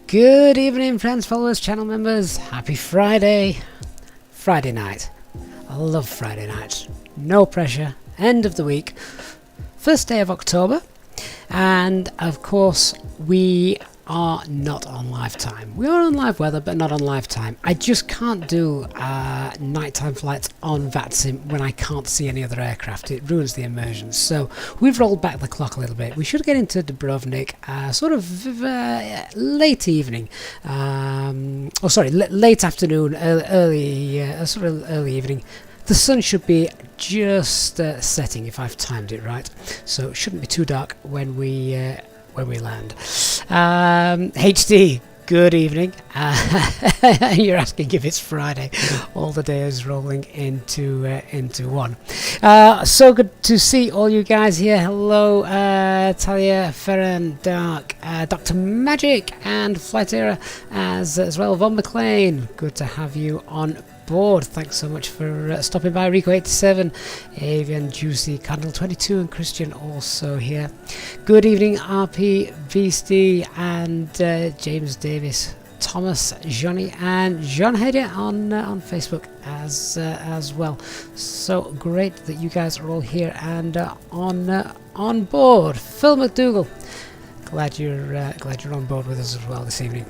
Good evening, friends, followers, channel members. Happy Friday. Friday night. I love Friday nights. No pressure. End of the week. First day of October. And of course, we are not on live time. We are on live weather, but not on live time. I just can't do nighttime flights on VATSIM when I can't see any other aircraft. It ruins the immersion. So we've rolled back the clock a little bit. We should get into Dubrovnik sort of late evening. Late afternoon, early evening. The sun should be just setting if I've timed it right. So it shouldn't be too dark when we land. HD, good evening. You're asking if it's Friday. All the day is rolling into one. So good to see all you guys here. Hello, Talia, Ferran, Dark, Dr. Magic, and Flight Era as well. Von McLean, good to have you on board. Thanks so much for stopping by. Rico 87, Avian, Juicy, Candle 22, and Christian also here. Good evening, RP, VSD, and James Davis, Thomas, Johnny, and John Hayder on Facebook as well. So great that you guys are all here and on board. Phil McDougall, glad you're on board with us as well this evening.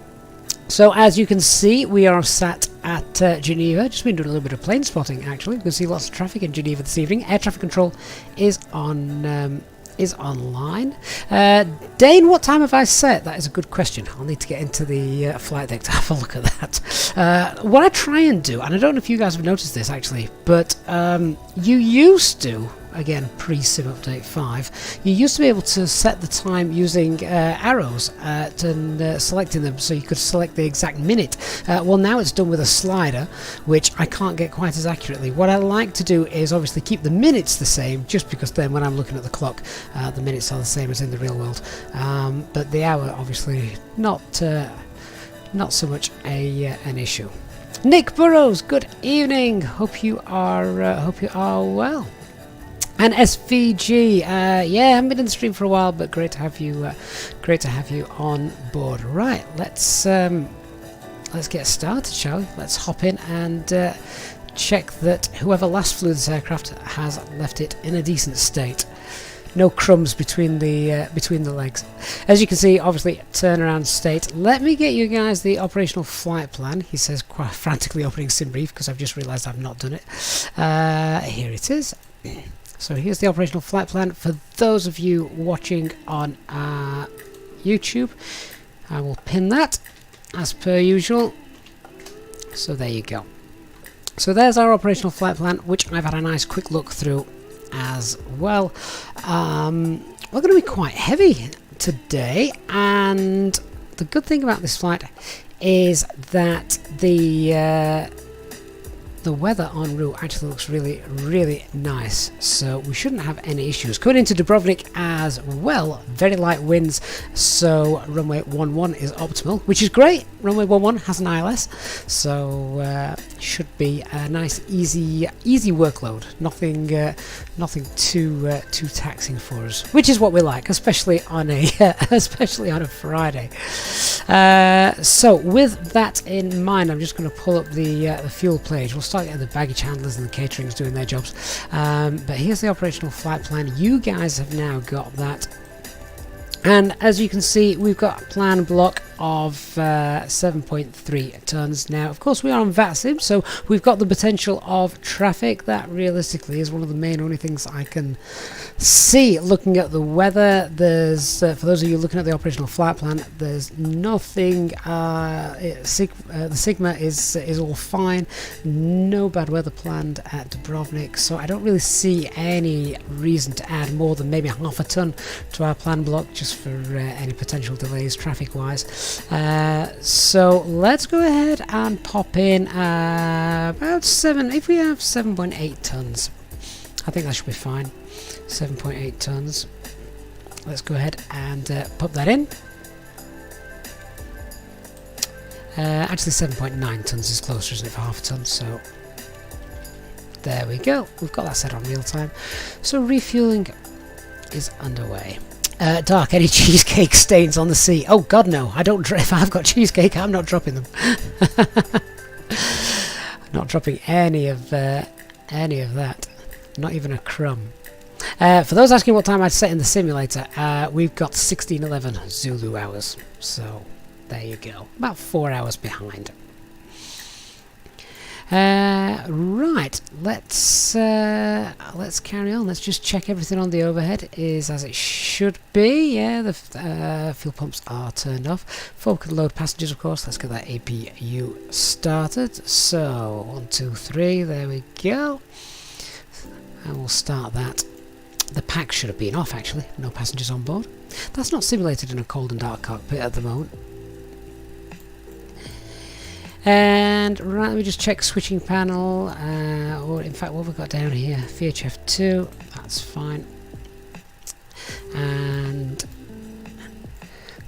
So as you can see, we are sat at Geneva. Just been doing a little bit of plane spotting actually. You can see lots of traffic in Geneva this evening. Air traffic control is online. Dane, what time have I set? That is a good question. I'll need to get into the flight deck to have a look at that. What I try and do, and I don't know if you guys have noticed this actually, but you used to, again pre-sim update 5, you used to be able to set the time using arrows and selecting them, so you could select the exact minute. Well, now it's done with a slider, which I can't get quite as accurately. What I like to do is obviously keep the minutes the same, just because then when I'm looking at the clock, the minutes are the same as in the real world. But the hour, obviously, not so much an issue. Nick Burrows, good evening. Hope you are well. And SVG, yeah, haven't been in the stream for a while, but great to have you on board. Right, let's get started, shall we? Let's hop in and check that whoever last flew this aircraft has left it in a decent state. No crumbs between the legs. As you can see, obviously turnaround state. Let me get you guys the operational flight plan. He says quite frantically opening sim brief because I've just realised I've not done it. Here it is. So here's the operational flight plan for those of you watching on YouTube. I will pin that as per usual. So there you go. So there's our operational flight plan, which I've had a nice quick look through as well. We're going to be quite heavy today, and the good thing about this flight is that the weather en route actually looks really, really nice, so we shouldn't have any issues. Coming into Dubrovnik as well, very light winds, so runway 11 is optimal, which is great. Runway 11 has an ILS, so should be a nice, easy workload. Nothing too taxing for us, which is what we like, especially on a Friday. So with that in mind, I'm just going to pull up the fuel page. We'll start getting the baggage handlers and the caterings doing their jobs. But here's the operational flight plan. You guys have now got that. And as you can see, we've got a plan block of 7.3 tons. Now, of course, we are on VATSIM, so we've got the potential of traffic. That realistically is one of the only things I can see looking at the weather. There's for those of you looking at the operational flight plan, there's nothing. The Sigma is all fine. No bad weather planned at Dubrovnik, so I don't really see any reason to add more than maybe half a ton to our plan block, just for any potential delays traffic wise. So let's go ahead and pop in about 7. If we have 7.8 tons, I think that should be fine. 7.8 tons. Let's go ahead and pop that in. Actually 7.9 tons is closer, isn't it, for half a ton? So there we go. We've got that set on real time. So refueling is underway. Dark, any cheesecake stains on the sea? Oh God, no! I don't. If I've got cheesecake, I'm not dropping them. Not dropping any of that. Not even a crumb. For those asking what time I'd set in the simulator, we've got 1611 Zulu hours. So there you go. About 4 hours behind. Right, let's carry on. Let's just check everything on the overhead is as it should be. Yeah, the fuel pumps are turned off. Before we can load passengers, of course, let's get that APU started. So 1, 2, 3, there we go. And we'll start that. The pack should have been off actually. No passengers on board. That's not simulated in a cold and dark cockpit at the moment. And right, let me just check switching panel, or in fact what we've got down here, VHF2, that's fine. And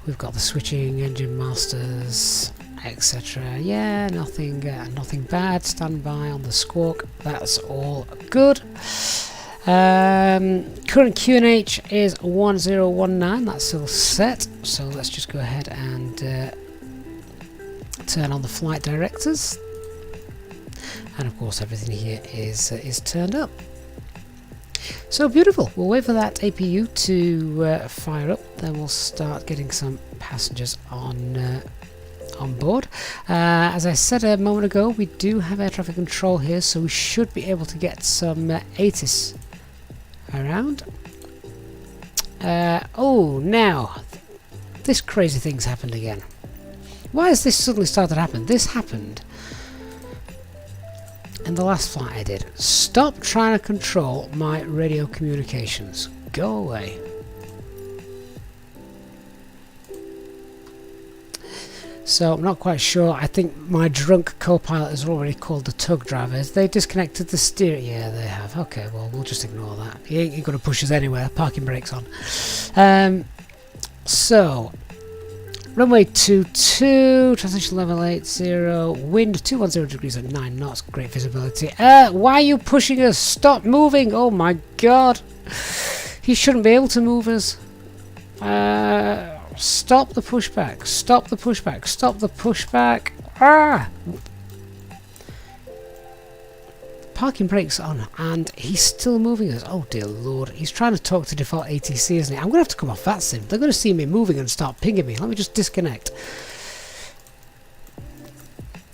we've got the switching, engine masters, etc. Yeah, nothing bad. Standby on the squawk, that's all good. Current QNH is 1019, that's still set, so let's just go ahead and turn on the flight directors, and of course everything here is turned up. So beautiful. We'll wait for that APU to fire up, then we'll start getting some passengers on board. As I said a moment ago, we do have air traffic control here, so we should be able to get some ATIS around. Oh, now this crazy thing's happened again. Why has this suddenly started to happen? This happened in the last flight I did. Stop trying to control my radio communications. Go away. So I'm not quite sure. I think my drunk co-pilot has already called the tug drivers. They disconnected the steering. Yeah, they have. Okay, well, we'll just ignore that. He ain't going to push us anywhere. Parking brakes on. So runway 22, transition level 80, wind 210 degrees at 9 knots, great visibility. Why are you pushing us? Stop moving! Oh my god! He shouldn't be able to move us. Stop the pushback, stop the pushback, stop the pushback. Ah! Parking brakes on, and he's still moving us. Oh dear lord, he's trying to talk to default ATC, isn't he? I'm going to have to come off VATSIM. They're going to see me moving and start pinging me. Let me just disconnect.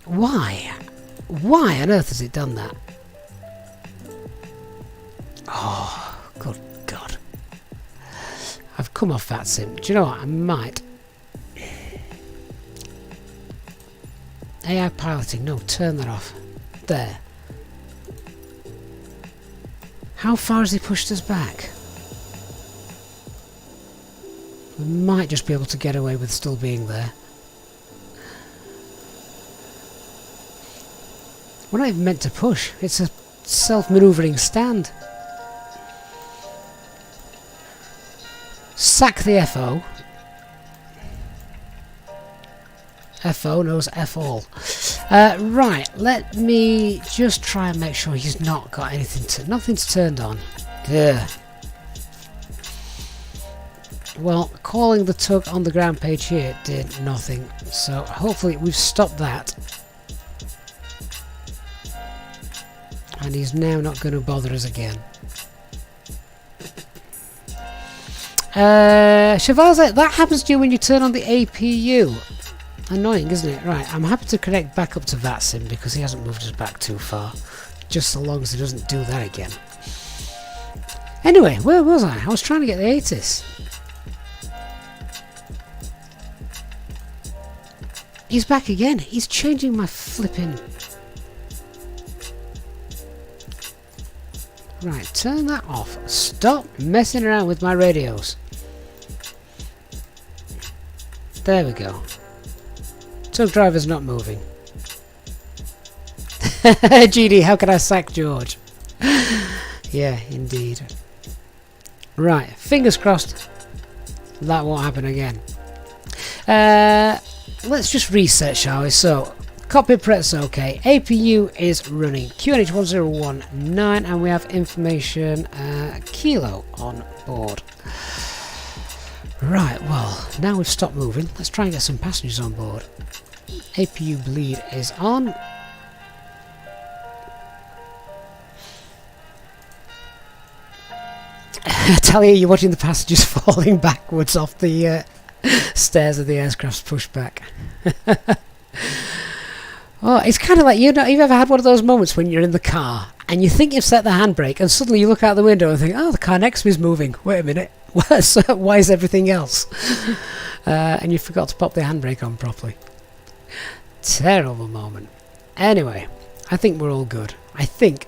Why? Why on earth has it done that? Oh, good god. I've come off VATSIM. Do you know what? I might. AI piloting. No, turn that off. There. How far has he pushed us back? We might just be able to get away with still being there. We're not even meant to push. It's a self-manoeuvring stand. Sack the FO. FO knows F all. Right, let me just try and make sure he's not got anything nothing's turned on. Ugh. Well, calling the tug on the ground page here did nothing, so hopefully we've stopped that. And he's now not going to bother us again. Shavaza, that happens to you when you turn on the APU. Annoying, isn't it? Right, I'm happy to connect back up to VATSIM because he hasn't moved us back too far. Just so long as he doesn't do that again. Anyway, where was I? I was trying to get the ATIS. He's back again. He's changing my flipping... Right, turn that off. Stop messing around with my radios. There we go. Tug driver's not moving. GD, how can I sack George? Yeah, indeed. Right, fingers crossed that won't happen again. Let's just reset, shall we? So, cockpit pret's okay. APU is running. QNH 1019, and we have information kilo on board. Right, well, now we've stopped moving, let's try and get some passengers on board. APU bleed is on. Talia, you're watching the passengers falling backwards off the stairs of the aircraft's pushback. Oh, it's kind of like, you've ever had one of those moments when you're in the car and you think you've set the handbrake and suddenly you look out the window and think, oh, the car next to me is moving. Wait a minute, why is everything else? And you forgot to pop the handbrake on properly. Terrible moment. Anyway, I think we're all good. I think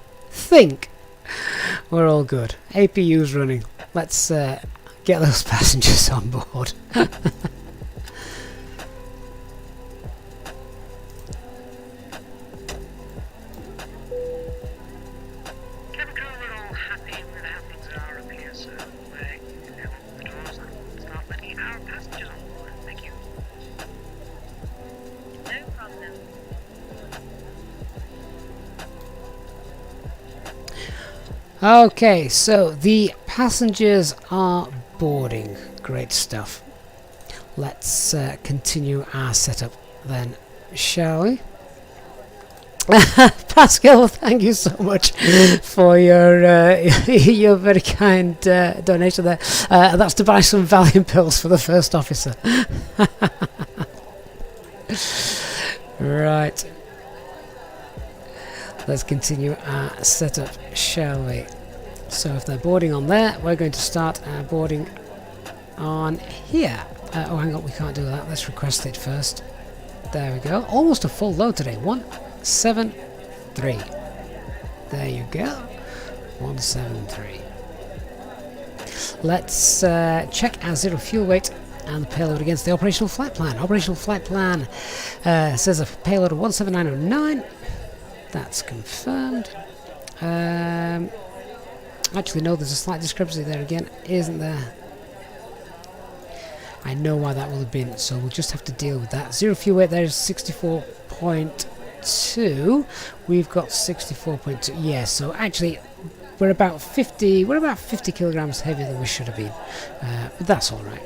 we're all good. APU's running. Let's get those passengers on board. Okay, so the passengers are boarding. Great stuff. Let's continue our setup then, shall we? Pascal, thank you so much for your your very kind donation there. That's to buy some Valium pills for the first officer. Right. Let's continue our setup, shall we? So if they're boarding on there, we're going to start our boarding on here. Oh, hang on, we can't do that. Let's request it first. There we go. Almost a full load today. 173. There you go. 173. Let's check our zero fuel weight and the payload against the operational flight plan. Operational flight plan says a payload of 17909. That's confirmed. Actually, no, there's a slight discrepancy there again, isn't there? I know why that will have been, so we'll just have to deal with that. Zero fuel weight there is 64.2. We've got 64.2. Yeah, so actually we're about 50 kilograms heavier than we should have been. But that's all right.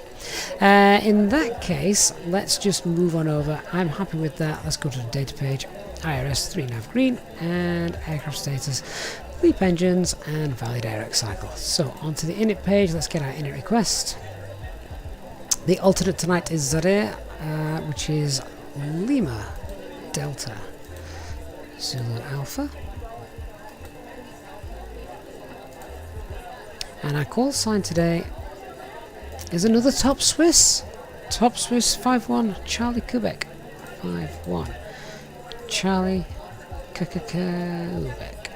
In that case, let's just move on over. I'm happy with that. Let's go to the data page. IRS 3 nav green and aircraft status, LEAP engines and valid Airac cycle. So onto the init page, let's get our init request. The alternate tonight is Zaire, which is Lima Delta Zulu Alpha. And our call sign today is another Top Swiss 5-1 Charlie Quebec 5-1 Charlie Quebec.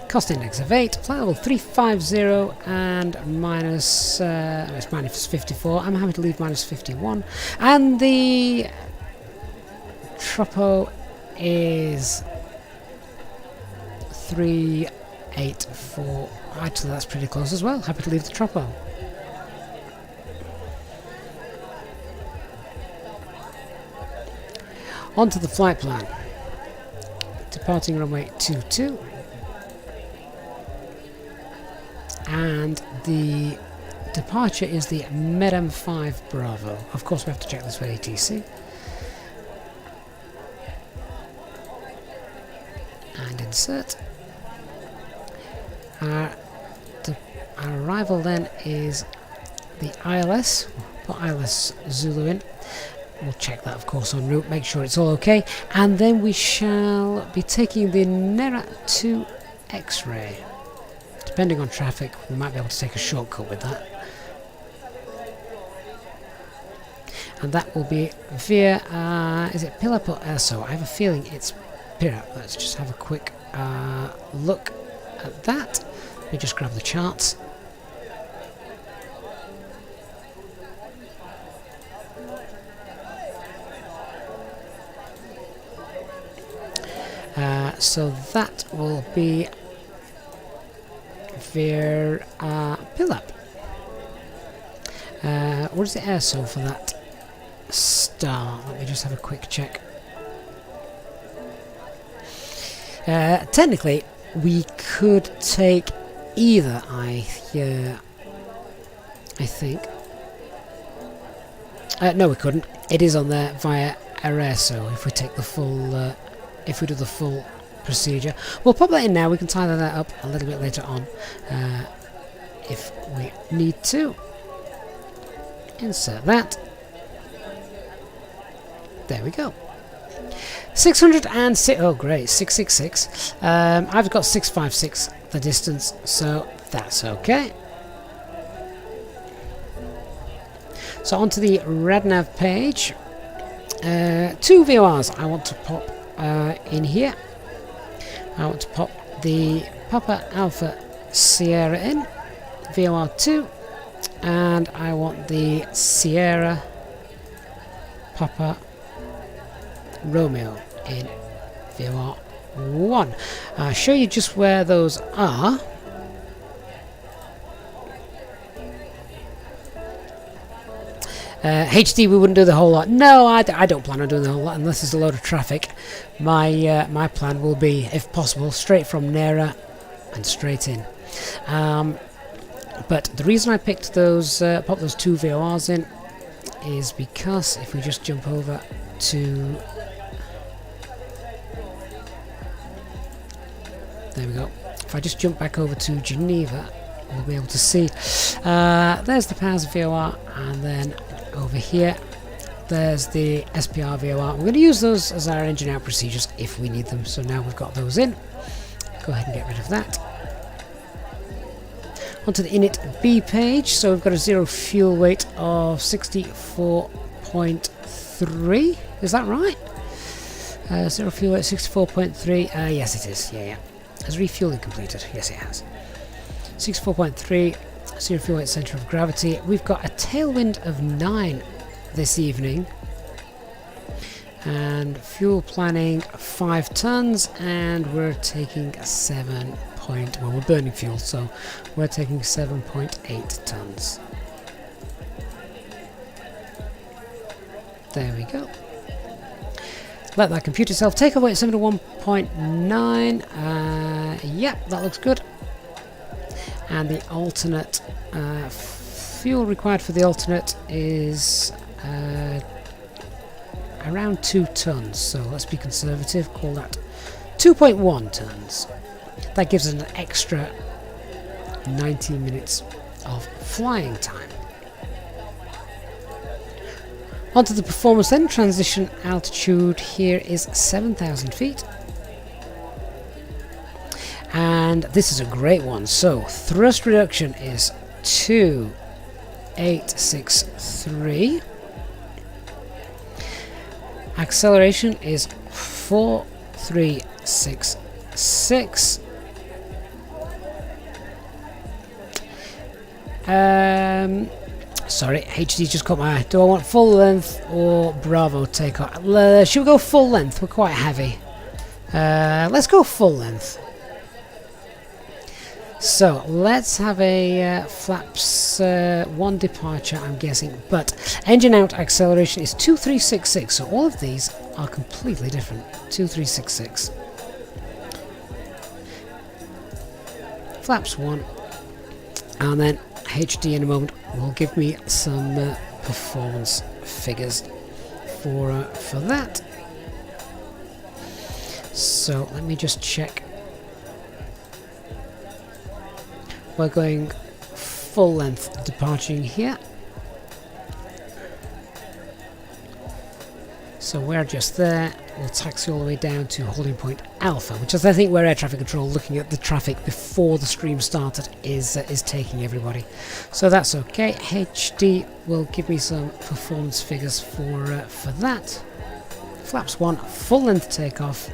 Cost index of 8, flight level 350 and minus, it's minus 54. I'm happy to leave minus 51. And the Tropo is 384. Actually, that's pretty close as well. Happy to leave the Tropo. On to the flight plan. Departing runway 22. And the departure is the Medem 5 Bravo. Of course, we have to check this with ATC. And insert. Our arrival then is the ILS. We'll put ILS Zulu in. We'll check that, of course, en route, make sure it's all okay. And then we shall be taking the NERA 2 X-ray. Depending on traffic, we might be able to take a shortcut with that. And that will be via, is it Pilap or Erso? I have a feeling it's Pilap. Let's just have a quick look at that. Let me just grab the charts. So that will be via Pilap. What is the AirSO for that star? Let me just have a quick check. Technically, we could take either I think. No, we couldn't. It is on there via Airac, so if we take the full, if we do the full procedure, we'll pop that in now. We can tie that up a little bit later on, if we need to. Insert that. There we go. 606. Oh, great. 666. I've got 656 the distance, so that's okay. So onto the RadNav page. 2 VORs I want to pop in here. I want to pop the Papa Alpha Sierra in, VOR 2, and I want the Sierra Papa Romeo in VOR 1. I'll show you just where those are. HD, we wouldn't do the whole lot. No, I don't plan on doing the whole lot unless there's a load of traffic. My my plan will be, if possible, straight from Nera and straight in. But the reason I picked those, pop those 2 VORs in, is because if we just jump over to, there we go. If I just jump back over to Geneva, we'll be able to see. There's the PAS VOR, and then over here, there's the SPR VOR. We're going to use those as our engine out procedures if we need them. So now we've got those in. Go ahead and get rid of that. Onto the init B page. So we've got a 0 fuel weight of 64.3. Is that right? 0 fuel weight 64.3. Yes, it is. Yeah. Has refueling completed? Yes, it has. 64.3. 0 fuel weight centre of gravity. We've got a tailwind of 9 this evening, and fuel planning 5 tons, and we're taking 7 point. Well, we're burning fuel, so we're taking 7.8 tons. There we go. Let that compute itself. Takeoff weight 71.9. Yeah, that looks good. And the alternate fuel required for the alternate is around 2 tons. So let's be conservative, call that 2.1 tons. That gives us an extra 90 minutes of flying time. Onto the performance then. Transition altitude here is 7,000 feet. And this is a great one. So thrust reduction is 2,863. Acceleration is 4,366. Sorry, HD just caught my eye. Do I want full length or Bravo takeoff? Should we go full length? We're quite heavy. Let's go full length. So let's have a flaps 1 departure, I'm guessing, but engine out acceleration is 2366, so all of these are completely different. 2366. Flaps 1, and then HD in a moment will give me some performance figures for that. So let me just check. We're going full length departing here. So we're just there. We'll taxi all the way down to holding point Alpha, which is I think where air traffic control, looking at the traffic before the stream started, is taking everybody. So that's okay. HD will give me some performance figures for that. Flaps 1, full length takeoff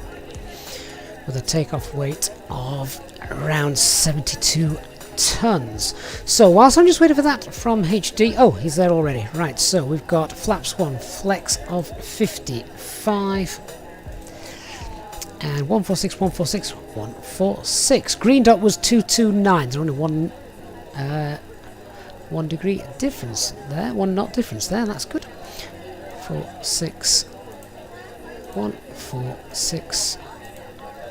with a takeoff weight of around 72 tons. So whilst I'm just waiting for that from HD, oh, he's there already. Right, so we've got flaps 1, flex of 55, and 146, 146, 146. Green dot was 229. There's only one degree difference there, 1 knot difference there. That's good. 46, 146,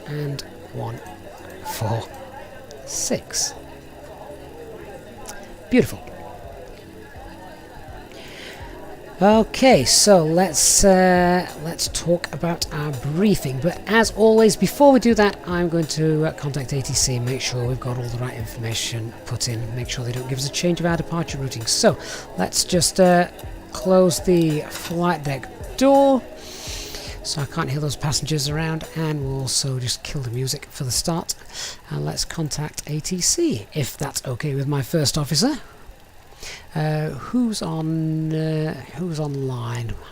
and 146. Beautiful. Okay, so let's talk about our briefing. But as always, before we do that, I'm going to contact ATC, make sure we've got all the right information put in, make sure they don't give us a change of our departure routing. So let's just close the flight deck door, so I can't hear those passengers around, and we'll also just kill the music for the start. And let's contact ATC, if that's okay with my first officer. Who's online?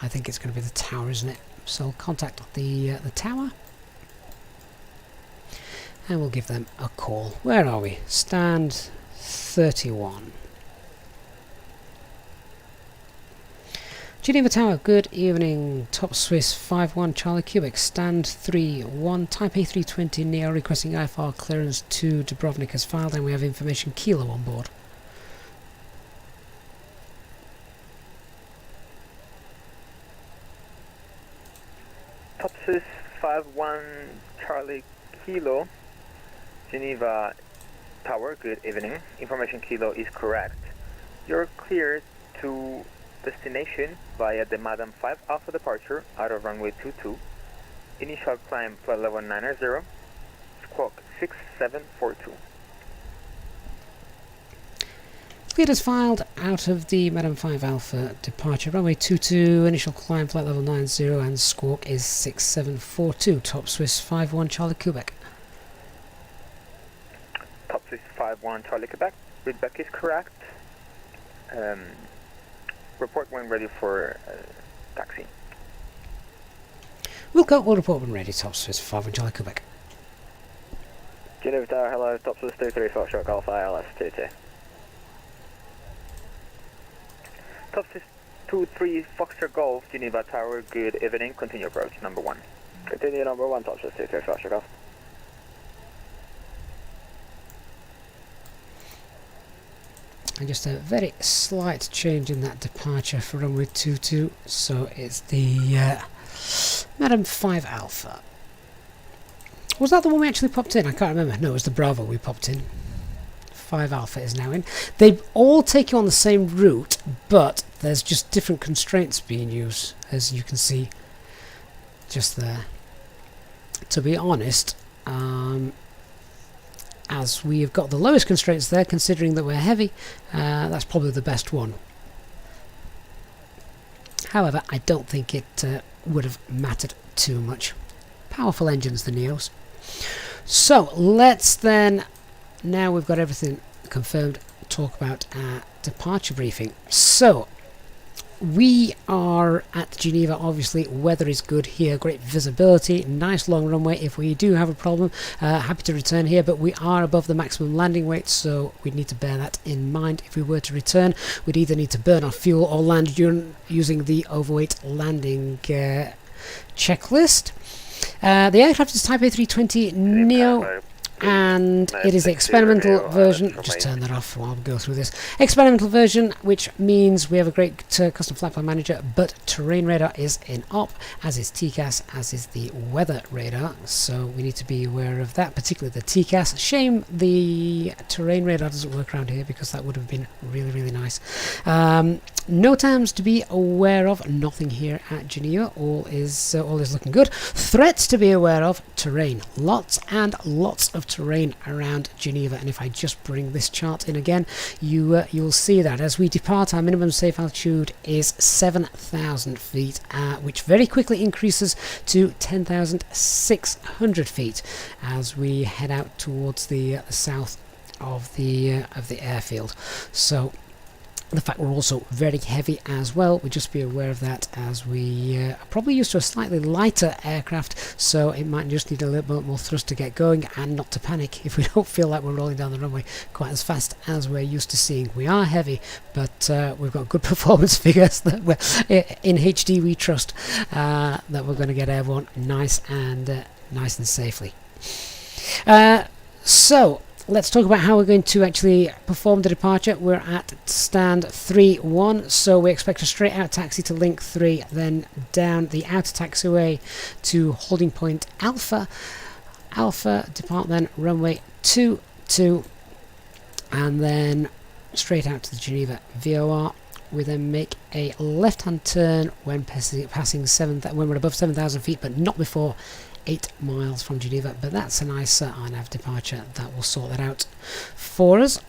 I think it's going to be the tower, isn't it? So I'll contact the tower, and we'll give them a call. Where are we? Stand 31. Geneva Tower, good evening. Top Swiss 51 Charlie Quebec, stand 31. Type A320 Neo requesting IFR clearance to Dubrovnik as filed, and we have information Kilo on board. Top Swiss 51 Charlie Kilo, Geneva Tower, good evening. Information Kilo is correct. You're cleared to destination via the Madam 5 Alpha departure out of runway 22. Initial climb flight level 900, squawk 6742. Cleared as filed out of the Madam 5 Alpha departure, runway 22, initial climb flight level 90 and squawk is 6742. Top Swiss 51 Charlie Quebec. Top Swiss 51 Charlie Quebec, readback is correct. Report when ready for taxi. We'll report when ready, Top Swiss 51 Charlie Quebec. Geneva Tower, hello, Top Swiss 23 Foxtrot Golf ILS 22. Top Swiss 23 Foxtrot Golf, Geneva Tower, good evening, continue approach, number 1. Continue number 1, Top Swiss 23 Foxtrot Golf. And just a very slight change in that departure for runway 22, so it's the Madam 5 Alpha. Was that the one we actually popped in? I can't remember. No, it was the Bravo we popped in. 5 Alpha is now in. They all take you on the same route, but there's just different constraints being used, as you can see just there. To be honest, as we have got the lowest constraints there, considering that we're heavy, that's probably the best one. However, I don't think it would have mattered too much. Powerful engines, the Neos. So let's then, now we've got everything confirmed, talk about our departure briefing. So we are at Geneva, obviously weather is good here, great visibility, nice long runway. If we do have a problem, happy to return here, but we are above the maximum landing weight, so we need to bear that in mind. If we were to return, we'd either need to burn our fuel or land using the overweight landing checklist. The aircraft is Type A320 Neo, and it is the experimental version. Just turn that off while we go through this. Experimental version, which means we have a great custom flight plan manager, but terrain radar is in op, as is TCAS, as is the weather radar. So we need to be aware of that, particularly the TCAS. Shame the terrain radar doesn't work around here, because that would have been really, really nice. No times to be aware of, nothing here at Geneva. All is looking good. Threats to be aware of: terrain, lots and lots of terrain around Geneva. And if I just bring this chart in again, you'll see that as we depart, our minimum safe altitude is 7,000 feet, which very quickly increases to 10,600 feet as we head out towards the south of the airfield. So the fact we're also very heavy as well, we just be aware of that, as we are probably used to a slightly lighter aircraft, so it might just need a little bit more thrust to get going, and not to panic if we don't feel like we're rolling down the runway quite as fast as we're used to seeing. We are heavy, but we've got good performance figures that we're in HD. We trust that we're going to get airborne nice and safely. So let's talk about how we're going to actually perform the departure. We're at stand 3-1, so we expect a straight out taxi to link 3, then down the outer taxiway to holding point Alpha. Alpha, depart then runway 22, and then straight out to the Geneva VOR. we then make a left-hand turn when when we're above 7,000 feet, but not before 8 miles from Geneva. But that's a nice INAV departure that will sort that out for us.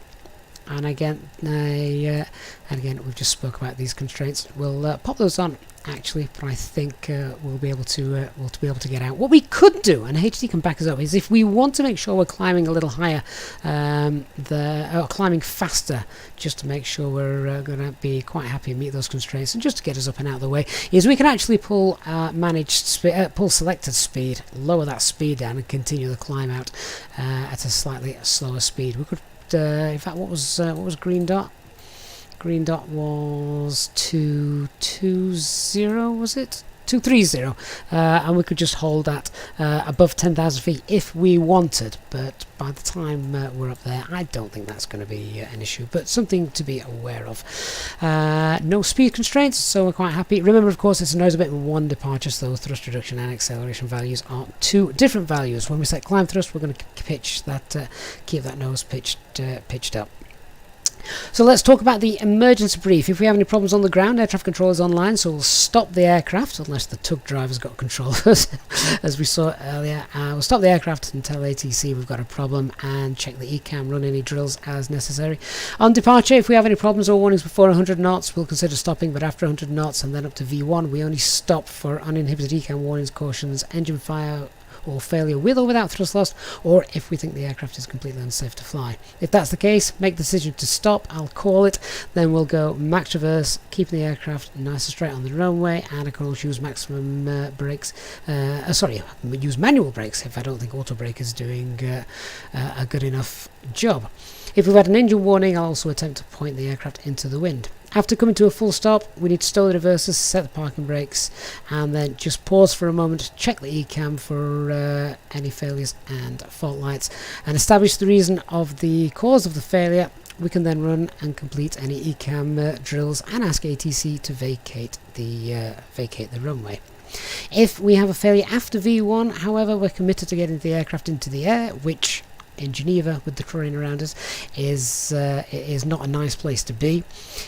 And again, we've just spoke about these constraints. We'll pop those on actually, but I think we'll be able to get out. What we could do, and HT can back us up, is if we want to make sure we're climbing a little higher, climbing faster, just to make sure we're going to be quite happy and meet those constraints, and just to get us up and out of the way, is we can actually pull pull selected speed, lower that speed down, and continue the climb out at a slightly slower speed. We could. In fact, what was green dot? Green dot was 220, was it? 230, and we could just hold that above 10,000 feet if we wanted, but by the time we're up there, I don't think that's going to be an issue, but something to be aware of. No speed constraints, so we're quite happy. Remember, of course, it's a nose bit and one departure, so thrust reduction and acceleration values are two different values. When we set climb thrust, we're going to pitch that, keep that nose pitched up. So let's talk about the emergency brief. If we have any problems on the ground, air traffic control is online, so we'll stop the aircraft, unless the tug driver's got control of us, as we saw earlier. We'll stop the aircraft and tell ATC we've got a problem, and check the ECAM, run any drills as necessary. On departure, if we have any problems or warnings before 100 knots, we'll consider stopping, but after 100 knots and then up to V1, we only stop for uninhibited ECAM warnings, cautions, engine fire, or failure with or without thrust loss, or if we think the aircraft is completely unsafe to fly. If that's the case, make the decision to stop. I'll call it, then we'll go max reverse, keeping the aircraft nice and straight on the runway, and I can also use maximum brakes, use manual brakes if I don't think auto brake is doing a good enough job. If we've had an engine warning, I'll also attempt to point the aircraft into the wind. After coming to a full stop, we need to stow the reversers, set the parking brakes, and then just pause for a moment, check the ECAM for any failures and fault lights, and establish the reason of the cause of the failure. We can then run and complete any ECAM drills and ask ATC to vacate the runway. If we have a failure after V1, however, we're committed to getting the aircraft into the air, which in Geneva, with the terrain around us, is not a nice place to be.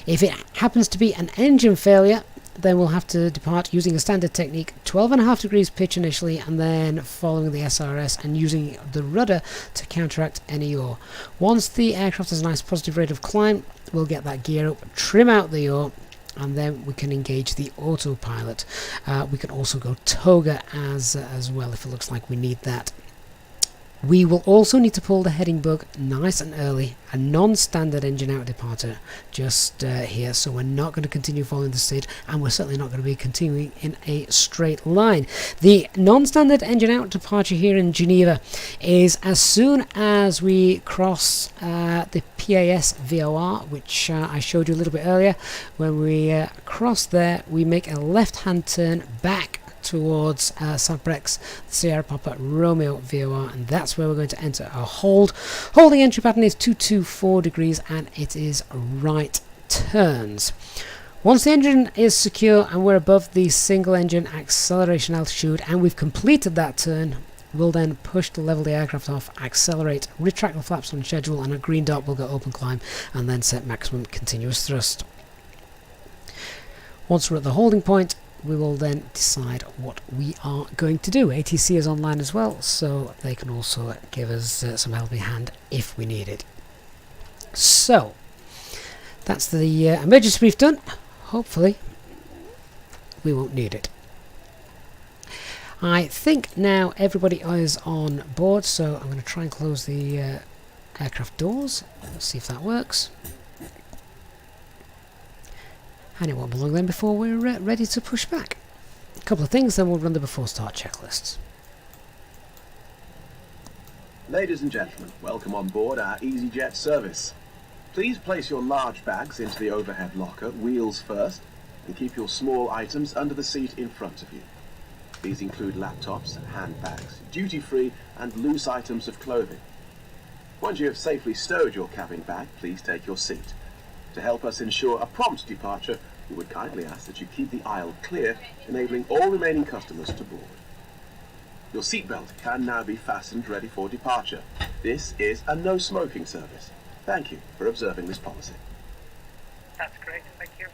If it happens to be an engine failure, then we'll have to depart using a standard technique, 12.5 degrees pitch initially, and then following the SRS and using the rudder to counteract any yaw. Once the aircraft has a nice positive rate of climb, we'll get that gear up, trim out the yaw, and then we can engage the autopilot. We can also go toga as well if it looks like we need that. We will also need to pull the heading bug nice and early, a non-standard engine out departure just here, so we're not going to continue following the SID, and we're certainly not going to be continuing in a straight line. The non-standard engine out departure here in Geneva is as soon as we cross the PAS VOR, which I showed you a little bit earlier. When we cross there, we make a left-hand turn back towards Sabrex, Sierra Papa Romeo VOR, and that's where we're going to enter a hold. Holding entry pattern is 224 degrees, and it is right turns. Once the engine is secure and we're above the single engine acceleration altitude and we've completed that turn, we'll then push to level the aircraft off, accelerate, retract the flaps on schedule, and a green dot will go open climb, and then set maximum continuous thrust. Once we're at the holding point, we will then decide what we are going to do. ATC is online as well, so they can also give us some helping hand if we need it. So that's the emergency brief done. Hopefully we won't need it. I think now everybody is on board, so I'm going to try and close the aircraft doors. Let's see if that works. And it won't be long then before we're ready to push back. A couple of things, then we'll run the before start checklists. Ladies and gentlemen, welcome on board our Easyjet service. Please place your large bags into the overhead locker, wheels first, and keep your small items under the seat in front of you. These include laptops, handbags, duty-free and loose items of clothing. Once you have safely stowed your cabin bag, please take your seat. To help us ensure a prompt departure, we would kindly ask that you keep the aisle clear, enabling all remaining customers to board. Your seatbelt can now be fastened ready for departure. This is a no-smoking service. Thank you for observing this policy. That's great, thank you.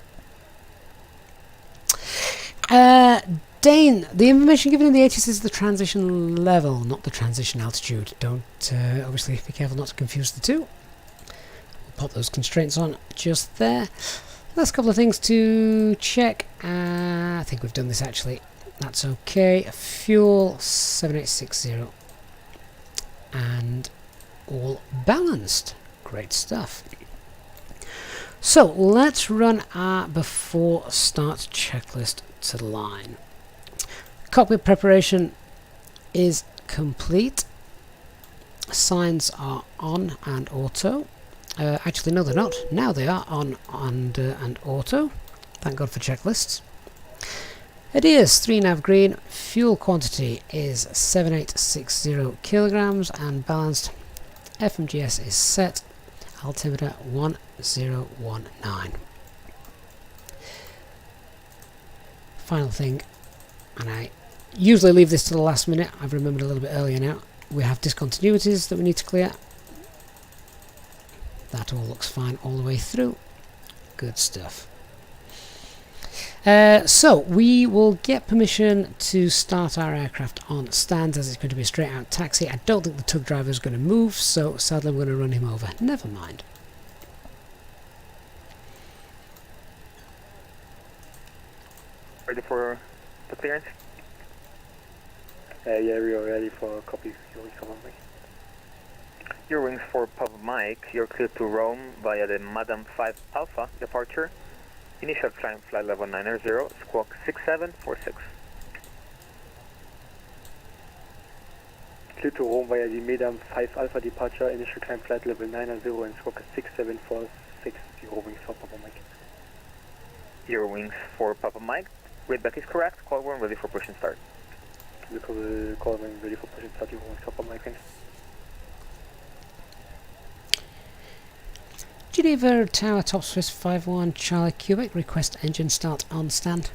Dane, the information given in the ATIS is the transition level, not the transition altitude. Don't, obviously, be careful not to confuse the two. We'll pop those constraints on just there. Last couple of things to check. I think we've done this actually. That's okay. Fuel 7860. And all balanced. Great stuff. So let's run our before start checklist to the line. Cockpit preparation is complete. Signs are on and auto. Actually, no, they're not. Now they are on and auto. Thank God for checklists. It is 3 nav green. Fuel quantity is 7860 kilograms and balanced. FMGS is set. Altimeter 1019. Final thing, and I usually leave this to the last minute. I've remembered a little bit earlier now. We have discontinuities that we need to clear. That all looks fine all the way through. Good stuff. So we will get permission to start our aircraft on stands, as it's going to be a straight out taxi. I don't think the tug driver is going to move, so sadly we're going to run him over. Never mind. Ready for the clearance? Yeah, we are ready for a copy. Your wings for Papa Mike, you're clear to Rome via the Madam 5 Alpha departure. Initial climb flight level 900, squawk 6746. Clear to Rome via the Madam 5 Alpha departure, initial climb flight level 900 and squawk 6746, your wings for Papa Mike. Your wings for Papa Mike, readback is correct, call one ready for push and start. Call one ready for push and start, your wings for Papa Mike. Geneva Tower, Top Swiss 51 Charlie Quebec, request engine start on stand.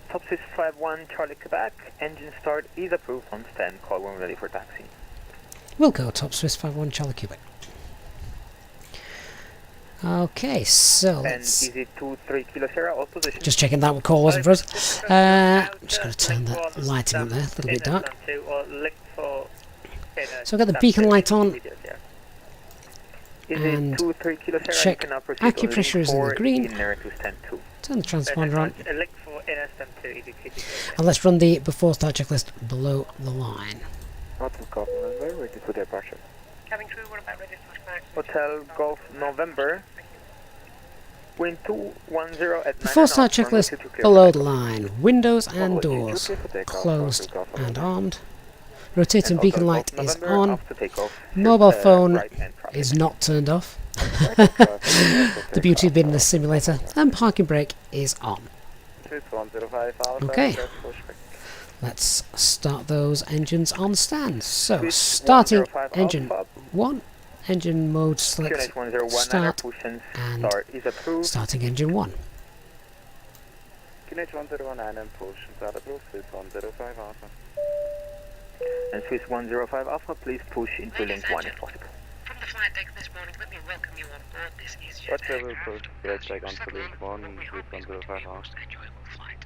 Top Swiss 51 Charlie Quebec, engine start is approved on stand, call one ready for taxi. We'll go Top Swiss 51 Charlie Quebec. Okay, so and let's Easy 23 Kilo Sierra, all position. just checking that call wasn't for us. I'm just going to turn that lighting up there, a little bit dark. So I've got the beacon light on, and check acupressure is in the green. Turn the transponder on, and let's run the before start checklist below the line. Ready for departure. Hotel Golf November, wind 210 at 9 Before start checklist below the line. Windows and doors closed and armed. Rotating beacon light is on. Mobile phone is not turned off. The beauty of being in a simulator. And parking brake is on. Okay. Let's start those engines on stand. So, starting engine 1. Engine mode select start and starting engine 1. And Swiss 105 Alpha, please push into link 1 if possible. From the flight deck this morning, let me welcome you on board this Easyjet aircraft. Flight deck onto link 1 we with hope it's going to be a 105 most enjoyable flight.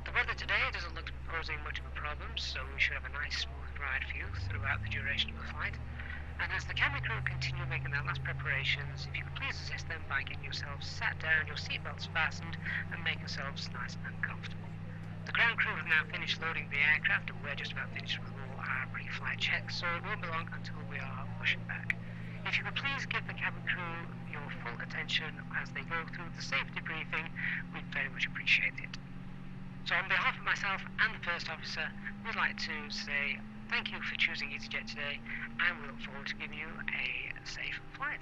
The weather today doesn't look to be posing much of a problem, so we should have a nice smooth ride for you throughout the duration of the flight. And as the cabin crew continue making their last preparations, if you could please assist them by getting yourselves sat down, your seatbelts fastened, and make yourselves nice and comfortable. The ground crew have now finished loading the aircraft, and we're just about finished with all our pre-flight checks, so it won't be long until we are pushing back. If you could please give the cabin crew your full attention as they go through the safety briefing, we'd very much appreciate it. So on behalf of myself and the first officer, we'd like to say thank you for choosing Easyjet today, and we look forward to giving you a safe flight.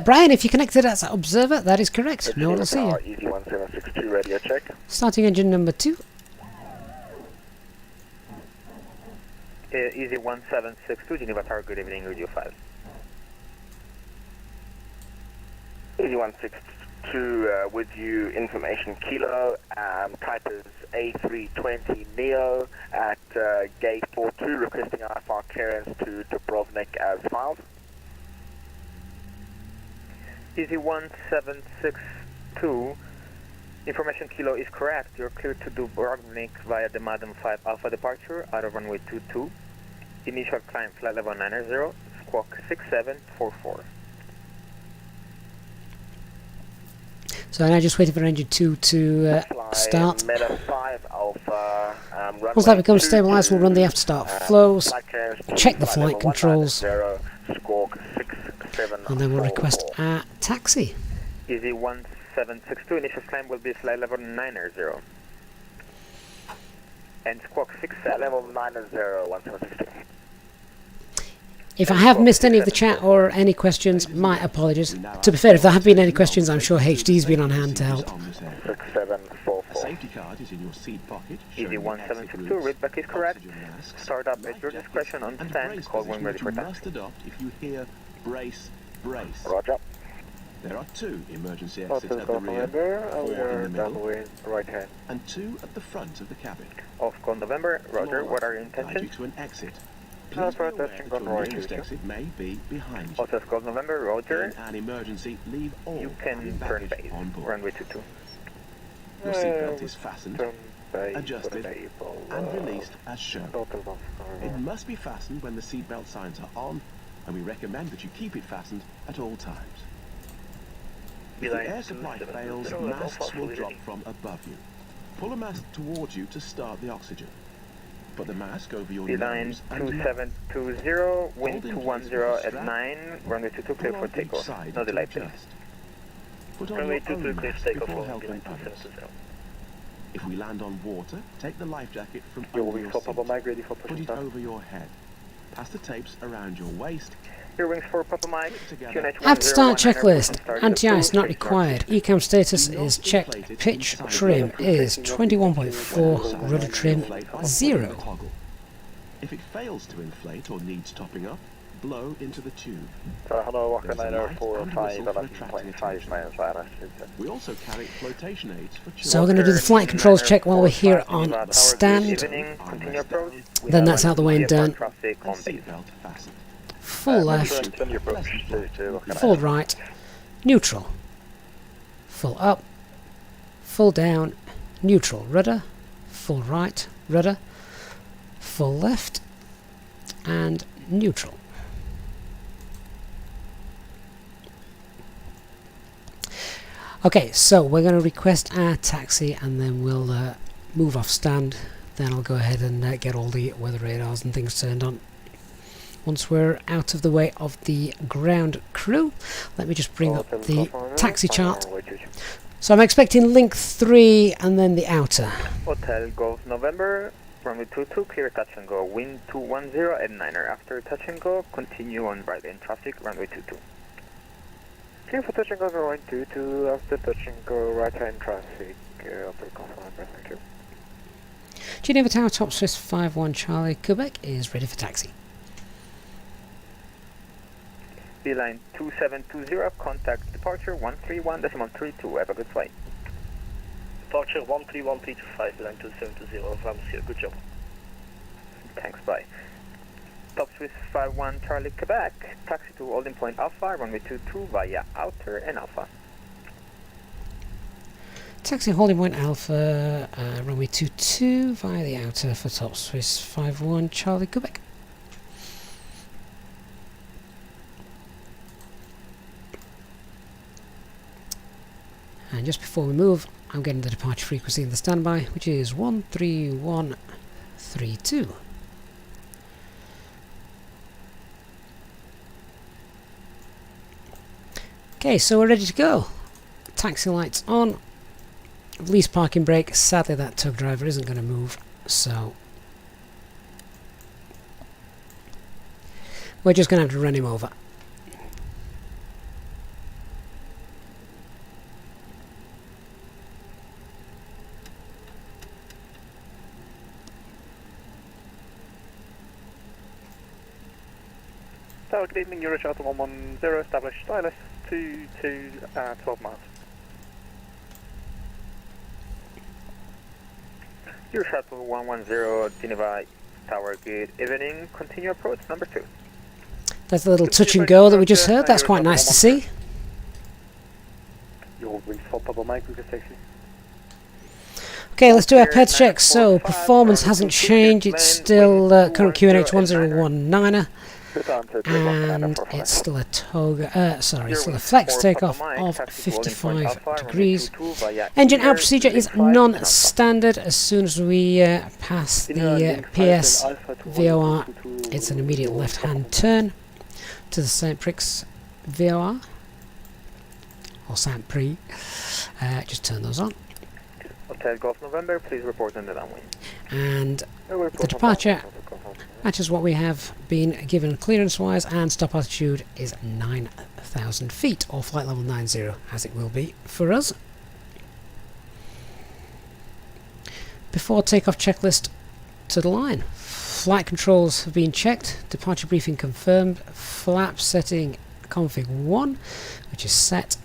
Brian, if you're connected as an observer, that is correct. No one will see you. Easy 1762, ready, check. Starting engine number 2. Easy 1762, Geneva Tower, good evening, Radio 5. Easy 162, 2 with you, information Kilo, type is A320 Neo at gate 42, requesting IFR clearance to Dubrovnik as filed. Easy 1762, information Kilo is correct. You're cleared to Dubrovnik via the Madam 5 Alpha departure out of runway 22. Initial climb flight level 990, squawk 6744. So now just waiting for engine 2 to start. Meta 5 Alpha, Once that becomes stabilised, we'll run the after start flows, check the flight controls, and then we'll request a taxi. Easy 1762, initial climb will be flight level 990. And squawk 67. Level 990, 1762. If I have missed any of the chat or any questions, my apologies. To be fair, if there have been any questions, I'm sure HD's been on hand to help. 6744. Safety card is in your seat pocket. Easy 1762, readback is correct. Start up at your discretion on stand, call when ready for taxi. Adopt if you hear brace, brace. Roger. There are 2 emergency exits at the rear, 4 in the middle, right hand. and 2 at the front of the cabin. Off call November, Roger, what are your Guide you intentions? to an exit. Please be aware that your nearest exit may be behind you. Off call November, Roger, In an emergency, leave all you can turn baggage base, on board. runway 22. Your seatbelt is fastened, adjusted, and released as shown. It must be fastened when the seatbelt signs are on, and we recommend that you keep it fastened at all times. If the air supply fails, masks will drop from above you. Pull a mask towards you to start the oxygen. Put the mask over your Beeline nose and mouth. 2720, wind 210 at 9, runway 22 clear for takeoff. No delay, please. Put on your own mask before helping others. If we land on water, take the life jacket from over your seat. ready for Put it over your head. Pass the tapes around your waist. Here wings for Papa Mike. After start checklist, anti-ice not required, ECAM status is checked, pitch trim is 21.4, rudder trim 0. If it fails to inflate or needs topping up, blow into the tube. We also carry flotation aids for children. So we're going to do the flight controls check while we're here on stand, then that's out the way and done. And seatbelt fastened. Full left, full right, neutral, full up, full down, neutral, rudder, full right, rudder, full left, and neutral. Okay, so we're going to request our taxi and then we'll move off stand. Then I'll go ahead and get all the weather radars and things turned on. Once we're out of the way of the ground crew, let me just bring up the taxi chart. So I'm expecting link 3 and then the outer. Hotel Golf November, runway 22, clear touch and go, wind 210 at 9er. After touch and go, continue on right lane traffic, runway 22. Clear for touch and go, runway 22, after touch and go, right hand traffic, upper confirm, thank you. Geneva Tower, Top Swiss 51 Charlie, Quebec is ready for taxi. Beeline 2720, contact departure 131.32. Have a good flight. Departure 131.25, Beeline 2720, Monsieur, good job. Thanks, bye. Top Swiss 51 Charlie, Quebec, taxi to holding point Alpha, runway 22 via outer and Alpha. Taxi holding point Alpha, runway 22 via the outer for Top Swiss 51 Charlie, Quebec. And just before we move, I'm getting the departure frequency in the standby, which is 13132. Okay, so we're ready to go. Taxi lights on. Release parking brake. Sadly, that tug driver isn't going to move, so we're just going to have to run him over. Tower, good evening, Euro Charter 110, established ILS 22, 12 miles. Your shuttle 110 Geneva Tower, good evening. Continue approach number 2. There's the little touch and go that we just heard. That's quite nice to see. Your wings for Papa Mike, we can taxi. Okay, let's do our ped check. So, performance hasn't changed. It's still current QNH 1019er. And it's still a toga, sorry, still a flex takeoff of 55 degrees. Engine out procedure is non-standard. As soon as we pass the PS VOR, it's an immediate left-hand turn to the St. Prix VOR, or St. Prix. Just turn those on. Hotel Golf November, please report on the downwind. And the departure matches what we have been given clearance-wise, and stop altitude is 9,000 feet, or flight level 90, as it will be for us. Before takeoff checklist to the line. Flight controls have been checked, departure briefing confirmed, flap setting config 1, which is set,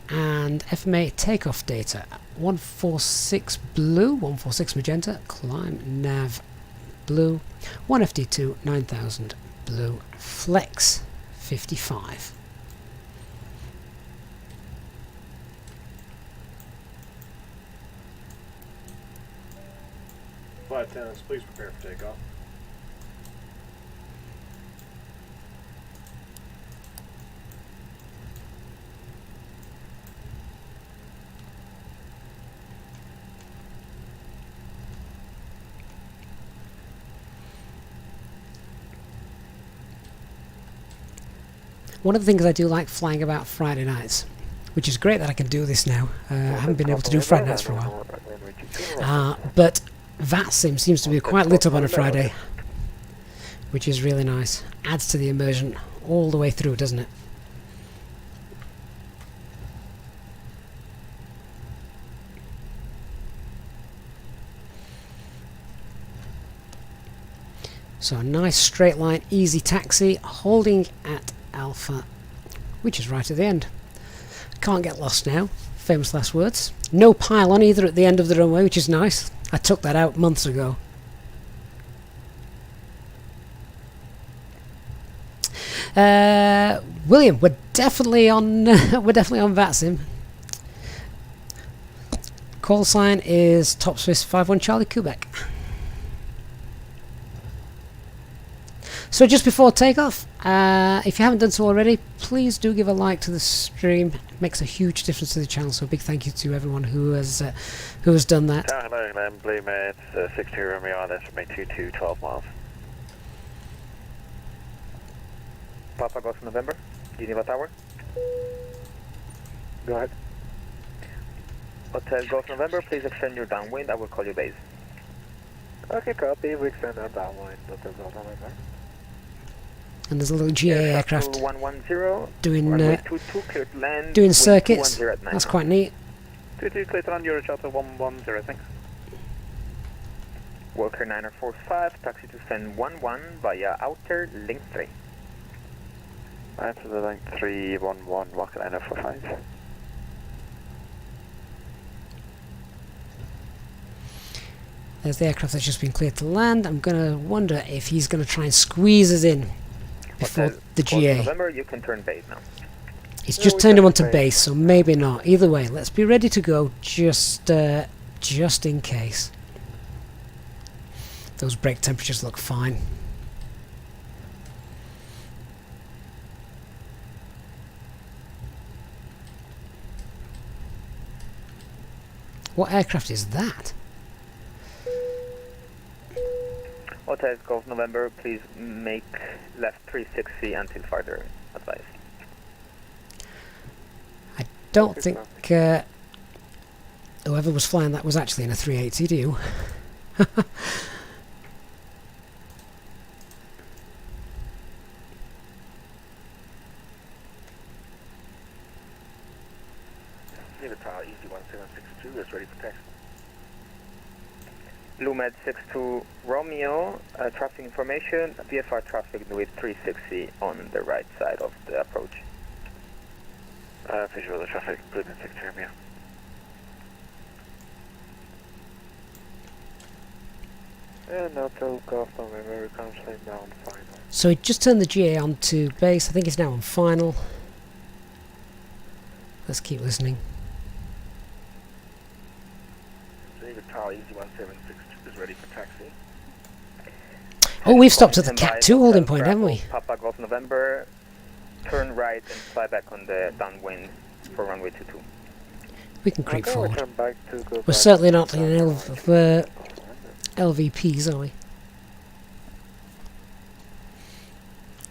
and FMA takeoff data 146 blue, 146 magenta, climb nav blue, 1FD2 9000 blue, flex 55. Flight attendants, please prepare for takeoff. One of the things I do like flying about Friday nights, which is great that I can do this now. I haven't been able to do Friday nights for a while. But VATSIM seems to be quite lit up on a Friday, which is really nice. Adds to the immersion all the way through, doesn't it? So a nice straight line, easy taxi, holding at Alpha, which is right at the end. Can't get lost now. Famous last words. No pylon either at the end of the runway, which is nice. I took that out months ago. William, we're definitely on. We're definitely on VATSIM. Call sign is Top Swiss 51 Charlie Quebec. So just before takeoff, if you haven't done so already, please do give a like to the stream. It makes a huge difference to the channel, so a big thank you to everyone who has done that. Hello, Glenn, Blue Meds, 62 Romeo, that's from 22, 12 miles. Papa Golf November, Geneva Tower. Go ahead. Hotel Golf November, please extend your downwind. I will call you base. Okay, copy. We extend our downwind. Hotel Golf November. And there's a little GA aircraft 110, doing doing circuits. That's quite neat. 22 clear to land, your shuttle 110, thanks. Walker 945, taxi to send 11 via outer link 3. Answer the link 311, Walker 945. There's the aircraft that's just been cleared to land. I'm going to wonder if he's going to try and squeeze us in before the GA. November, you can turn base now. He's just turned him onto base, so maybe not. Either way, let's be ready to go just in case. Those brake temperatures look fine. What aircraft is that? Hotel Golf November, please make left 360 until further advice. I don't think whoever was flying that was actually in a 380, do you? Geneva Tower, Easy 1762 is ready for taxi. Blue Med 62 Romeo, traffic information, VFR traffic with 360 on the right side of the approach. Visual the traffic, Blue Med 62 Romeo. And now takeoff November, currently down final. So he just turned the GA on to base. I think it's now on final. Let's keep listening. Geneva Tower Easy1762 is ready for taxi. Oh, we've stopped at the Standby, Cat 2 holding Delta point, haven't we? Papa Golf November, turn right and fly back on the downwind for runway 22. We can creep Okay, we'll forward. turn back to go We're back certainly to not in LVPs, are we?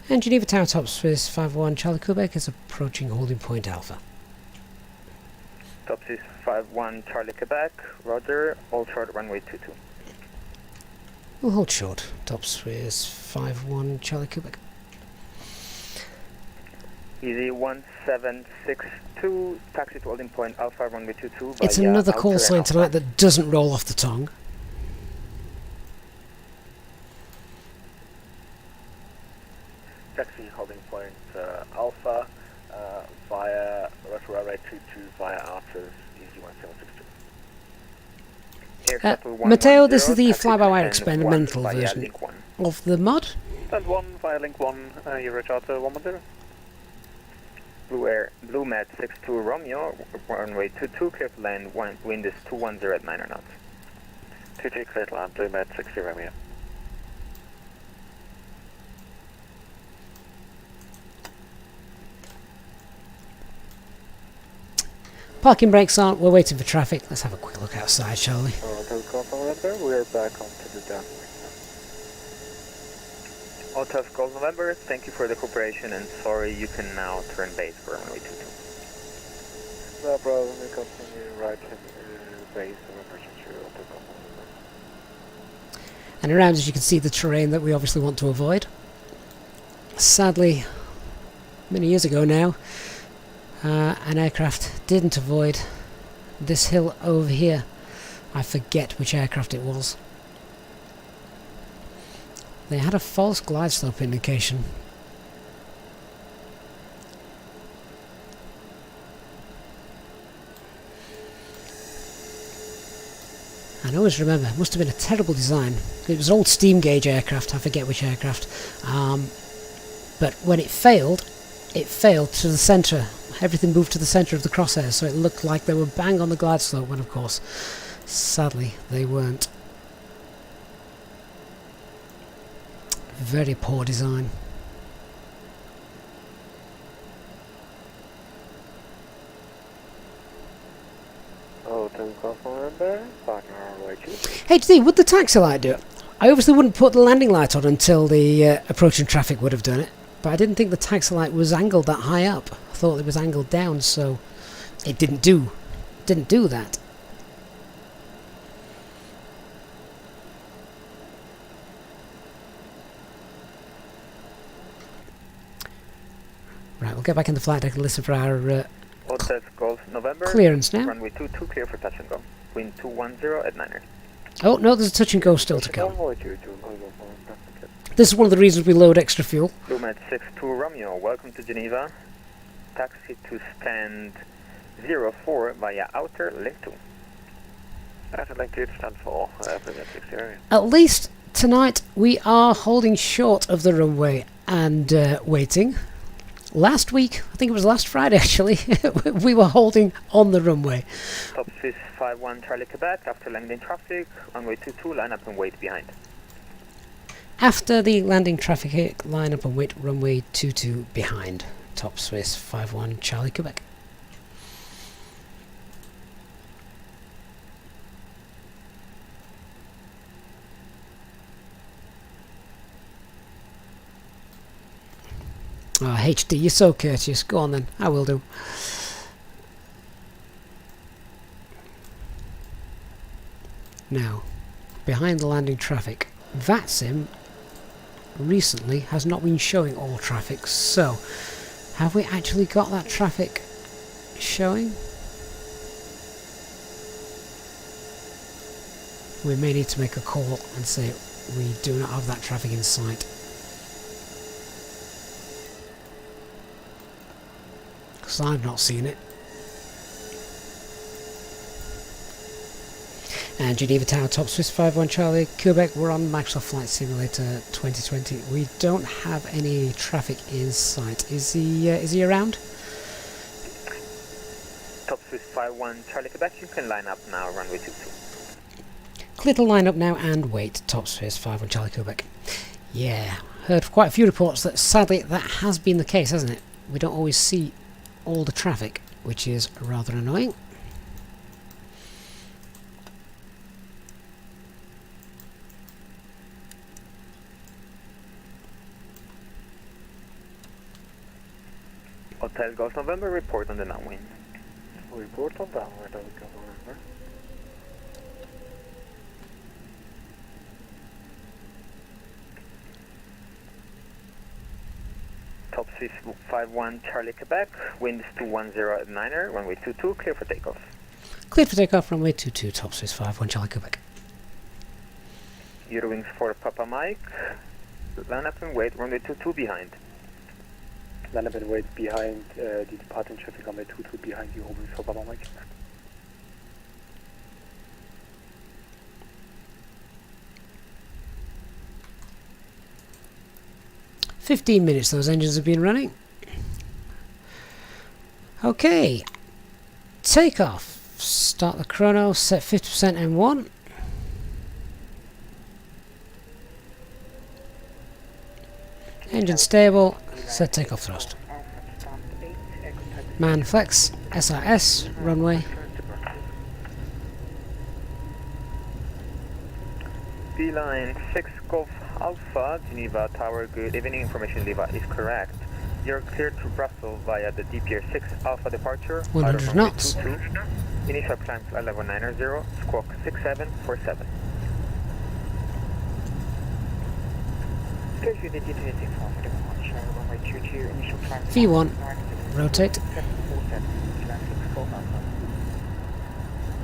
And Geneva Tower top Swiss 51 Charlie Quebec is approaching holding point Alpha. Top Swiss 51 Charlie Quebec, roger, all short runway 22. We'll hold short. Top Swiss 51 Charlie Quebec. Easy 1762, taxi to holding point Alpha runway 22. It's via another call outer sign Alpha. tonight that doesn't roll off the tongue. Taxi holding point Alpha via runway 22 via outer Easy1762. Matteo, this is the fly-by-wire experimental version of the mod. Stand 1 via link 1, Euro Charter 110. Blue Med 62 Romeo, runway 22, clear to land, wind is 210 at 9 knots. 22 clear to land, Blue Med 60 Romeo. Parking brakes on, we're waiting for traffic. Let's have a quick look outside, shall we? takeoff November, we are back onto the downwind. Autopilot Golf November, thank you for the cooperation and sorry, you can now turn base for runway 22. No problem, we continue right in base of emergency takeoff. And around us you can see the terrain that we obviously want to avoid. Sadly, many years ago now, an aircraft didn't avoid this hill over here. I forget which aircraft it was. They had a false glide slope indication. I always remember, it must have been a terrible design. It was an old steam gauge aircraft, I forget which aircraft. But when it failed to the centre. Everything moved to the centre of the crosshairs, so it looked like they were bang on the glide slope, when of course, sadly, they weren't. Very poor design. Oh, takeoff November, partner runway 2. Hey, Steve, would the taxi light do it? I obviously wouldn't put the landing light on until the approaching traffic would have done it, but I didn't think the taxi light was angled that high up. I thought it was angled down, so it didn't do that. Right, we'll get back in the flight deck and listen for our Autopilot Golf November, clearance now. runway 22, clear for touch and go. Wind 210 at 9. Oh no, there's a touch and go still to come. Runway 22, This is one of the reasons we load extra fuel. Blue Med 62 Romeo, welcome to Geneva. Taxi to stand 04 via outer link 2. Outer link 2 to stand 4, Blue Med 60 Romeo. At least tonight we are holding short of the runway and waiting. Last week, I think it was last Friday actually, we were holding on the runway. Top Swiss 51 Charlie Quebec, after landing traffic, runway 22, line up and wait behind. After the landing traffic hit, line up and wait runway 22 behind. Top Swiss 51 Charlie Quebec. Oh, HD, you're so courteous. Go on then, I will do. Now, behind the landing traffic, VATSIM recently has not been showing all traffic, so have we actually got that traffic showing? We may need to make a call and say we do not have that traffic in sight. Because I've not seen it. And Geneva Tower, top Swiss 51 Charlie, Quebec, we're on Microsoft Flight Simulator 2020. We don't have any traffic in sight. Is he around? Top Swiss 51 Charlie, Quebec, you can line up now, runway 22. Clear to line up now and wait, top Swiss 51 Charlie, Quebec. Yeah, heard quite a few reports that sadly that has been the case, hasn't it? We don't always see all the traffic, which is rather annoying. Hotel Golf November, report on the downwind. Report on downwind, November. Top Swiss 51 Charlie, Quebec, winds 210 at 9er, runway 22, clear for takeoff. Cleared for takeoff, runway 22, top Swiss 51 Charlie, Quebec. Eurowings for Papa Mike, line up and wait, runway 22 behind. Line up and wait behind the departing traffic runway 22 behind you, Eurowings for Papa Mike. $15 those engines have been running. Okay, takeoff. Start the chrono, set 50% M1. Engine stable, set takeoff thrust. Man flex, SRS, runway. Beeline 6 Golf Alpha, Geneva Tower, good evening, information Leva is correct. You're cleared to Brussels via the DPR 6 Alpha departure. 100 knots. 22. Initial climb flight level 990, squawk 6747. V1, rotate.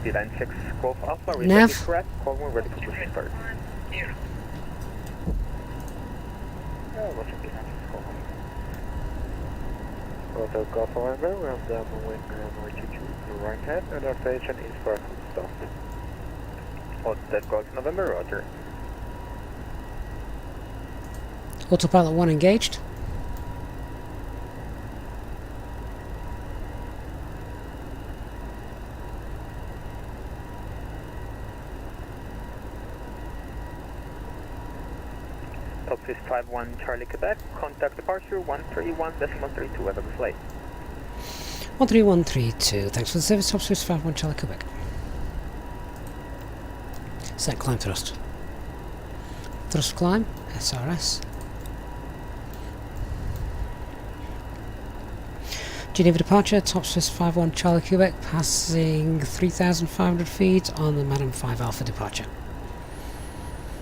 Beeline 6 Golf Alpha, Nav. is correct, call when ready for push start. Hotel Golf November, we have downwind runway 22 to right hand, and our station is for stop. Hotel Golf November, roger. Autopilot 1 engaged. Top Swiss 51 Charlie, Quebec, contact departure 131.32 at the flight. 13132, thanks for the service, top Swiss 51 Charlie, Quebec. Set climb thrust. Thrust climb, SRS. Geneva departure, top Swiss 51 Charlie, Quebec, passing 3,500 feet on the Madam 5 Alpha departure.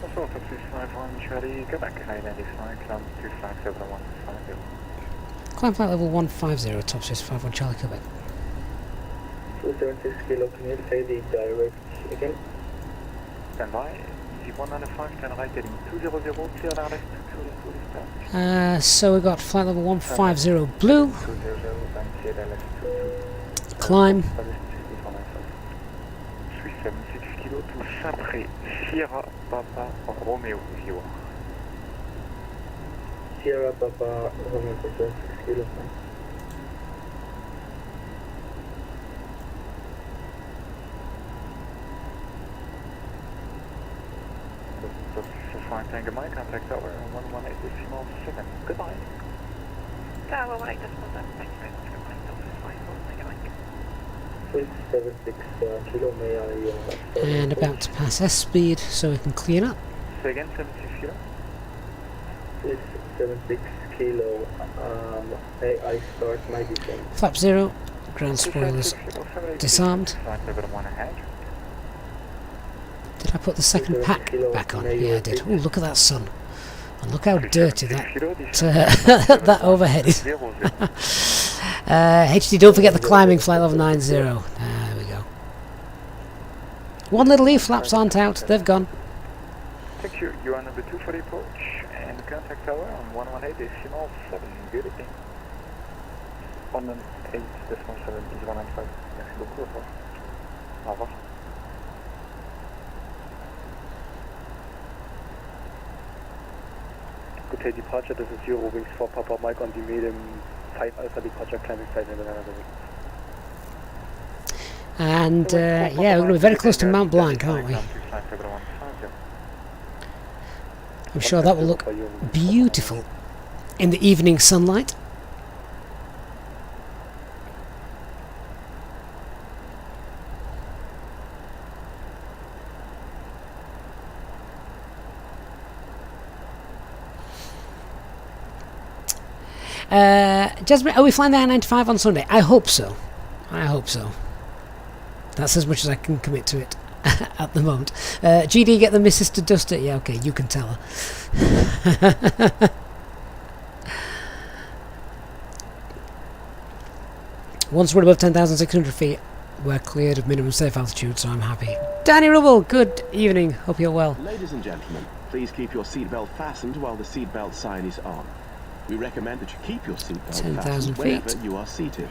Also, Top Swiss 51 Charlie, Quebec, identify, climb 257150. Climb flight level 150, top Swiss 51 Charlie, Quebec. 276 kilo, can you say the direct again? Stand by, easy 195, turn right heading 200, clear down left, 2 So we got flight level 150 blue. 200, clear down left, 2 Climb. 376 kilo to Saint-Pré, Sierra Papa Romeo, Zero. Sierra Papa Romeo, 6 kilo. Tango Mike, contact tower, 118.7. Goodbye. Tower 118.7, thank you very much. Goodbye. Thank you, Mike. 376 kilo, may I... And about to pass S speed, so we can clean up. Say again, 76 kilo? 76 kilo, may I start my descent? Flap 0, ground spoilers disarmed. Did I put the second pack back on? Yeah, I did. Oh, look at that sun. And look how dirty that that overhead is. HD, don't forget the climbing, flight level 90. There we go. One little leaf flaps aren't out. They've gone. Thank you. You are number 2 for the approach. And contact tower on 118.7. Good evening. 118.7 is 195. Merci beaucoup. Au revoir. Good day departure, this is 0 wings for Papa Mike on the medium 5 Alpha departure climbing flight level 900. And yeah, we're going to be very close to Mont Blanc, aren't we? I'm sure that will look beautiful in the evening sunlight. Jasmine, are we flying the I-95 on Sunday? I hope so. I hope so. That's as much as I can commit to it at the moment. GD, get the missus to dust it. Yeah, okay, you can tell her. Once we're above 10,600 feet, we're cleared of minimum safe altitude, so I'm happy. Danny Rubble, good evening. Hope you're well. Ladies and gentlemen, please keep your seatbelt fastened while the seatbelt sign is on. We recommend that you keep your seatbelt fastened whenever you are seated.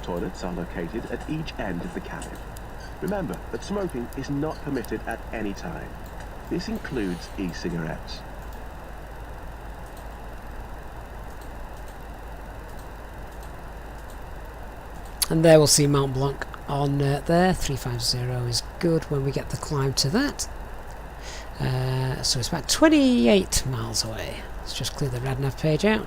Toilets are located at each end of the cabin. Remember that smoking is not permitted at any time. This includes e-cigarettes. And there we'll see Mont Blanc on there. 350 is good when we get the climb to that. So it's about 28 miles away. Let's just clear the RadNav page out.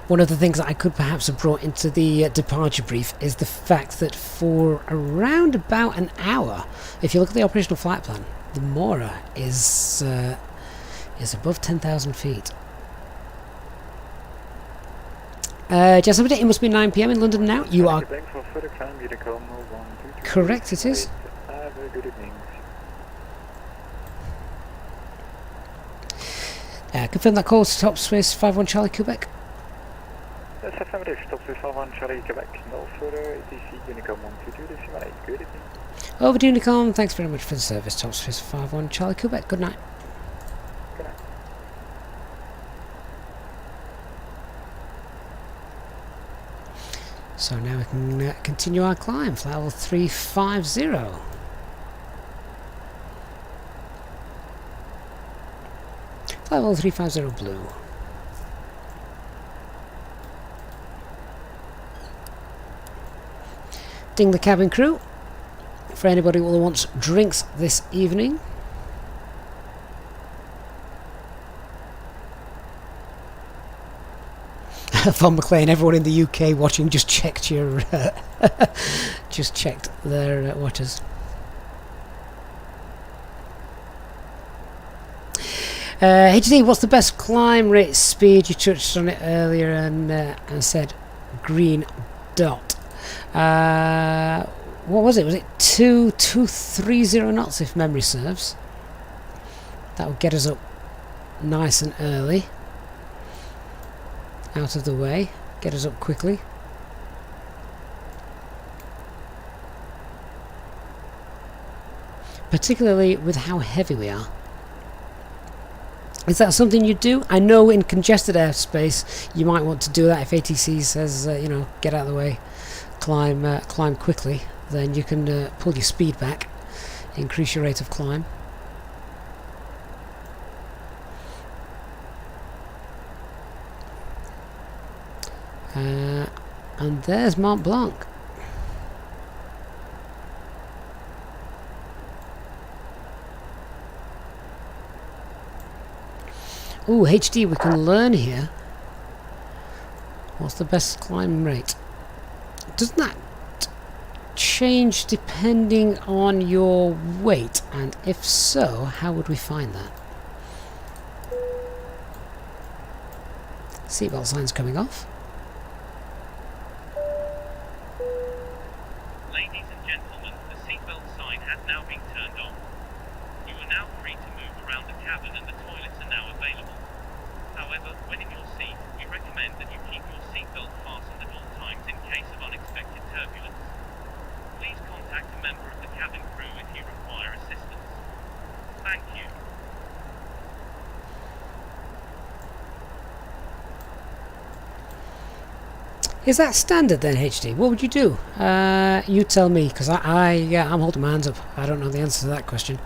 One of the things that I could perhaps have brought into the departure brief is the fact that for around about an hour, if you look at the operational flight plan, the Mora is above 10,000 feet. Just it must be 9 PM in London now. You are correct, it is. Good evening. Confirm that call to Top Swiss 51 Charlie Quebec. That's affirmative, Top Swiss 51 Charlie Quebec. No further, ATC Unicom 122.8. Good evening. Over to Unicom, thanks very much for the service. Top Swiss 51 Charlie Quebec. Good night. Good night. So now we can continue our climb. Flight level 350. Flight level 350 blue. Ding the cabin crew for anybody who wants drinks this evening. Von McLean, everyone in the UK watching just checked your just checked their watches. HD, what's the best climb rate speed? You touched on it earlier and said green dot. What was it? Was it 230 knots if memory serves? That would get us up nice and early. Out of the way. Get us up quickly. Particularly with how heavy we are. Is that something you do? I know in congested airspace you might want to do that if ATC says, you know, get out of the way, climb quickly. Then you can pull your speed back, increase your rate of climb. And there's Mont Blanc. Ooh, HD, we can learn here. What's the best climb rate? Doesn't that change depending on your weight? And if so, how would we find that? Seatbelt sign's coming off. Ladies and gentlemen, the seatbelt sign has now been turned on. You are now free to move around the cabin and the toilets are now available. However, when in your seat, we recommend that you keep your seatbelt fastened at all times in case of unexpected turbulence. Please contact a member of the cabin crew if you require assistance. Thank you. Is that standard then, HD? What would you do? You tell me, because I'm holding my hands up. I don't know the answer to that question.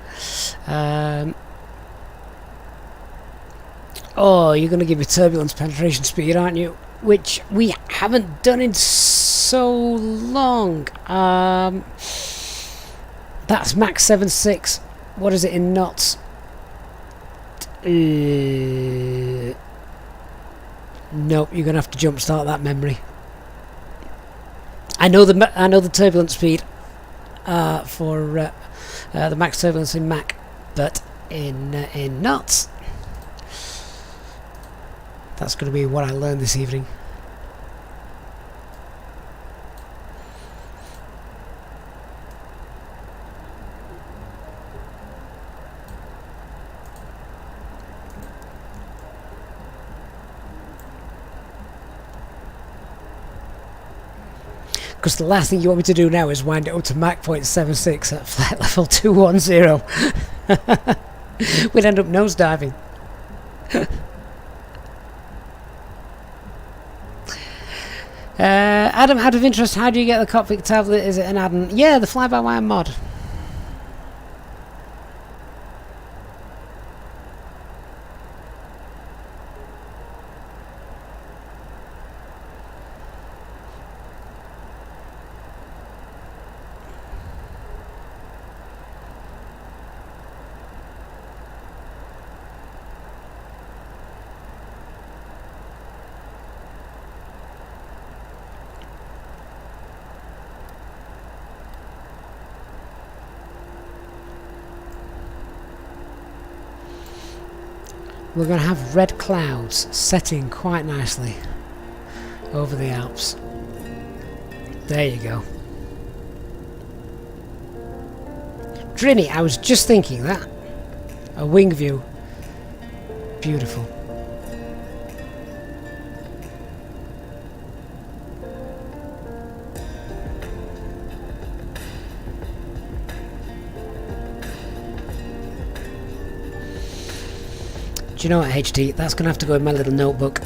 Oh, you're going to give me turbulence penetration speed, aren't you? Which we haven't done in so long. That's Mach 7.6. What is it in knots? Nope, you're going to have to jump start that memory. I know the turbulence speed for the max turbulence in Mach, but in knots, that's going to be what I learned this evening. Because the last thing you want me to do now is wind it up to Mach 0.76 at flight level 210. We'd end up nosediving. Adam, out of interest, how do you get the cockpit tablet? Is it an add-on? Yeah, the fly-by-wire mod. We're going to have red clouds setting quite nicely over the Alps. There you go. Dreamy, I was just thinking that. A wing view. Beautiful. Do you know what, HD? That's going to have to go in my little notebook.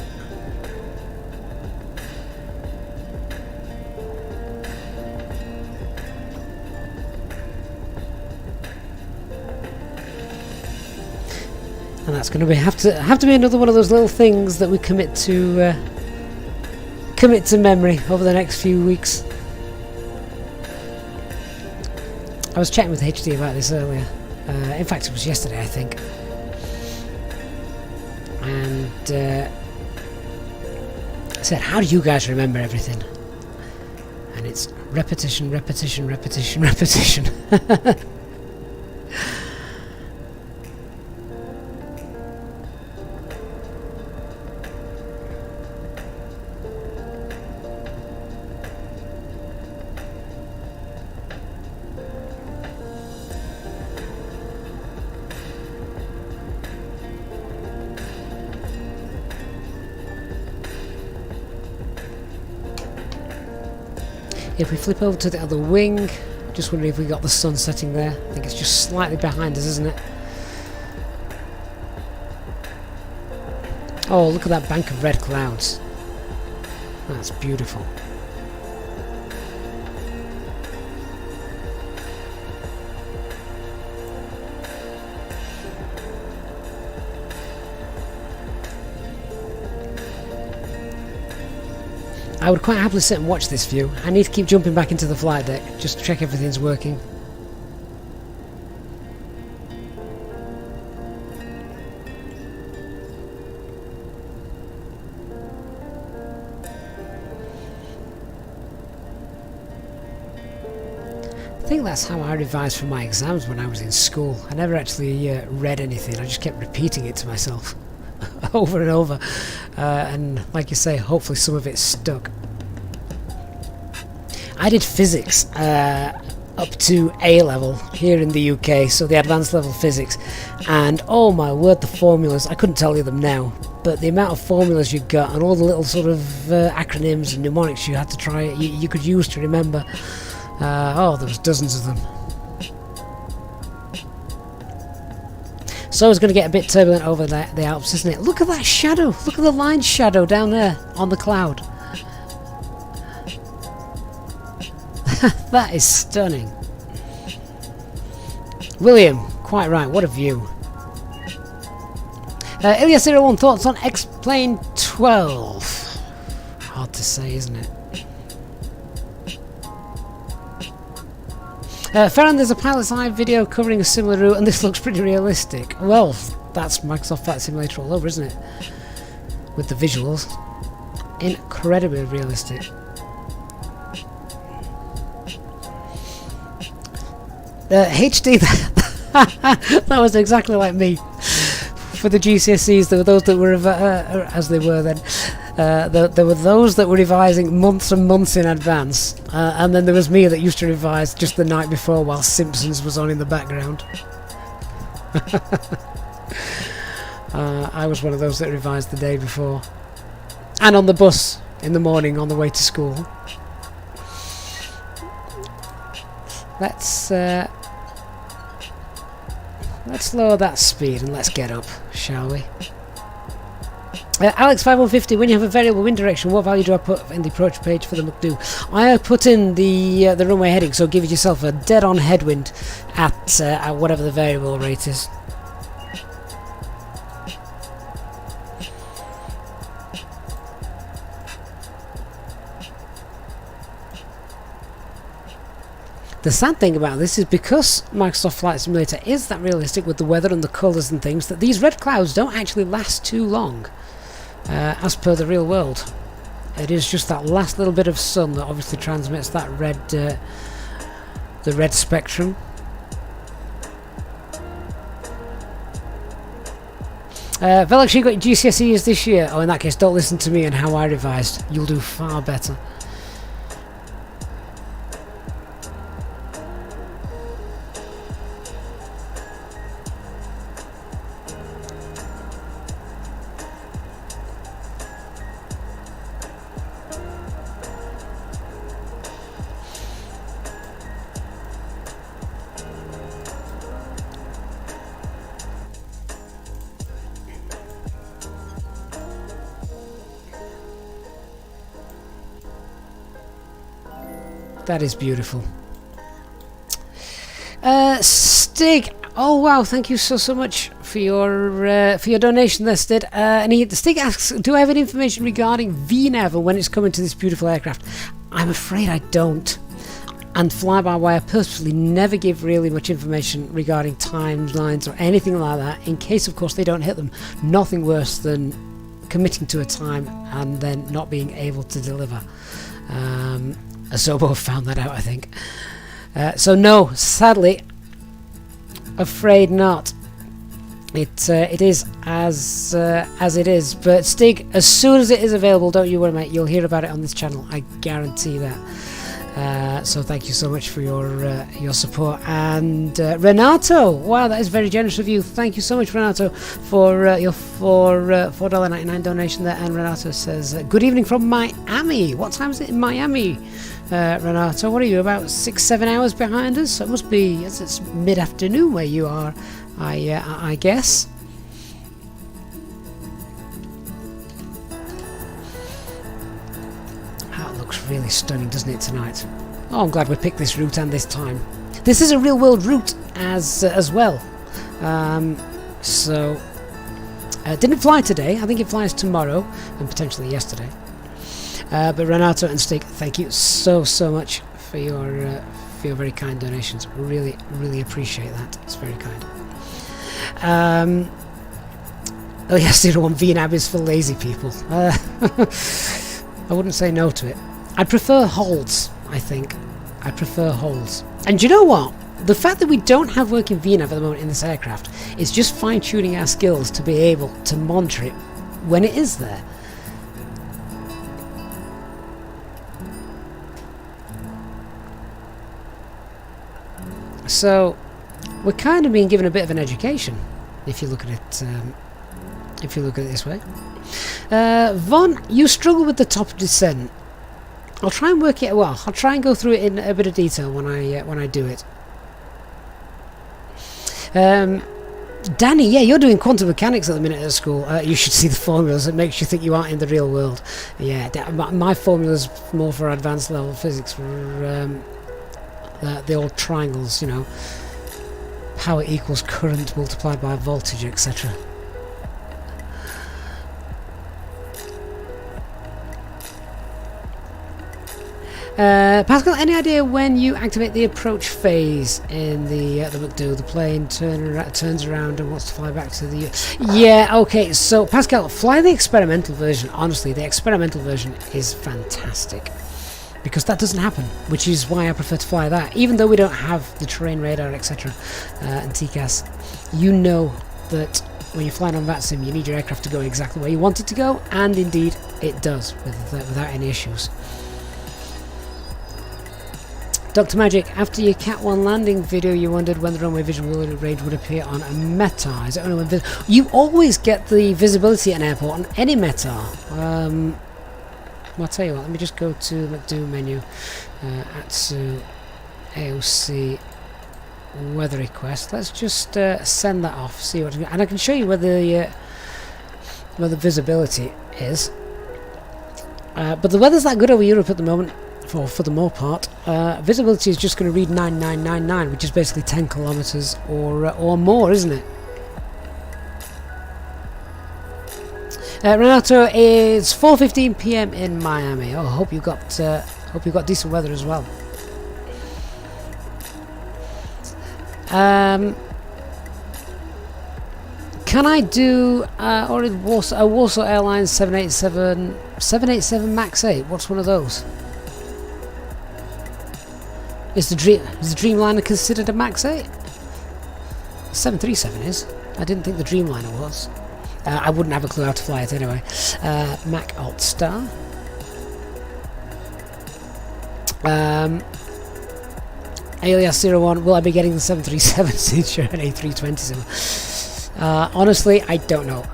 And that's going to have to be another one of those little things that we commit to memory over the next few weeks. I was chatting with HD about this earlier. In fact, it was yesterday, I think. And I said, how do you guys remember everything? And it's repetition, repetition, repetition, repetition. If we flip over to the other wing, just wondering if we got the sun setting there. I think it's just slightly behind us, isn't it? Oh, look at that bank of red clouds. That's beautiful. I would quite happily sit and watch this view. I need to keep jumping back into the flight deck just to check everything's working. I think that's how I revised for my exams when I was in school. I never actually read anything, I just kept repeating it to myself over and over. And like you say, hopefully some of it stuck. I did physics up to A level here in the UK, so the advanced level physics, and oh my word, the formulas, I couldn't tell you them now, but the amount of formulas you got and all the little sort of acronyms and mnemonics you had to try, you could use to remember. Oh, there was dozens of them. So it's going to get a bit turbulent over the Alps, isn't it? Look at that shadow! Look at the line shadow down there on the cloud. That is stunning. William, quite right, what a view. Ilya01, thoughts on X-Plane 12? Hard to say, isn't it? Ferran, there's a pilot's eye video covering a similar route and this looks pretty realistic. Well, that's Microsoft Flight Simulator all over, isn't it? With the visuals. Incredibly realistic. HD, that was exactly like me. For the GCSEs, there were those that were, as they were then, there were those that were revising months and months in advance, and then there was me that used to revise just the night before while Simpsons was on in the background. I was one of those that revised the day before. And on the bus in the morning on the way to school. Let's lower that speed and let's get up, shall we? Alex5150, when you have a variable wind direction, what value do I put in the approach page for the McDo? I put in the runway heading, so give yourself a dead-on headwind at whatever the variable rate is. The sad thing about this is because Microsoft Flight Simulator is that realistic with the weather and the colours and things, that these red clouds don't actually last too long, as per the real world. It is just that last little bit of sun that obviously transmits that red, the red spectrum. Velix, you got GCSEs this year? Oh, in that case, don't listen to me and how I revised. You'll do far better. That is beautiful. Stig, oh wow, thank you so much for your donation there, Stig. And Stig asks, do I have any information regarding VNAV and when it's coming to this beautiful aircraft? I'm afraid I don't. And Fly-by-Wire purposefully never give really much information regarding timelines or anything like that, in case of course they don't hit them. Nothing worse than committing to a time and then not being able to deliver. Asobo found that out, I think. So no, sadly, afraid not. It is as it is. But Stig, as soon as it is available, don't you worry, mate. You'll hear about it on this channel. I guarantee that. So thank you so much for your support. And Renato, wow, that is very generous of you. Thank you so much, Renato, for your $4.99 donation there. And Renato says, good evening from Miami. What time is it in Miami? Renato, what are you, about 6-7 hours behind us? So it must be, it's mid-afternoon where you are, I guess. That looks really stunning, doesn't it, tonight? Oh, I'm glad we picked this route and this time. This is a real-world route as well. Didn't fly today. I think it flies tomorrow and potentially yesterday. But Renato and Stig, thank you so much for your very kind donations. Really appreciate that. It's very kind. Oh yes, the one VNAB is for lazy people. I wouldn't say no to it. I prefer holds. I think I prefer holds. And you know what? The fact that we don't have working VNAV at the moment in this aircraft is just fine-tuning our skills to be able to monitor it when it is there. So we're kind of being given a bit of an education, if you look at it. If you look at it this way. Von, you struggle with the top descent. I'll try and work it. Well, I'll try and go through it in a bit of detail when I do it. Danny, yeah, you're doing quantum mechanics at the minute at school. You should see the formulas. It makes you think you aren't in the real world. Yeah, my formula's more for advanced level physics. the old triangles, you know, power equals current multiplied by voltage, etc. Pascal, any idea when you activate the approach phase in the McDo? The plane turns around and wants to fly back to the... Yeah, okay, so Pascal, fly the experimental version. Honestly, the experimental version is fantastic, because that doesn't happen, which is why I prefer to fly that. Even though we don't have the terrain radar, etc., and TCAS, you know that when you're flying on VATSIM, you need your aircraft to go exactly where you want it to go, and indeed it does, without any issues. Dr. Magic, after your Cat 1 landing video, you wondered when the runway visibility range would appear on a METAR. Is it only when you always get the visibility at an airport on any METAR? Well, I'll tell you what, let me just go to the McDo menu, ATSU AOC weather request. Let's just send that off, see what, and I can show you where the visibility is. But the weather's that good over Europe at the moment, for the more part. Visibility is just going to read 9999, which is basically 10 kilometers or more, isn't it? Renato, it's 4:15 p.m. in Miami. Oh, hope you got decent weather as well. Can I do Warsaw Airlines 787 Max 8? What's one of those? Is the Dreamliner considered a Max 8? 737 is. I didn't think the Dreamliner was. I wouldn't have a clue how to fly it anyway. Mac Alt Star. Alias 01, will I be getting the 737 since you're an A320? Honestly, I don't know.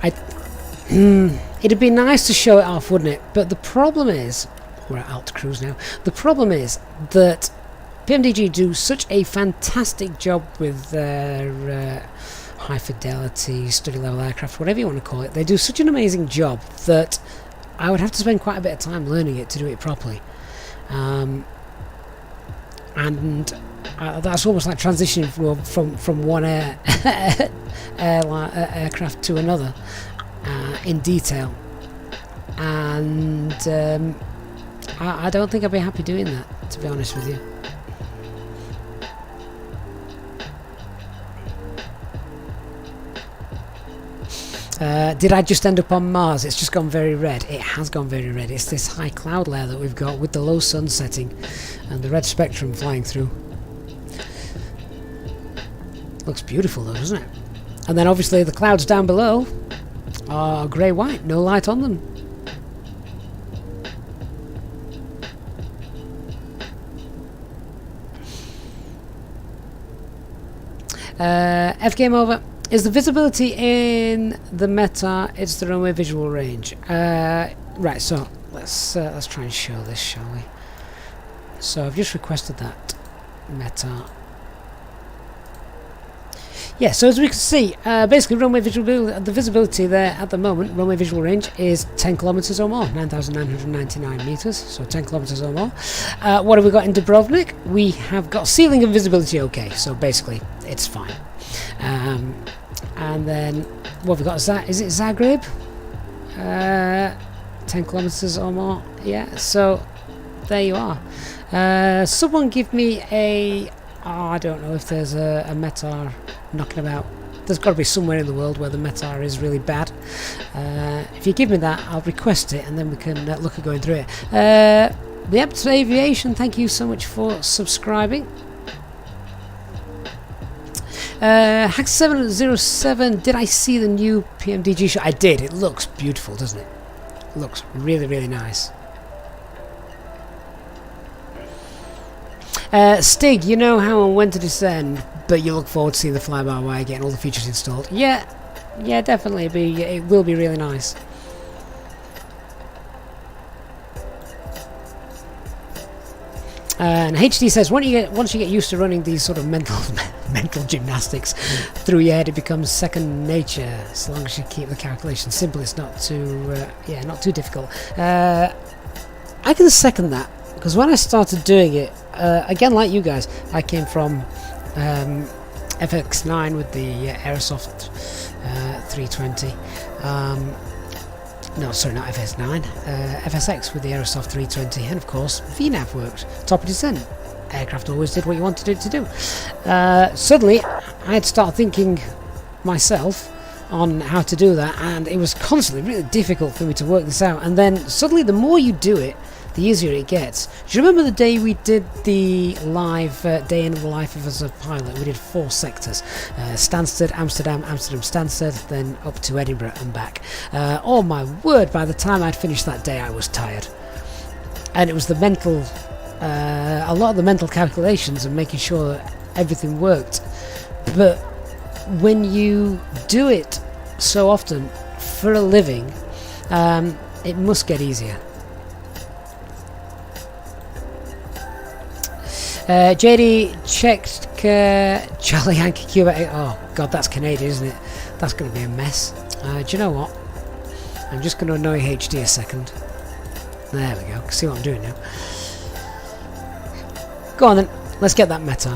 It'd be nice to show it off, wouldn't it? But the problem is, we're at Alt Cruise now, the problem is that PMDG do such a fantastic job with their high fidelity, study level aircraft, whatever you want to call it. They do such an amazing job that I would have to spend quite a bit of time learning it to do it properly. And that's almost like transitioning from one aircraft to another in detail. And I don't think I'd be happy doing that, to be honest with you. Did I just end up on Mars? It's just gone very red. It has gone very red. It's this high cloud layer that we've got with the low sun setting and the red spectrum flying through. Looks beautiful though, doesn't it? And then obviously the clouds down below are grey-white, no light on them. F game over. Is the visibility in the METAR? It's the runway visual range. Right, so let's try and show this, shall we? So I've just requested that METAR. Yeah, so as we can see, basically runway visibility, the visibility there at the moment, runway visual range is 10 kilometers or more, 9,999 meters, so 10 kilometers or more. What have we got in Dubrovnik? We have got ceiling and visibility okay, so basically it's fine. And then what have we got? Is it Zagreb? 10 kilometers or more. Yeah, so there you are. Someone give me a... I don't know if there's a METAR knocking about. There's got to be somewhere in the world where the METAR is really bad. If you give me that, I'll request it and then we can look at going through it. The Apps Aviation, thank you so much for subscribing. Hack 707, did I see the new PMDG show? I did. It looks beautiful, doesn't it? It looks really, really nice. Stig, you know how and when to descend, but you look forward to seeing the fly-by-wire getting all the features installed. Yeah, definitely. It will be really nice. And HD says, once you get used to running these sort of mental gymnastics through your head, it becomes second nature. As long as you keep the calculations simple, it's not too not too difficult. I can second that, because when I started doing it, again, like you guys, I came from FX9 with the Aerosoft 320. No, sorry, not FS9. FSX with the Aerosoft 320, and of course, VNAV worked. Top of descent. Aircraft always did what you wanted it to do. Suddenly, I had to start thinking myself on how to do that, and it was constantly really difficult for me to work this out. And then suddenly, the more you do it, the easier it gets. Do you remember the day we did the live day in the life of as a pilot? We did 4 sectors: Stansted, Amsterdam, Amsterdam, Stansted, then up to Edinburgh and back. Oh my word! By the time I'd finished that day, I was tired, and it was the mental. A lot of the mental calculations and making sure that everything worked. But when you do it so often for a living, it must get easier. JD checked Charlie Yankee Cuba. Oh god, that's Canadian, isn't it? That's going to be a mess. Do you know what? I'm just going to annoy HD a second. There we go. See what I'm doing now. Go on then, let's get that meta.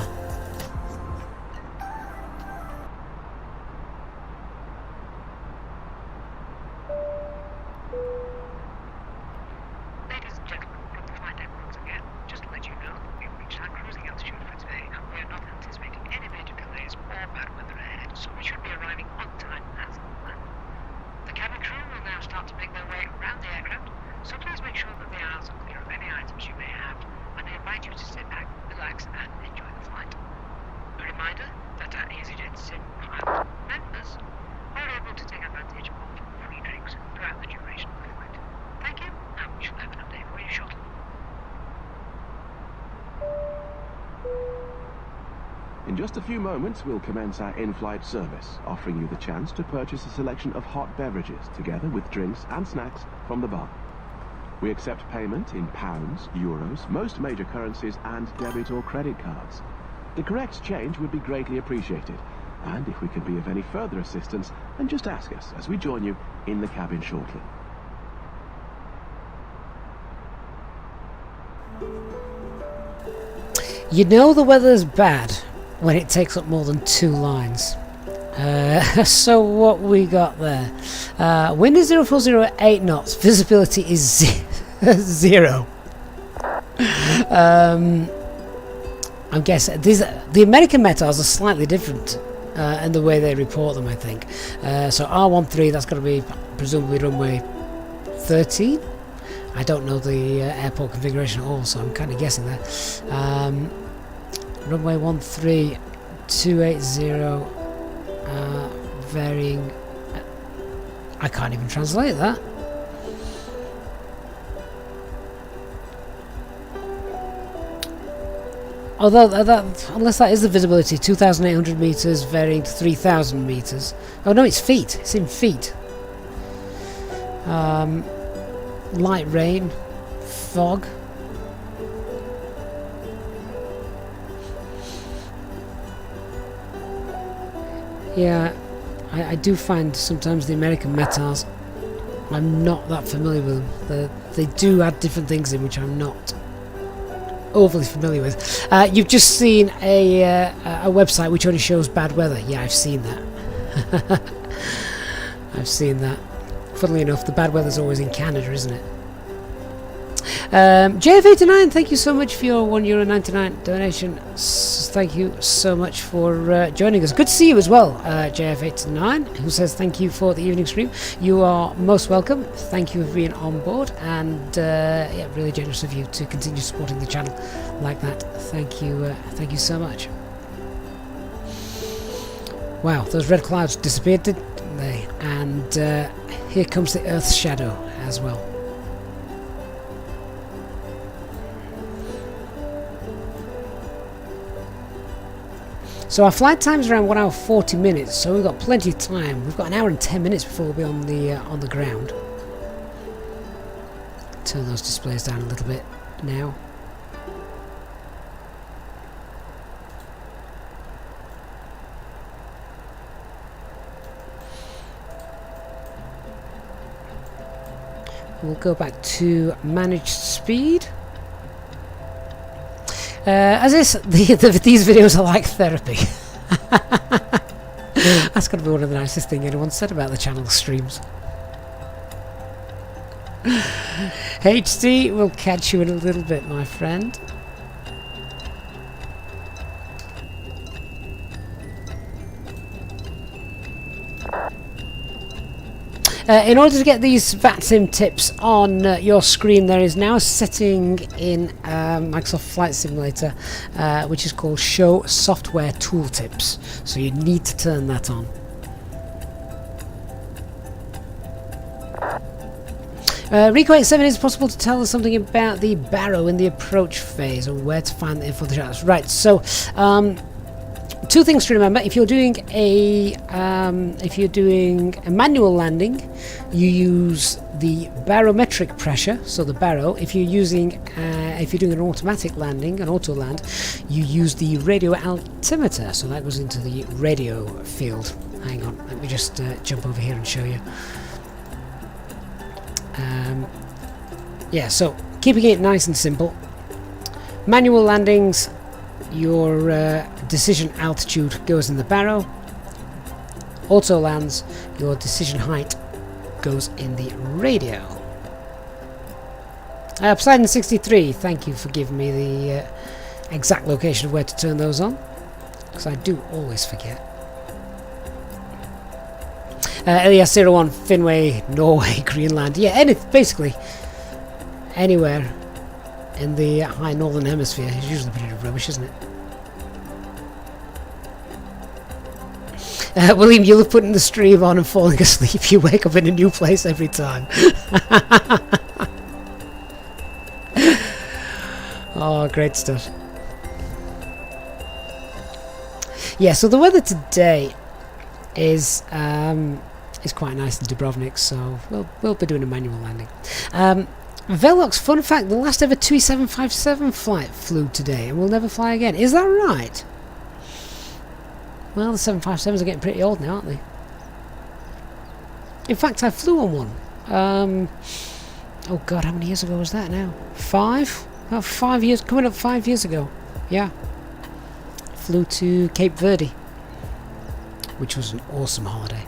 Ladies and gentlemen, from the flight deck once again, just to let you know that we've reached our cruising altitude for today, and we are not anticipating any major delays or bad weather ahead, so we should be arriving on time as planned. The cabin crew will now start to make their way around the aircraft, so please make sure that the aisles are clear of any items you may have, and I invite you to sit back, relax, and enjoy the flight. A reminder that our Easyjetsimpilot members are able to take advantage of free drinks throughout the duration of the flight. Thank you, and we shall have an update for you shortly. In just a few moments, we'll commence our in-flight service, offering you the chance to purchase a selection of hot beverages, together with drinks and snacks from the bar. We accept payment in pounds, euros, most major currencies, and debit or credit cards. The correct change would be greatly appreciated, and if we can be of any further assistance, then just ask us as we join you in the cabin shortly. You know the weather's bad when it takes up more than 2 lines. So what we got there? Wind is 0408 knots. Visibility is 0. I'm guessing the American METARs are slightly different in the way they report them, I think. So R13, that's going to be presumably runway 13. I don't know the airport configuration at all, so I'm kind of guessing there. Runway 13280, varying. I can't even translate that. Although unless that is the visibility, 2,800 meters varying to 3,000 meters. Oh no, it's feet. It's in feet. Light rain, fog. Yeah, I do find sometimes the American METARs, I'm not that familiar with them. They do add different things in which I'm not overly familiar with. You've just seen a website which only shows bad weather. Yeah, I've seen that. I've seen that. Funnily enough, the bad weather's always in Canada, isn't it? JF89, thank you so much for your €1.99 donation. Thank you so much for joining us. Good to see you as well, JF89, who says thank you for the evening stream. You are most welcome. Thank you for being on board, and yeah, really generous of you to continue supporting the channel like that. Thank you so much. Wow, those red clouds disappeared, didn't they? And here comes the Earth's shadow as well. So our flight time is around 1 hour 40 minutes, so we've got plenty of time. We've got an hour and 10 minutes before we'll be on the ground. Turn those displays down a little bit now. We'll go back to managed speed. As this, these videos are like therapy. That's going to be one of the nicest things anyone said about the channel streams. HT, we'll catch you in a little bit, my friend. In order to get these VATSIM tips on your screen, there is now a setting in Microsoft Flight Simulator which is called Show Software Tooltips. So you need to turn that on. Rico 87, is it possible to tell us something about the barrow in the approach phase, or where to find the info for the shots? Right, so two things to remember. If you're doing a manual landing, you use the barometric pressure, so the barrow. If you're doing an automatic landing, an auto land, you use the radio altimeter, so that goes into the radio field. Hang on, let me just jump over here and show you. Yeah, so keeping it nice and simple. Manual landings, your decision altitude goes in the barrow. Auto lands, your decision height goes in the radio. Poseidon 63, thank you for giving me the exact location of where to turn those on, because I do always forget. Elias 01, Finway, Norway, Greenland. Yeah, basically anywhere in the high northern hemisphere is usually pretty rubbish, isn't it? William, you'll have putting the stream on and falling asleep. You wake up in a new place every time. Oh, great stuff. Yeah, so the weather today is quite nice in Dubrovnik, so we'll be doing a manual landing. Velox, fun fact, the last ever 2757 flight flew today and will never fly again. Is that right? Well, the 757s are getting pretty old now, aren't they? In fact, I flew on one. Oh god, how many years ago was that now? 5? About 5 years, coming up 5 years ago. Yeah. Flew to Cape Verde, which was an awesome holiday.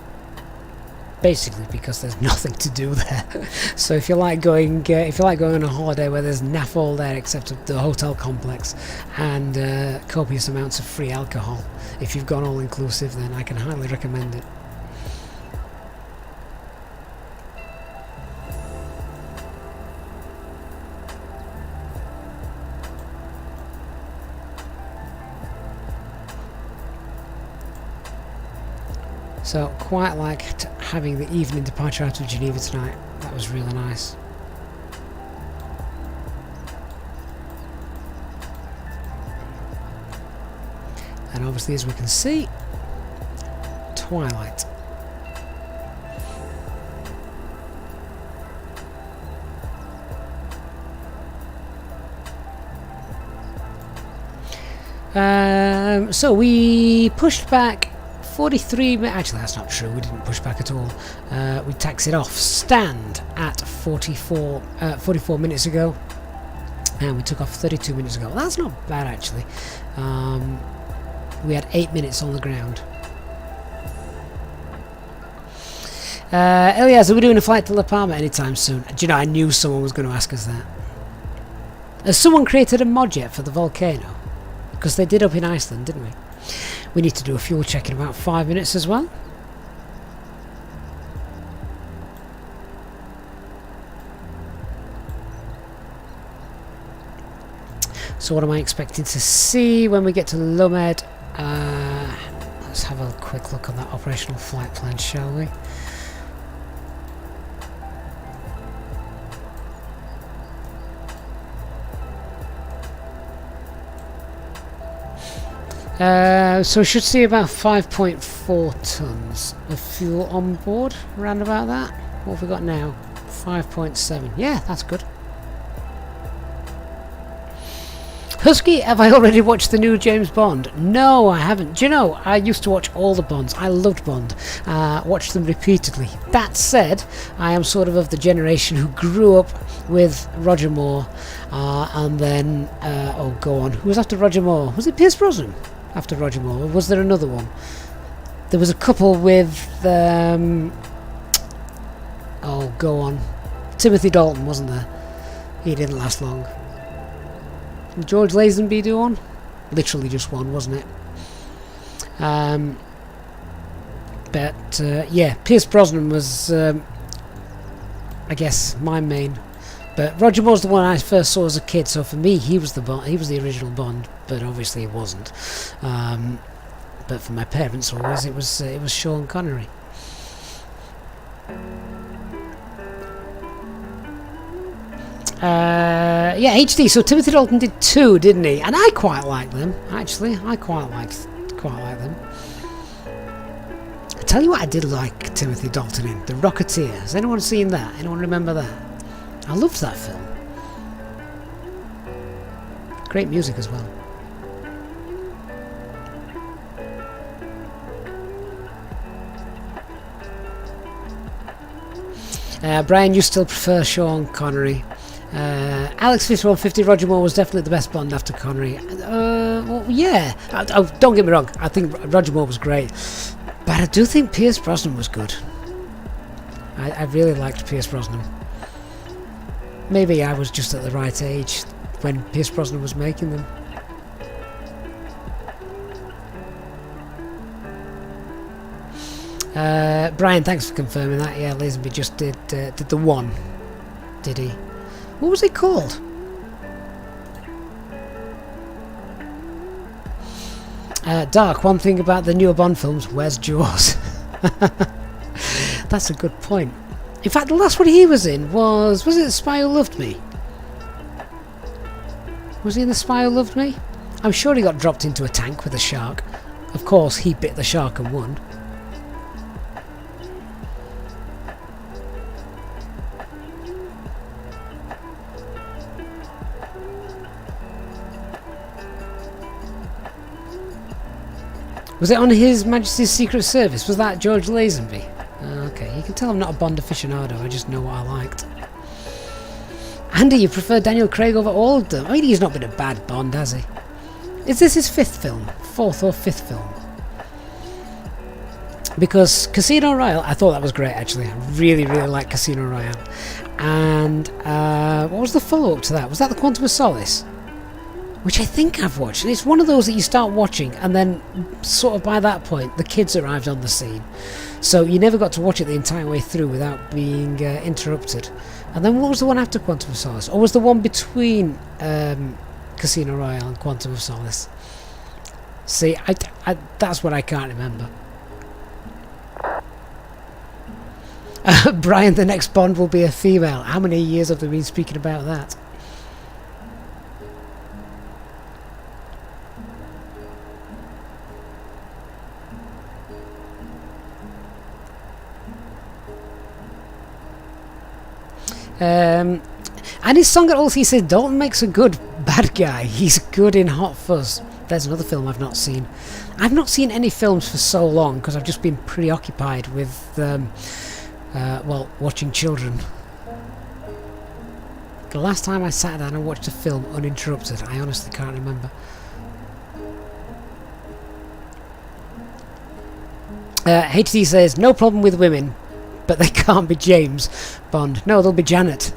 Basically because there's nothing to do there. So if you like going on a holiday where there's naff all there except the hotel complex and copious amounts of free alcohol, if you've gone all inclusive, then I can highly recommend it. So quite liked having the evening departure out of Geneva tonight. That was really nice. And obviously, as we can see, twilight. So we pushed back 43 minutes. Actually, that's not true. We didn't push back at all. We taxied off stand at 44 minutes ago, and we took off 32 minutes ago. Well, that's not bad actually. We had 8 minutes on the ground. Elias, are we doing a flight to La Palma anytime soon? Do you know, I knew someone was going to ask us that. Has someone created a mod yet for the volcano? Because they did up in Iceland, didn't we? We need to do a fuel check in about 5 minutes as well. So what am I expecting to see when we get to Lomed? Let's have a quick look on that operational flight plan, shall we? So we should see about 5.4 tons of fuel on board, around about that. What have we got now? 5.7. Yeah, that's good. Husky, have I already watched the new James Bond? No, I haven't. Do you know, I used to watch all the Bonds. I loved Bond. Watched them repeatedly. That said, I am sort of the generation who grew up with Roger Moore, and then, oh, go on. Who was after Roger Moore? Was it Pierce Brosnan after Roger Moore? Or was there another one? There was a couple with, oh, go on. Timothy Dalton, wasn't there? He didn't last long. Did George Lazenby do one? Literally just one, wasn't it? But yeah, Pierce Brosnan was, I guess, my main. But Roger Moore's the one I first saw as a kid, so for me, he was the Bond. He was the original Bond, but obviously it wasn't. But for my parents, always it was Sean Connery. Yeah, HD. So Timothy Dalton did 2, didn't he? And I quite like them. Actually, I quite like them. I tell you what, I did like Timothy Dalton in The Rocketeer. Has anyone seen that? Anyone remember that? I loved that film. Great music as well. Brian, you still prefer Sean Connery. Alex 5150, Roger Moore was definitely the best Bond after Connery. Well, yeah. Don't get me wrong, I think Roger Moore was great. But I do think Pierce Brosnan was good. I really liked Pierce Brosnan. Maybe I was just at the right age when Pierce Brosnan was making them. Brian, thanks for confirming that. Yeah, Lazenby just did the one, did he? What was it called? Dark, one thing about the newer Bond films, where's Jaws? That's a good point. In fact, the last one he was in was it The Spy Who Loved Me? Was he in The Spy Who Loved Me? I'm sure he got dropped into a tank with a shark. Of course, he bit the shark and won. Was it on His Majesty's Secret Service? Was that George Lazenby? Okay, you can tell I'm not a Bond aficionado, I just know what I liked. Andy, you prefer Daniel Craig over all of them? I mean, he's not been a bad Bond, has he? Is this his 5th film? 4th or 5th film? Because Casino Royale, I thought that was great actually. I really, really liked Casino Royale. And what was the follow-up to that? Was that The Quantum of Solace? Which I think I've watched, and it's one of those that you start watching and then sort of by that point the kids arrived on the scene, so you never got to watch it the entire way through without being interrupted. And then what was the one after Quantum of Solace, or was the one between Casino Royale and Quantum of Solace? See, I that's what I can't remember. Brian, the next Bond will be a female. How many years have they been speaking about that? And his song at all, he said Dalton makes a good bad guy. He's good in Hot Fuzz. There's another film I've not seen. I've not seen any films for so long because I've just been preoccupied with well, watching children. The last time I sat down and watched a film uninterrupted, I honestly can't remember. HD says no problem with women, but they can't be James Bond. No, they'll be Janet.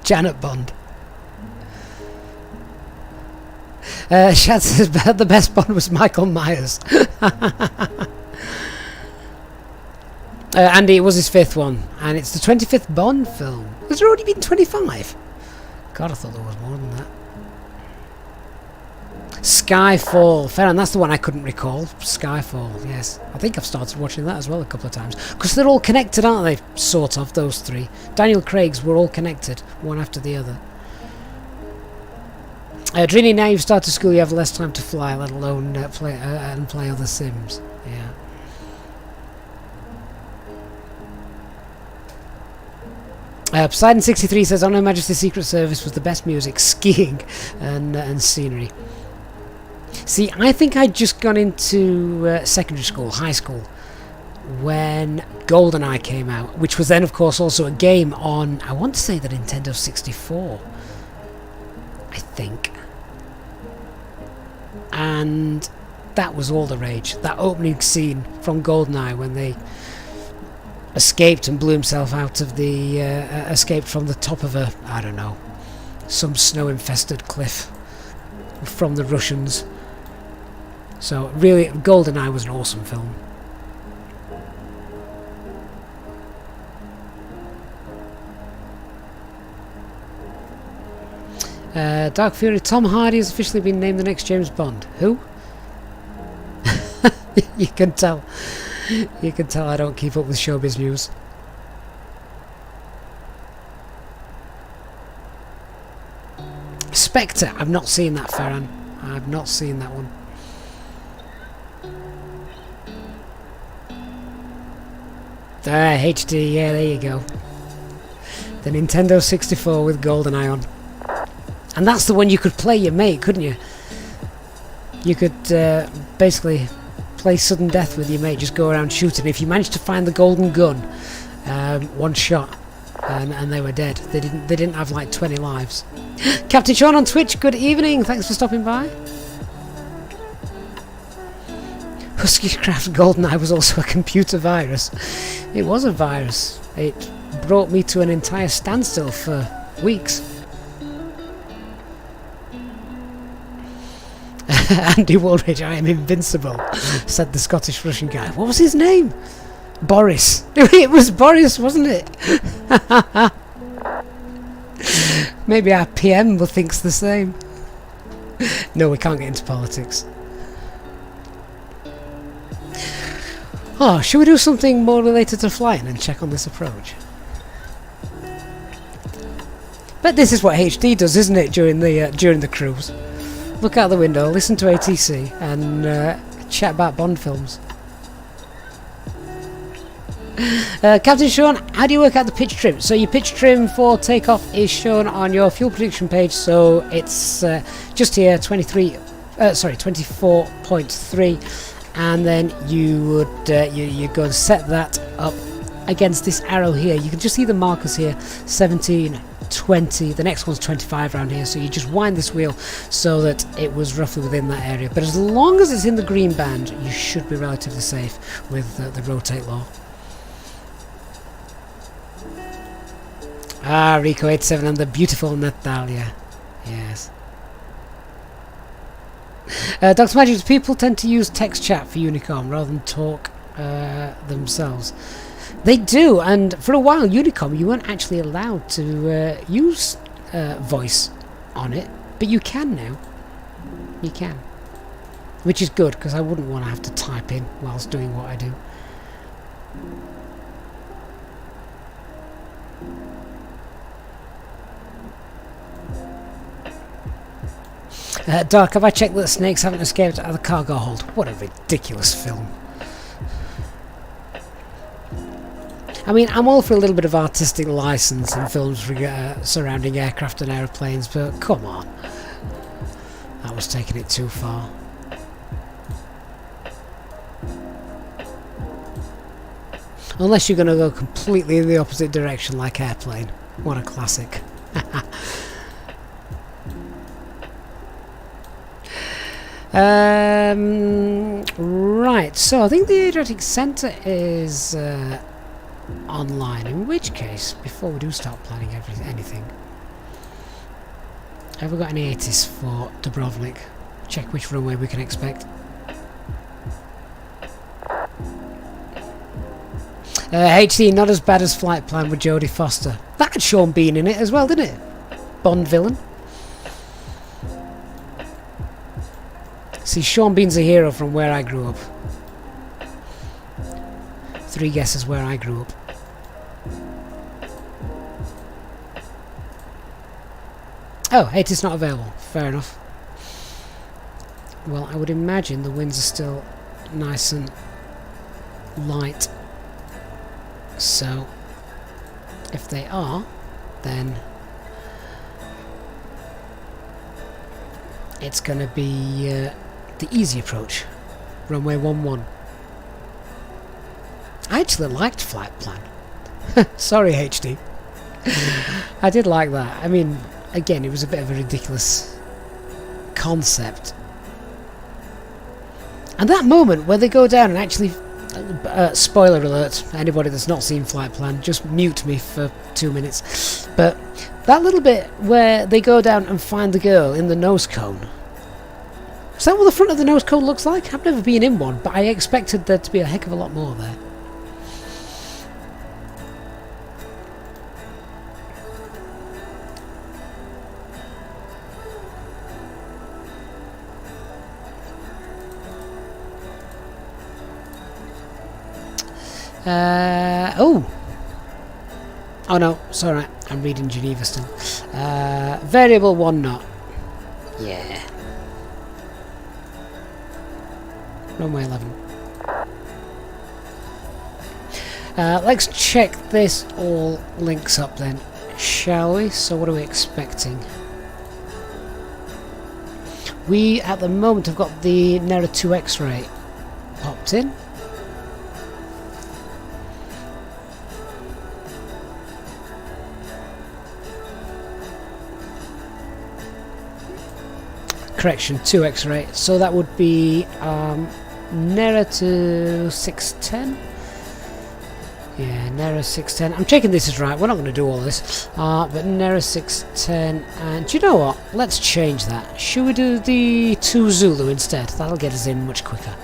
Janet Bond. Shad says the best Bond was Michael Myers. Andy, it was his 5th one, and it's the 25th Bond film. Has there already been 25? God, I thought there was more than that. Skyfall, fair, and that's the one I couldn't recall. Skyfall, yes. I think I've started watching that as well a couple of times. Because they're all connected, aren't they? Sort of, those 3. Daniel Craig's were all connected, one after the other. Drini, now you've started school, you have less time to fly, let alone play other sims. Poseidon63 says, On Her Majesty's Secret Service was the best music, skiing and scenery. See, I think I'd just gone into secondary school, high school, when GoldenEye came out, which was then, of course, also a game on, I want to say, the Nintendo 64. I think. And that was all the rage. That opening scene from GoldenEye when they escaped and blew himself out of the escaped from the top of a, I don't know, some snow-infested cliff from the Russians. So really, GoldenEye was an awesome film. Dark Fury, Tom Hardy has officially been named the next James Bond. Who? You can tell. You can tell I don't keep up with showbiz news. Spectre, I've not seen that, Farhan. I've not seen that one. HD, yeah, there you go. The Nintendo 64 with GoldenEye on. And that's the one you could play your mate, couldn't you? You could basically play sudden death with your mate, just go around shooting. If you managed to find the golden gun, one shot, and they were dead. They didn't have like 20 lives. Captain Sean on Twitch, good evening. Thanks for stopping by. Huskycraft GoldenEye was also a computer virus. It was a virus. It brought me to an entire standstill for weeks. Andy Woolridge, I am invincible, said the Scottish Russian guy. What was his name? Boris. It was Boris, wasn't it? Maybe our PM thinks the same. No, we can't get into politics. Oh, should we do something more related to flying and check on this approach? But this is what HD does, isn't it, during the cruise? Look out the window, listen to ATC, and chat about Bond films. Captain Sean, how do you work out the pitch trim? So your pitch trim for takeoff is shown on your fuel prediction page, so it's just here, 24.3, and then you would you go and set that up against this arrow here. You can just see the markers here, 17, 20, the next one's 25 around here, so you just wind this wheel so that it was roughly within that area. But as long as it's in the green band, you should be relatively safe with the rotate law. Ah, Rico 87 and the beautiful Natalia. Yes. Dr. Magic, people tend to use text chat for Unicom rather than talk themselves. They do, and for a while Unicom you weren't actually allowed to use voice on it, but you can now. You can. Which is good, because I wouldn't want to have to type in whilst doing what I do. Dark, have I checked that the snakes haven't escaped out of the cargo hold? What a ridiculous film. I mean, I'm all for a little bit of artistic license in films surrounding aircraft and aeroplanes, but come on. That was taking it too far. Unless you're going to go completely in the opposite direction like Airplane. What a classic. Right, so I think the Adriatic Centre is online, in which case, before we do start planning anything, have we got any 80s for Dubrovnik? Check which runway we can expect. HC, not as bad as Flight Plan with Jodie Foster. That had Sean Bean in it as well, didn't it? Bond villain. See, Sean Bean's a hero from where I grew up. 3 guesses where I grew up. Oh, 80's not available. Fair enough. Well, I would imagine the winds are still nice and light. So, if they are, then it's going to be the easy approach, runway 11. I actually liked Flight Plan. Sorry, HD. I did like that. I mean, again, it was a bit of a ridiculous concept. And that moment where they go down and actually, spoiler alert, anybody that's not seen Flight Plan, just mute me for 2 minutes. But that little bit where they go down and find the girl in the nose cone. Is that what the front of the nose cone looks like? I've never been in one, but I expected there to be a heck of a lot more there. Oh no, sorry, I'm reading Geneva still. Variable 1 knot. Yeah. Runway 11. Let's check this all links up then, shall we? So what are we expecting? We at the moment have got the Nera 2 X-ray popped in. Correction, 2 X-ray, so that would be Nera to 610. Yeah, Nera 610. I'm checking this is right. We're not going to do all this, but Nera 610. And do you know what? Let's change that. Should we do the 2 Zulu instead? That'll get us in much quicker.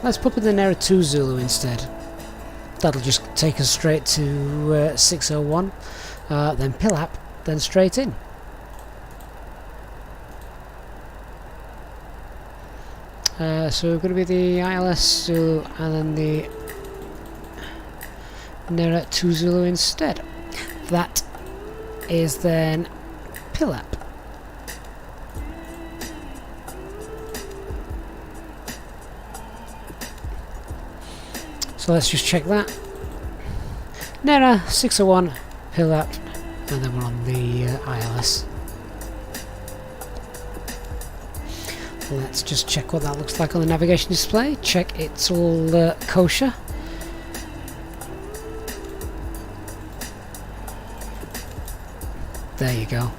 Let's put in the Nera 2 Zulu instead. That'll just take us straight to 601, then Pilap, then straight in. So we're going to be the ILS Zulu and then the Nera 2 Zulu instead. That is then Pilap. So let's just check that. Nera 601, Pilap, and then we're on the ILS. Let's just check what that looks like on the navigation display. Check it's all kosher. There you go.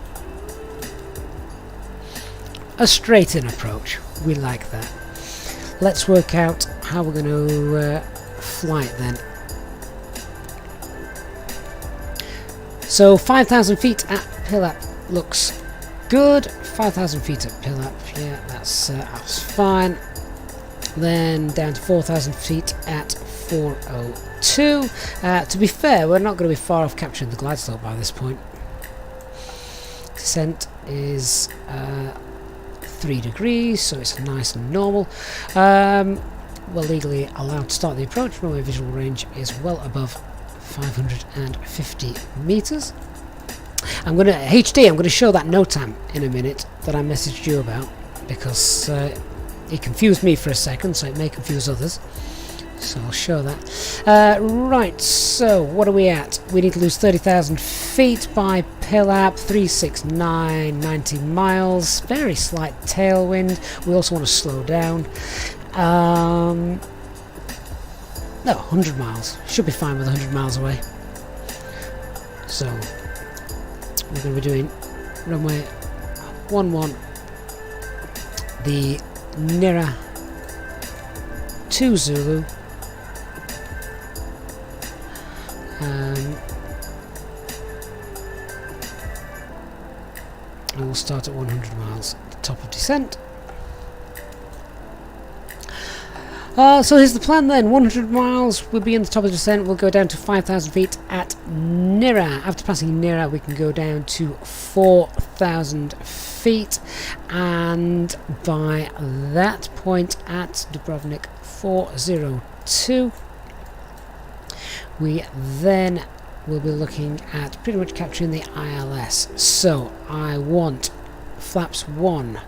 A straight-in approach. We like that. Let's work out how we're going to flight then. So 5,000 feet at Pilap looks good. 5,000 feet at Pilap, yeah, that's fine. Then down to 4,000 feet at 402. To be fair, we're not going to be far off capturing the glide slope by this point. Descent is 3 degrees, so it's nice and normal. We're legally allowed to start the approach. Runway visual range is well above 550 meters. I'm going to show that NOTAM in a minute that I messaged you about, because it confused me for a second, so it may confuse others. So I'll show that. Right, so what are we at? We need to lose 30,000 feet by Pilap, 369, 90 miles, very slight tailwind. We also want to slow down. No, 100 miles. Should be fine with 100 miles away. So we're going to be doing runway 11, the Nera 2 Zulu, and we'll start at 100 miles at the top of descent. So here's the plan then. 100 miles, we'll be in the top of the descent. We'll go down to 5,000 feet at Nera. After passing Nera, we can go down to 4,000 feet. And by that point at Dubrovnik 402, we then will be looking at pretty much capturing the ILS. So I want flaps 1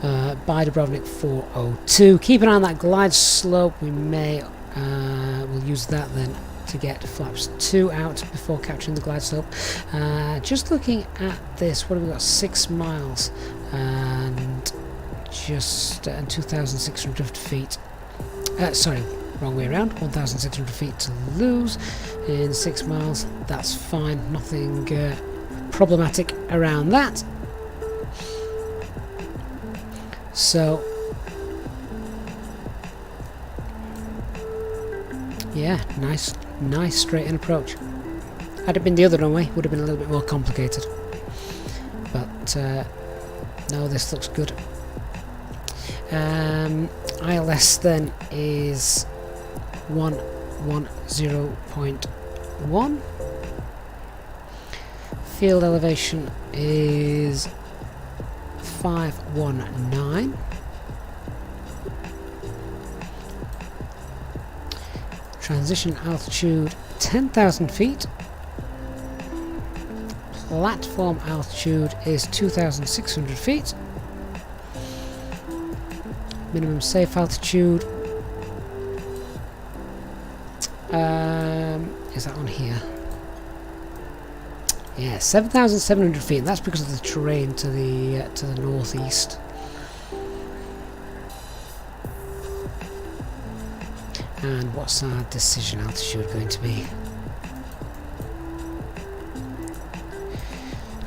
by Dubrovnik 402. Keep an eye on that glide slope. We may we'll use that then to get flaps 2 out before capturing the glide slope. Just looking at this, what have we got? 6 miles and just 2,600 feet. Sorry, wrong way around. 1,600 feet to lose in 6 miles. That's fine. Nothing problematic around that. So yeah, nice straight in approach. Had it been the other runway, would have been a little bit more complicated. But no, this looks good. ILS then is 110.1. Field elevation is 519. Transition altitude 10,000 feet. Platform altitude is 2,600 feet. Minimum safe altitude is that on here? Yeah, 7,700 feet. That's because of the terrain to the northeast. And what's our decision altitude going to be?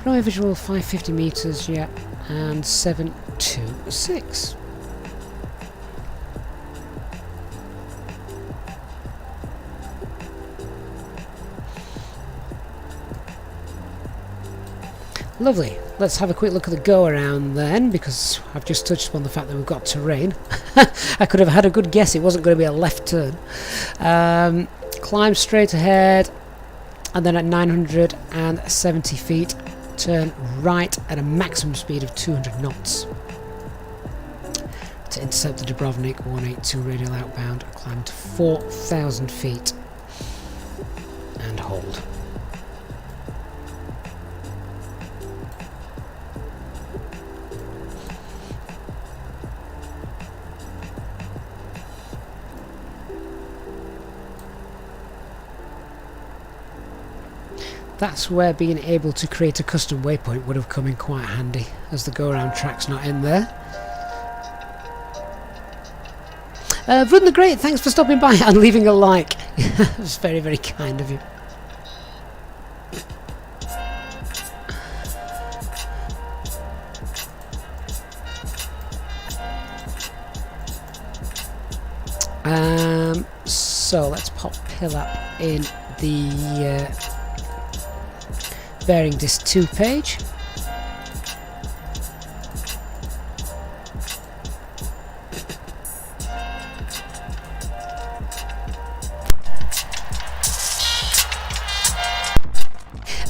Runway visual 550 meters, yeah, and 726. Lovely. Let's have a quick look at the go around then, because I've just touched upon the fact that we've got terrain. I could have had a good guess it wasn't going to be a left turn. Climb straight ahead, and then at 970 feet turn right at a maximum speed of 200 knots to intercept the Dubrovnik 182 radial outbound. Climb to 4,000 feet and hold. That's where being able to create a custom waypoint would have come in quite handy, as the go-around track's not in there. Run the Great, thanks for stopping by and leaving a like. It was very, very kind of you. So let's pop Pilap in the bearing disc 2 page.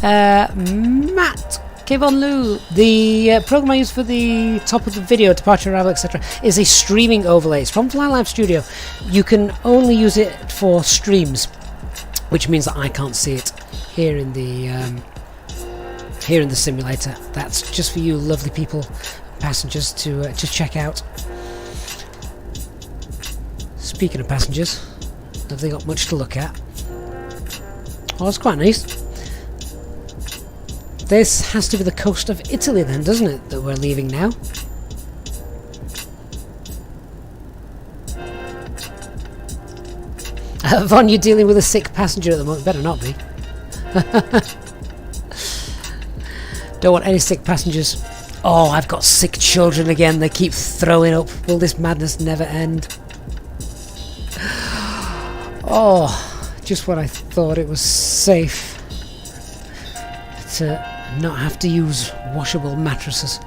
Matt Kevon, the program I use for the top of the video, departure, arrival, etc., is a streaming overlay. It's from FlyLive Studio. You can only use it for streams, which means that I can't see it here in the simulator. That's just for you lovely people, passengers, to check out. Speaking of passengers, have they got much to look at? Oh, it's quite nice. This has to be the coast of Italy then, doesn't it, that we're leaving now? Von, you're dealing with a sick passenger at the moment. Better not be. Don't want any sick passengers. Oh, I've got sick children again. They keep throwing up. Will this madness never end? Oh, just when I thought it was safe to not have to use washable mattresses.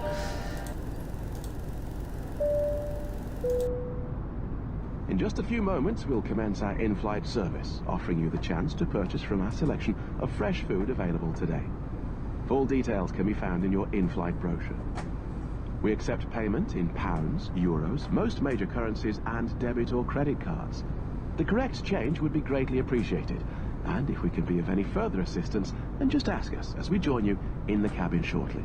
In just a few moments, we'll commence our in-flight service, offering you the chance to purchase from our selection of fresh food available today. Full details can be found in your in-flight brochure. We accept payment in pounds, euros, most major currencies, and debit or credit cards. The correct change would be greatly appreciated, and if we can be of any further assistance, then just ask us as we join you in the cabin shortly.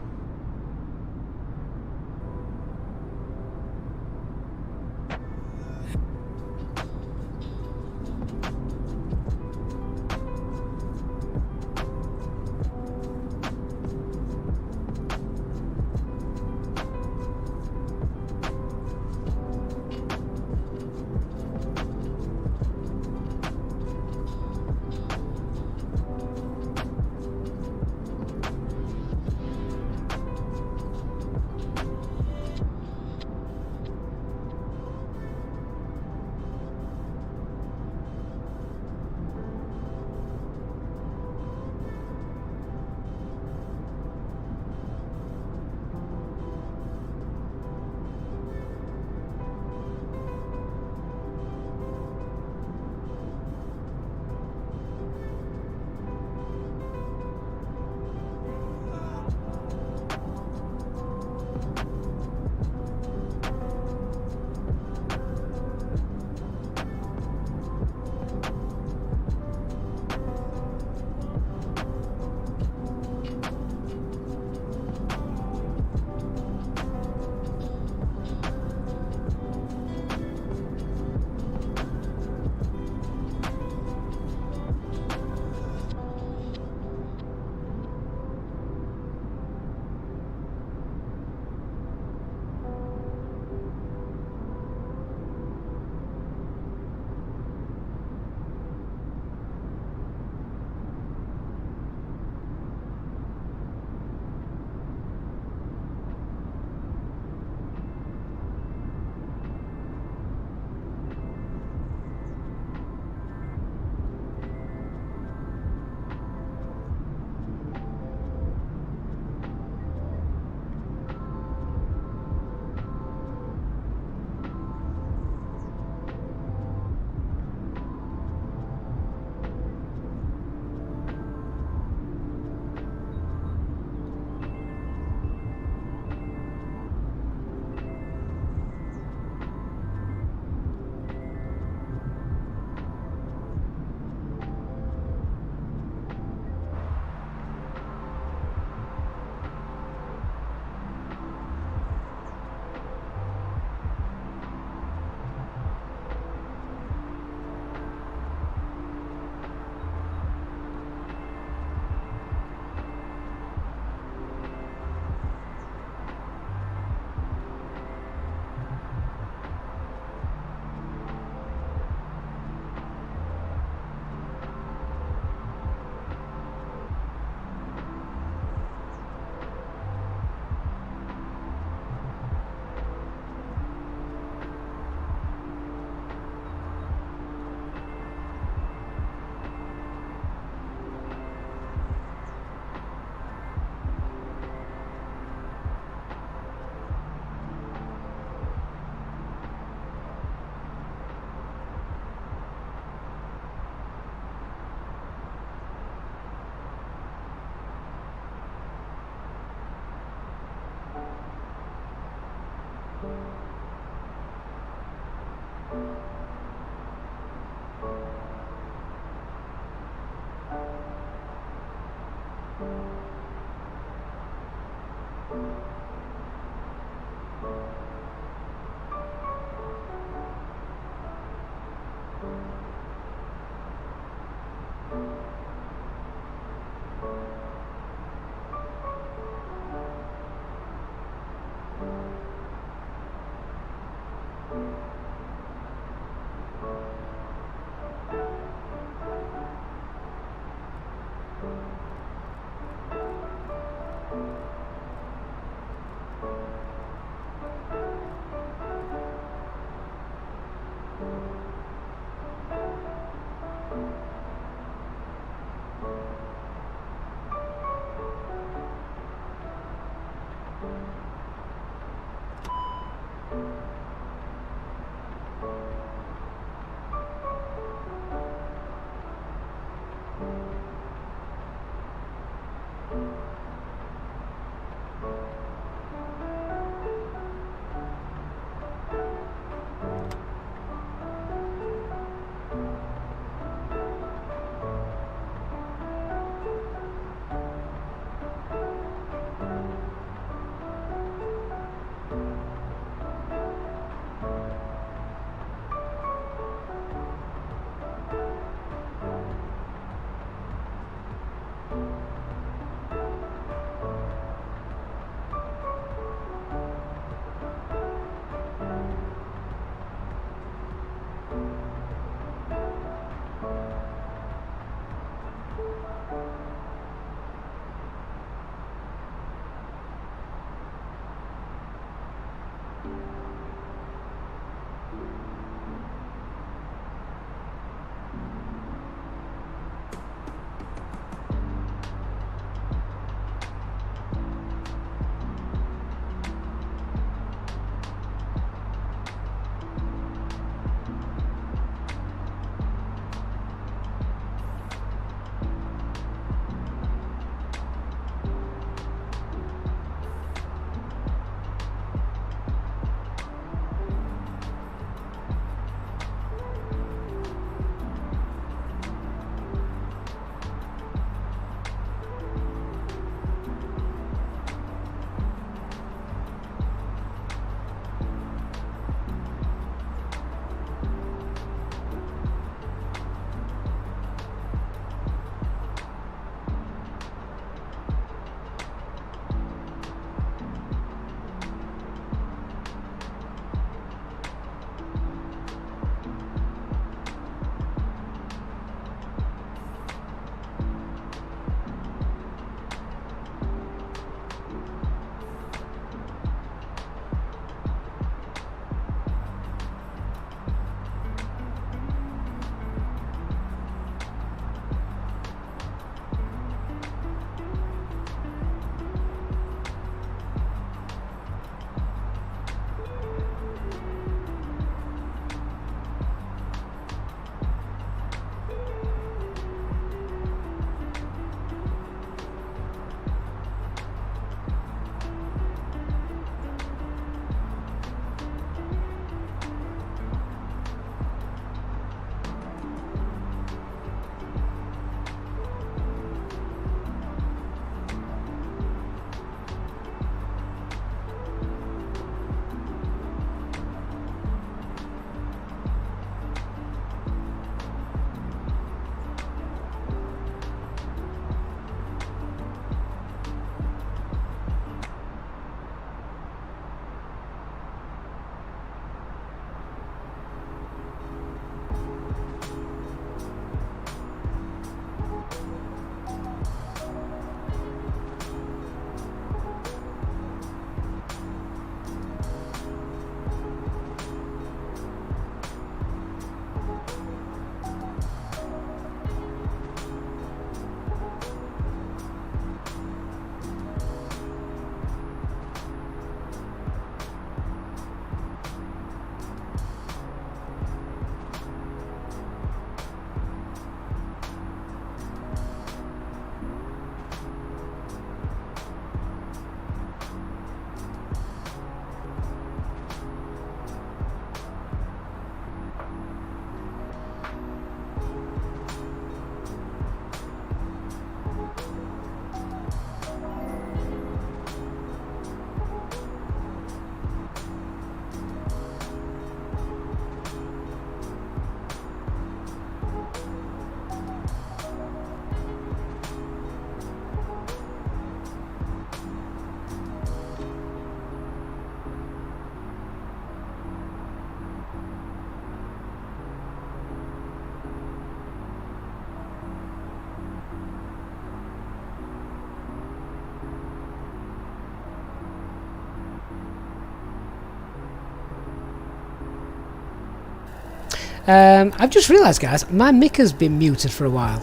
I've just realised, guys, my mic has been muted for a while.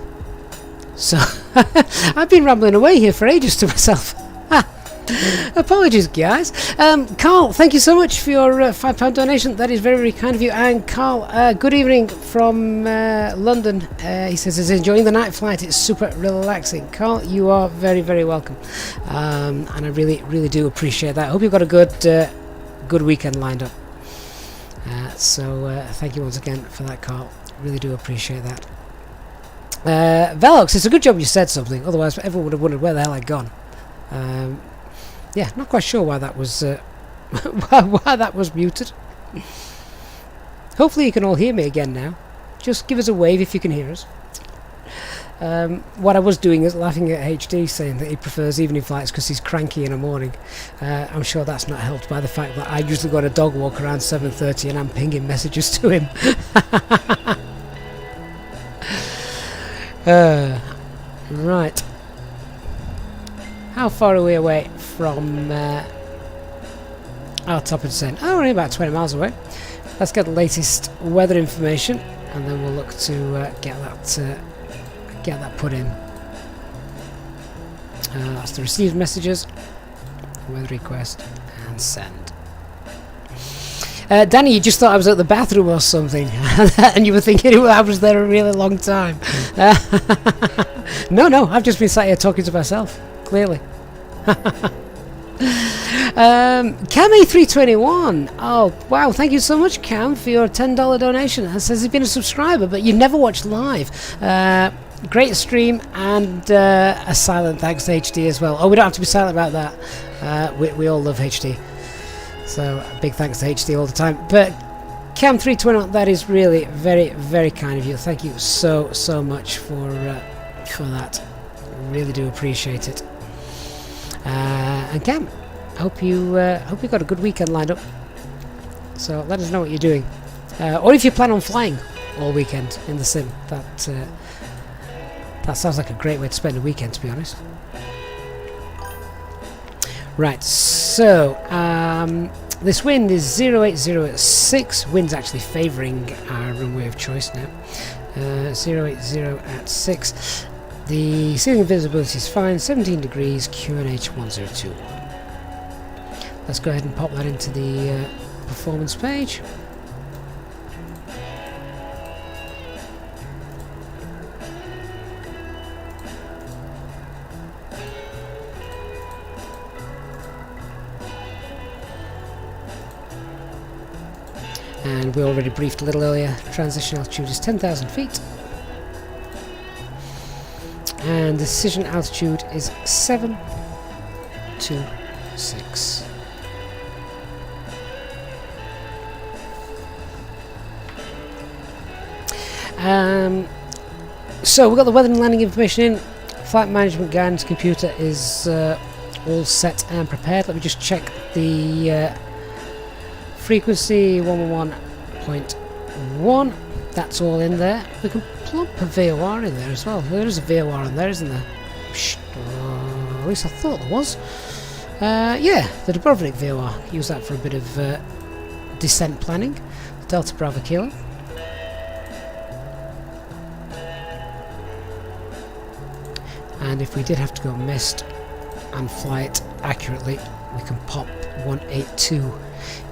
So, I've been rambling away here for ages to myself. Apologies, guys. Carl, thank you so much for your £5 donation. That is very, very kind of you. And Carl, good evening from London. He says he's enjoying the night flight. It's super relaxing. Carl, you are very, very welcome. And I really, really do appreciate that. I hope you've got a good weekend lined up. So thank you once again for that, Carl. Really do appreciate that. Velox, it's a good job you said something. Otherwise, everyone would have wondered where the hell I'd gone. Yeah, not quite sure why that was why that was muted. Hopefully you can all hear me again now. Just give us a wave if you can hear us. What I was doing is laughing at HD, saying that he prefers evening flights because he's cranky in the morning. I'm sure that's not helped by the fact that I usually go on a dog walk around 7:30 and I'm pinging messages to him. Right. How far are we away from our top of descent? Oh, we're only about 20 miles away. Let's get the latest weather information and then we'll look to get that put in. That's the received messages, weather request, and send. Danny, you just thought I was at the bathroom or something, and you were thinking I was there a really long time. No, I've just been sat here talking to myself, clearly. Cam A321. Oh, wow, thank you so much, Cam, for your $10 donation. It says he's been a subscriber, but you never watched live. Great stream, and a silent thanks to HD as well. Oh, we don't have to be silent about that. We all love HD. So, big thanks to HD all the time. But Cam321, that is really very, very kind of you. Thank you so much for that. Really do appreciate it. And Cam, hope you got a good weekend lined up. So let us know what you're doing, or if you plan on flying all weekend in the sim. That sounds like a great way to spend a weekend, to be honest. Right, so this wind is 080 at 6. Wind's actually favouring our runway of choice now. 080 at 6. The ceiling visibility is fine, 17 degrees, QNH 1021. Let's go ahead and pop that into the performance page. And we already briefed a little earlier, transition altitude is 10,000 feet. And decision altitude is 726. So we've got the weather and landing information in. Flight management guidance computer is all set and prepared. Let me just check the frequency 111.1. That's all in there. We can plump a VOR in there as well. There is a VOR in there, isn't there? At least I thought there was. Yeah, the Dubrovnik VOR. Use that for a bit of descent planning. Delta Bravo Kilo. And if we did have to go missed and fly it accurately, we can pop 182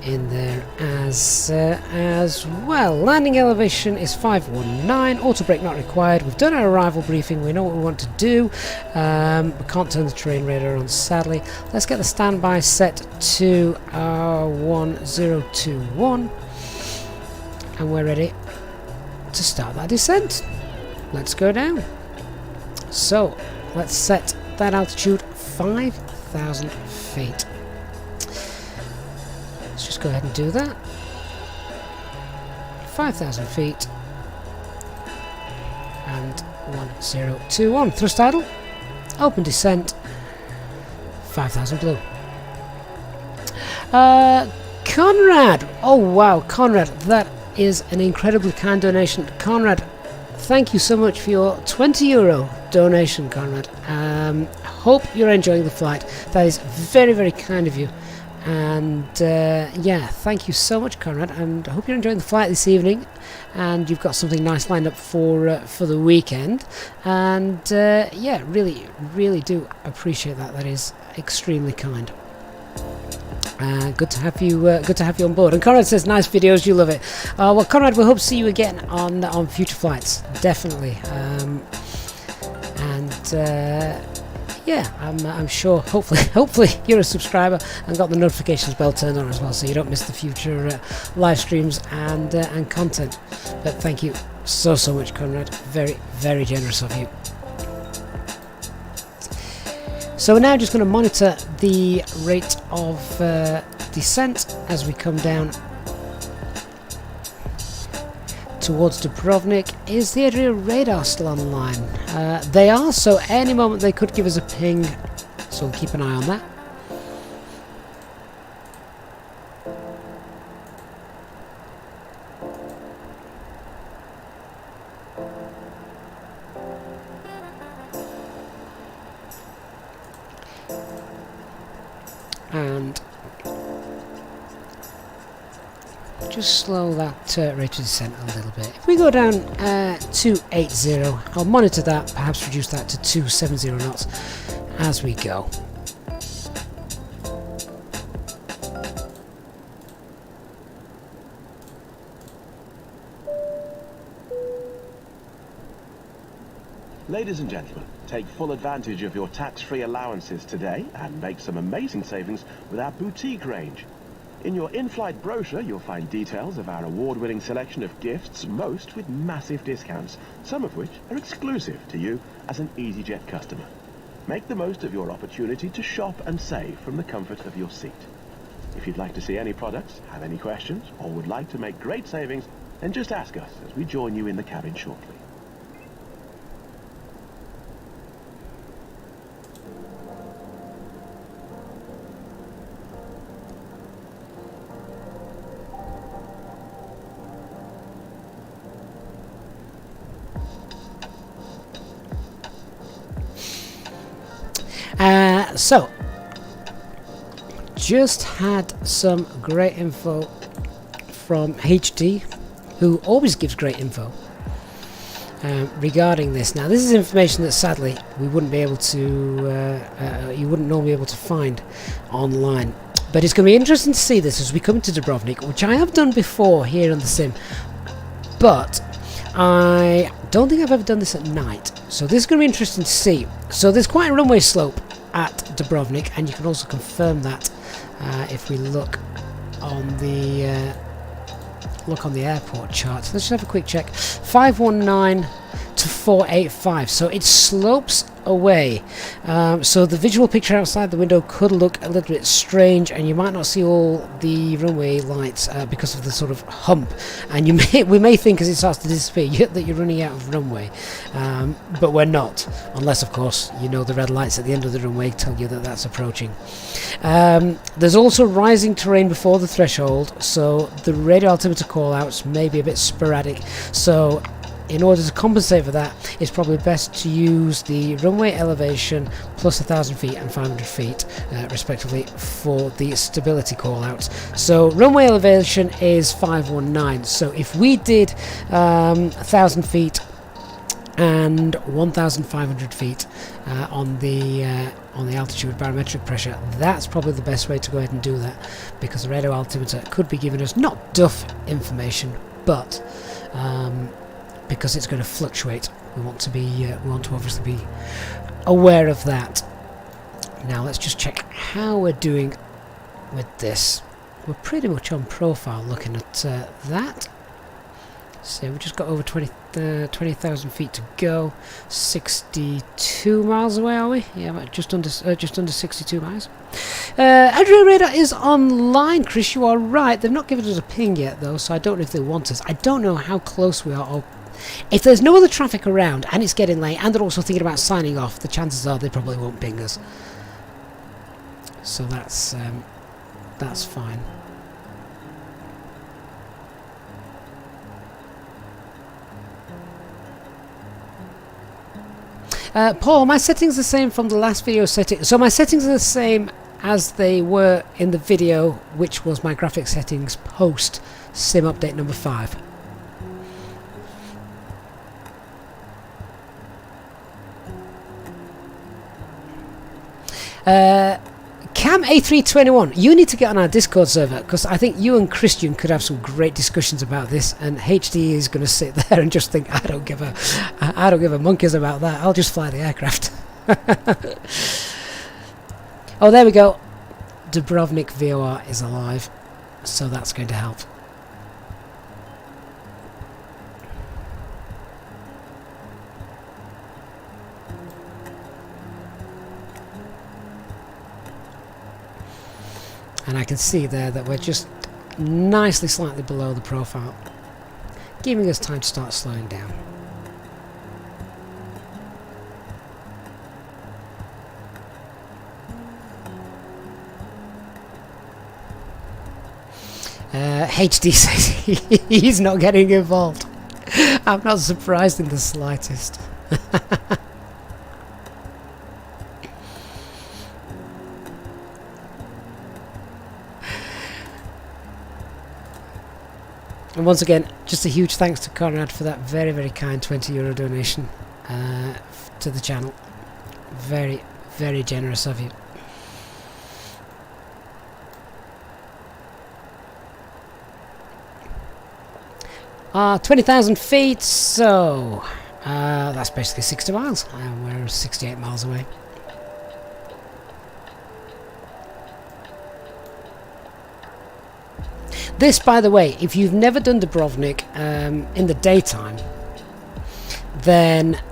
in there as well. Landing elevation is 519. Auto brake not required. We've done our arrival briefing. We know what we want to do. We can't turn the terrain radar on, sadly. Let's get the standby set to 1021, and we're ready to start that descent. Let's go down. So let's set that altitude 5,000 feet. Let's just go ahead and do that. 5,000 feet and 1021. Thrust idle. Open descent. 5,000 blue. Conrad. Oh wow, Conrad, that is an incredibly kind donation. Conrad, thank you so much for your €20 donation, Conrad. Hope you're enjoying the flight. That is very, very kind of you. And yeah, thank you so much, Conrad, and I hope you're enjoying the flight this evening and you've got something nice lined up for the weekend. And yeah, really do appreciate that. That is extremely kind. Good to have you on board. And Conrad says, nice videos, you love it. Well, Conrad, we hope to see you again on future flights, definitely. Yeah, I'm sure, hopefully you're a subscriber and got the notifications bell turned on as well, so you don't miss the future live streams and content. But thank you so much, Conrad. Very generous of you. So we're now just going to monitor the rate of descent as we come down towards Dubrovnik. Is the area radar still online? They are, so any moment they could give us a ping, so we'll keep an eye on that. And just slow that rate of descent a little bit. If we go down 280, I'll monitor that, perhaps reduce that to 270 knots as we go. Ladies and gentlemen, take full advantage of your tax-free allowances today and make some amazing savings with our boutique range. In your in-flight brochure, you'll find details of our award-winning selection of gifts, most with massive discounts, some of which are exclusive to you as an Easyjet customer. Make the most of your opportunity to shop and save from the comfort of your seat. If you'd like to see any products, have any questions, or would like to make great savings, then just ask us as we join you in the cabin shortly. So, just had some great info from HD, who always gives great info regarding this. Now, this is information that sadly we wouldn't be able to, you wouldn't normally be able to find online. But it's going to be interesting to see this as we come into Dubrovnik, which I have done before here on the sim, but I don't think I've ever done this at night. So this is going to be interesting to see. So there's quite a runway slope at Dubrovnik, and you can also confirm that if we look on the airport chart. Let's just have a quick check. 519 to 485. So it slopes away. So the visual picture outside the window could look a little bit strange, and you might not see all the runway lights because of the sort of hump. And we may think as it starts to disappear that you're running out of runway, but we're not, unless of course you know the red lights at the end of the runway tell you that that's approaching. There's also rising terrain before the threshold, so the radio altimeter call-outs may be a bit sporadic. So in order to compensate for that, it's probably best to use the runway elevation plus 1,000 feet and 500 feet, respectively, for the stability call-outs. So runway elevation is 519. So if we did 1,000 feet and 1,500 feet on the altitude barometric pressure, that's probably the best way to go ahead and do that, because the radio altimeter could be giving us not duff information, but because it's going to fluctuate, we want to obviously be aware of that. Now let's just check how we're doing with this. We're pretty much on profile looking at that. So we've just got over 20,000 feet to go. 62 miles away, are we? Yeah, just under 62 miles. Adria radar is online, Chris. You are right. They've not given us a ping yet, though, so I don't know if they want us. I don't know how close we are. Or if there's no other traffic around and it's getting late, and they're also thinking about signing off, the chances are they probably won't ping us. So that's fine. Paul, my settings are the same from the last video setting. So my settings are the same as they were in the video, which was my graphics settings post sim update number 5. Cam A321, you need to get on our Discord server, because I think you and Christian could have some great discussions about this, and HD is going to sit there and just think, I don't give a monkeys about that, I'll just fly the aircraft. Oh, there we go. Dubrovnik VOR is alive, so that's going to help. And I can see there that we're just nicely slightly below the profile, giving us time to start slowing down. HD says he's not getting involved. I'm not surprised in the slightest. And once again, just a huge thanks to Conrad for that very, very kind €20 donation to the channel. Very, very generous of you. 20,000 feet, so that's basically 60 miles. We're 68 miles away. This, by the way, if you've never done Dubrovnik in the daytime, then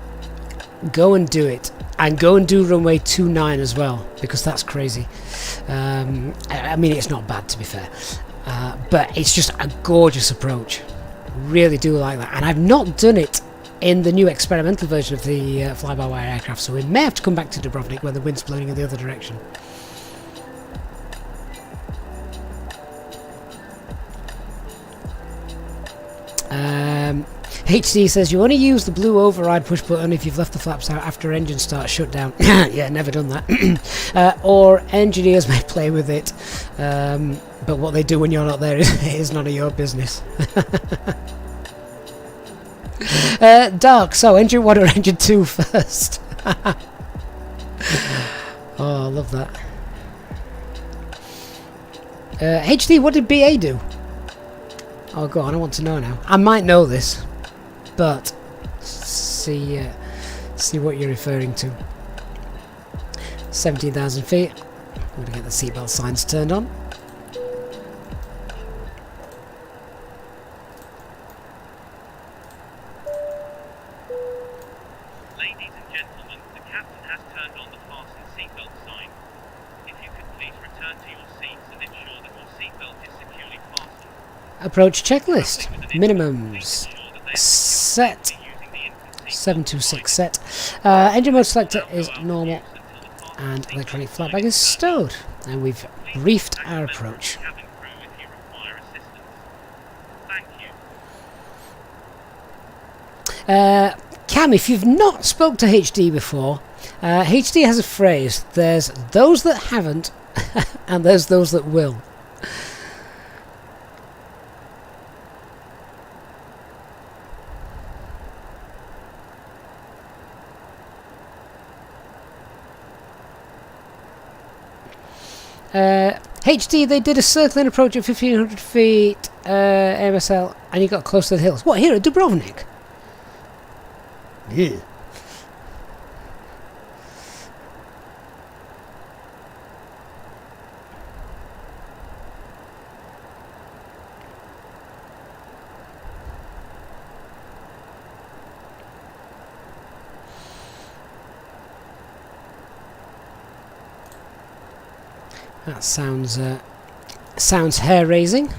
go and do it. And go and do runway 29 as well, because that's crazy. I mean, it's not bad, to be fair. But it's just a gorgeous approach. Really do like that. And I've not done it in the new experimental version of the fly-by-wire aircraft, so we may have to come back to Dubrovnik where the wind's blowing in the other direction. HD says you only use the blue override push button if you've left the flaps out after engine start shutdown. Yeah, never done that. Or engineers may play with it, but what they do when you're not there is none of your business. Dark, so engine 1 or engine 2 first? Oh, I love that. HD, what did BA do? Oh, go on, I want to know now. I might know this, but see what you're referring to. 17,000 feet. I'm going to get the seatbelt signs turned on. Ladies and gentlemen, the captain has turned on the fasten seatbelt sign. If you could please return to your seats and ensure that your seatbelt is securely fastened. Approach checklist. Minimums. Set. 726 set. Engine mode selector is normal. And electronic flight bag is stowed. And we've briefed our approach. Cam, if you've not spoke to HD before, HD has a phrase. There's those that haven't, and there's those that will. HD, they did a circling approach at 1500 feet MSL, and you got close to the hills. What, here at Dubrovnik? Yeah. That sounds hair-raising.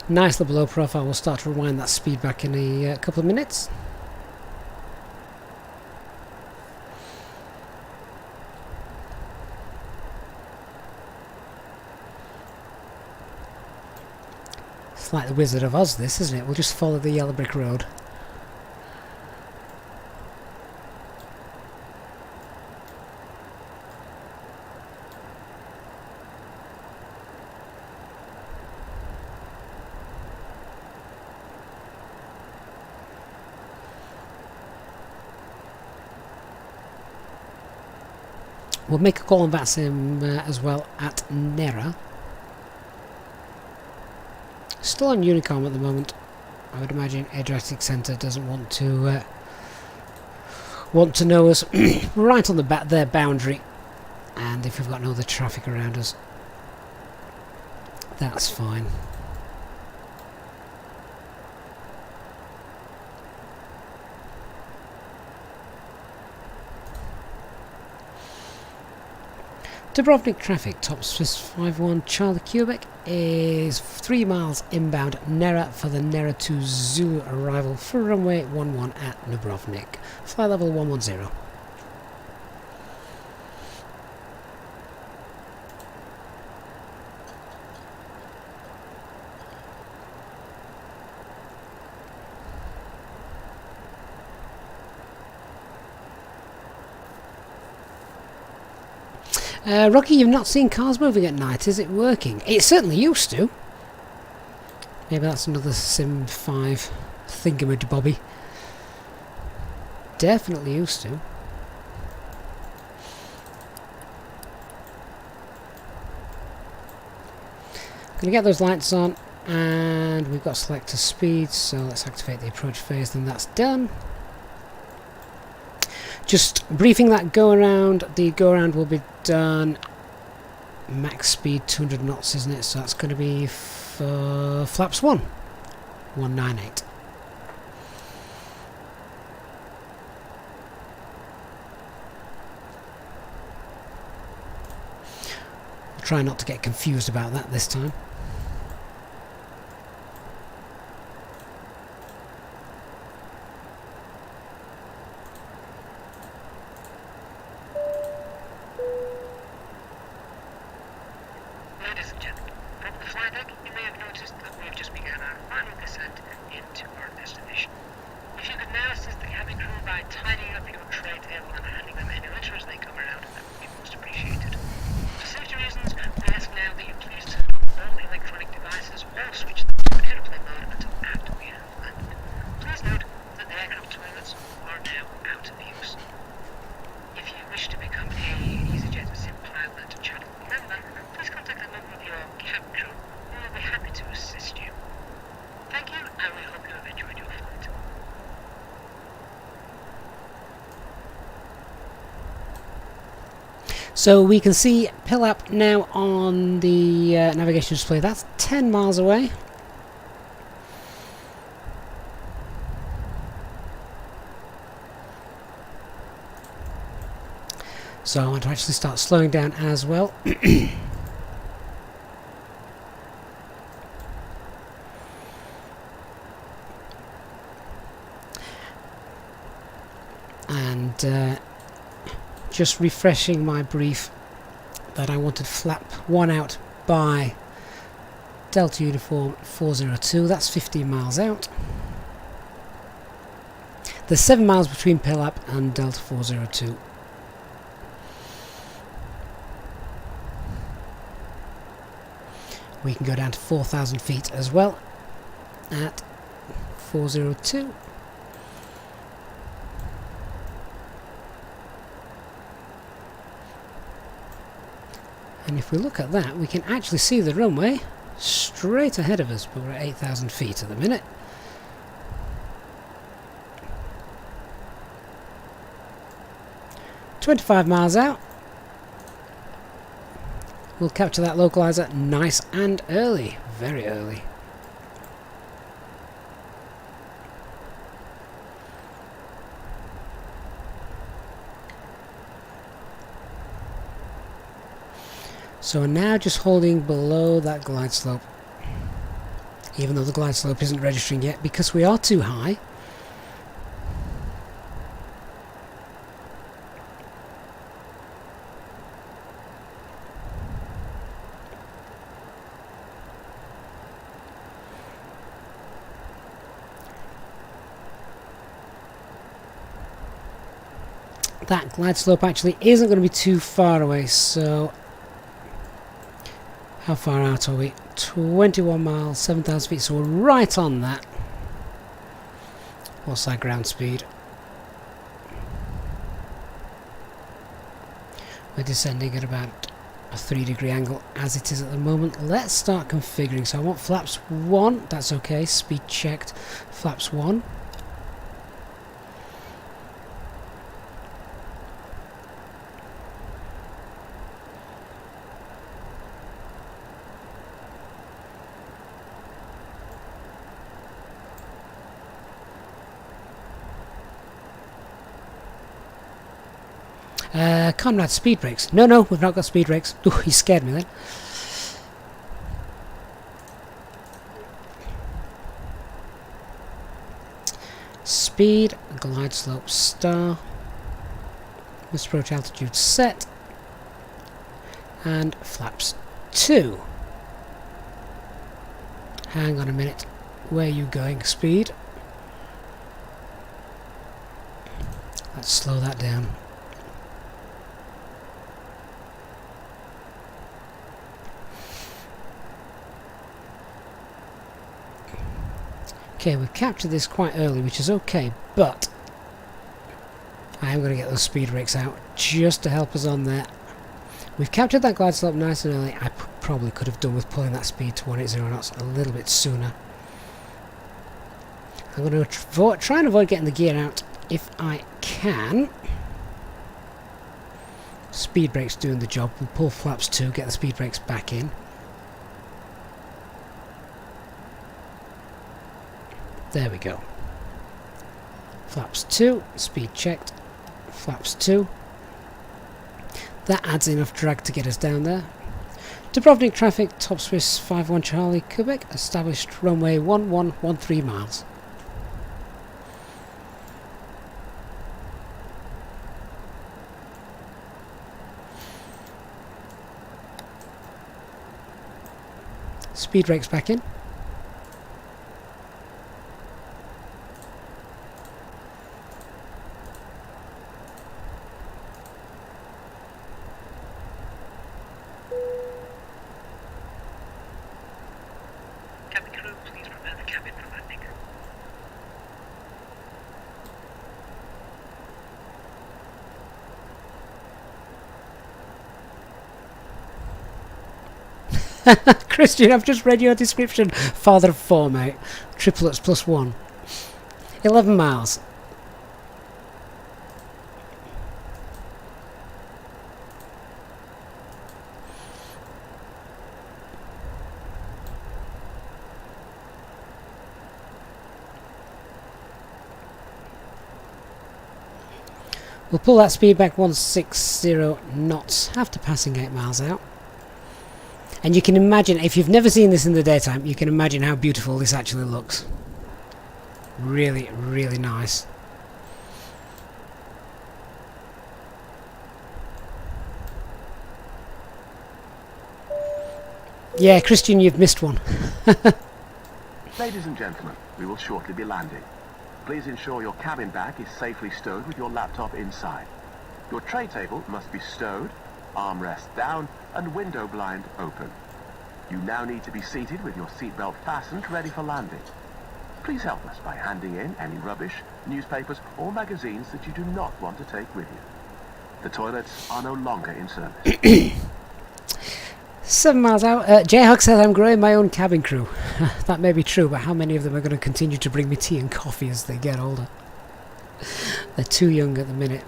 Nice little low profile. We'll start to rewind that speed back in a couple of minutes. enough like the Wizard of Oz, this, isn't it? We'll just follow the yellow brick road. We'll make a call on VATSIM as well at Nera. Still on Unicom at the moment. I would imagine Adriatic Centre doesn't want to know us. We're right on their boundary, and if we've got no other traffic around us, that's fine. Dubrovnik traffic, top Swiss 51 Charlie Quebec is 3 miles inbound Nera for the Nera to Zulu arrival for runway 11 at Dubrovnik. Fly level 110. Rocky, you've not seen cars moving at night, is it working? It certainly used to. Maybe that's another Sim 5 thingamajbobby. Definitely used to. Gonna get those lights on, and we've got selector speed, so let's activate the approach phase, then that's done. Just briefing that go around. The go around will be done max speed 200 knots, isn't it? So that's going to be for flaps 198. I'll try not to get confused about that this time. So we can see Pilap now on the navigation display. That's 10 miles away. So I want to actually start slowing down as well. And just refreshing my brief that I wanted flap 1 out by Delta Uniform 402. That's 15 miles out. There's 7 miles between Pilap and Delta 402. We can go down to 4,000 feet as well at 402. And if we look at that, we can actually see the runway straight ahead of us, but we're at 8,000 feet at the minute. "25 miles out. We'll capture that localizer nice and early, very early. So we're now just holding below that glide slope, even though the glide slope isn't registering yet because we are too high. that glide slope actually isn't going to be too far away, so how far out are we? 21 miles, 7,000 feet, so we're right on that. What's our ground speed? We're descending at about a 3-degree angle as it is at the moment. Let's start configuring. So I want flaps 1, that's okay, speed checked. Flaps 1. Comrade, speed brakes. No, we've not got speed brakes. Ooh, he scared me then. Speed, glide slope star. Missed approach altitude set. And flaps 2. Hang on a minute. Where are you going? Speed. Let's slow that down. Okay, we've captured this quite early, which is okay, but I am going to get those speed brakes out just to help us on there. We've captured that glide slope nice and early. I probably could have done with pulling that speed to 180 knots a little bit sooner. I'm going to try and avoid getting the gear out if I can. Speed brakes doing the job. We'll pull flaps 2, get the speed brakes back in. There we go. Flaps 2, speed checked. Flaps 2. That adds enough drag to get us down there. Dubrovnik traffic, top Swiss 51 Charlie, Quebec, established runway 1113 miles. Speed brakes back in. Christian, I've just read your description. Father of 4, mate. Triplets plus 1. 11 miles. We'll pull that speed back 160 knots after passing 8 miles out. And you can imagine, if you've never seen this in the daytime, you can imagine how beautiful this actually looks. Really, really nice. Yeah, Christian, you've missed one. Ladies and gentlemen, we will shortly be landing. Please ensure your cabin bag is safely stowed with your laptop inside. Your tray table must be stowed, armrest down, and window blind open. You now need to be seated with your seatbelt fastened, ready for landing. Please help us by handing in any rubbish, newspapers, or magazines that you do not want to take with you. The toilets are no longer in service. 7 miles out. J-Hug says I'm growing my own cabin crew. That may be true, but how many of them are going to continue to bring me tea and coffee as they get older? They're too young at the minute.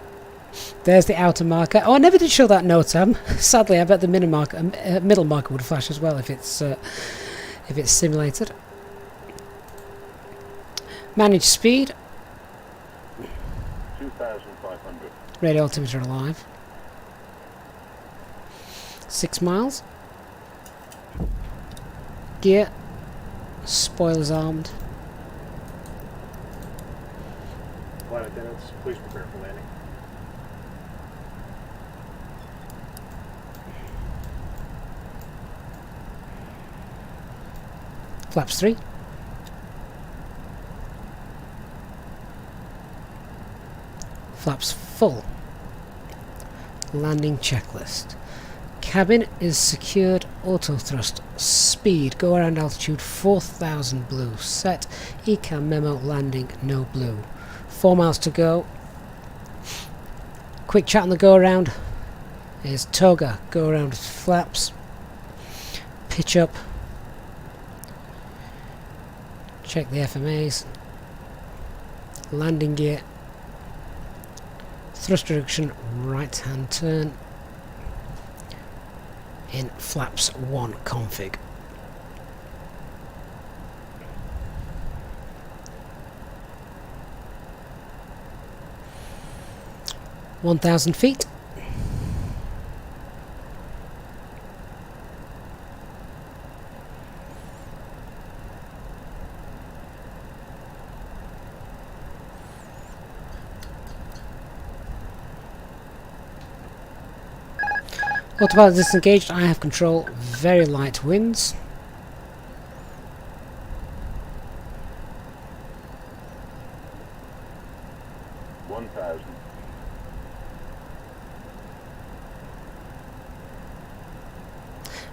There's the outer marker. Oh, I never did show that note, sadly, I bet the middle marker would flash as well if it's simulated. Manage speed. 2,500. Radio altimeter alive. 6 miles. Gear. Spoilers armed. Flight attendants, please prepare for landing. Flaps 3. Flaps full. landing checklist. Cabin is secured, auto thrust, speed, go around altitude 4000 blue, set, ECAM memo, landing, no blue. 4 miles to go. Quick chat on the go around is toga, go around with flaps, pitch up, check the FMAs, landing gear, thrust reduction, right hand turn, in flaps 1 config. (1,000 feet). Autopilot disengaged, I have control, very light winds.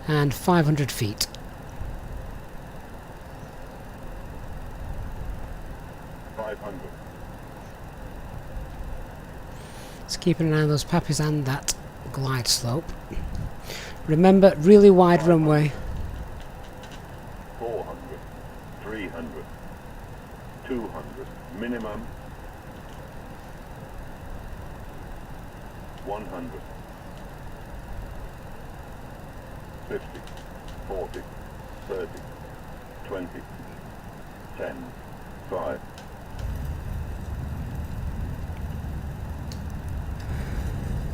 And 500 feet. Let's keep an eye on those pappies and that glide slope. Remember, really wide runway. 400, 300, 200, minimum. 100, 50, 40, 30, 20, 10, 5.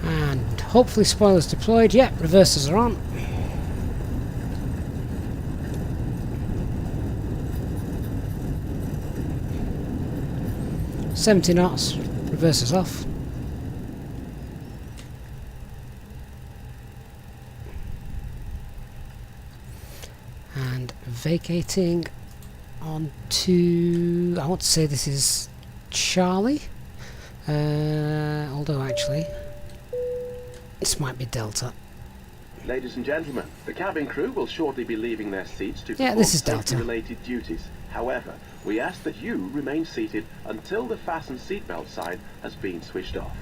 And hopefully spoilers deployed. Yep, reversers are on. $70 knots, reversers off. And vacating onto, I want to say this is Charlie, although actually this might be Delta. Ladies and gentlemen, the cabin crew will shortly be leaving their seats to perform this is Delta. safety-related duties. However, we ask that you remain seated until the fasten seatbelt sign has been switched off.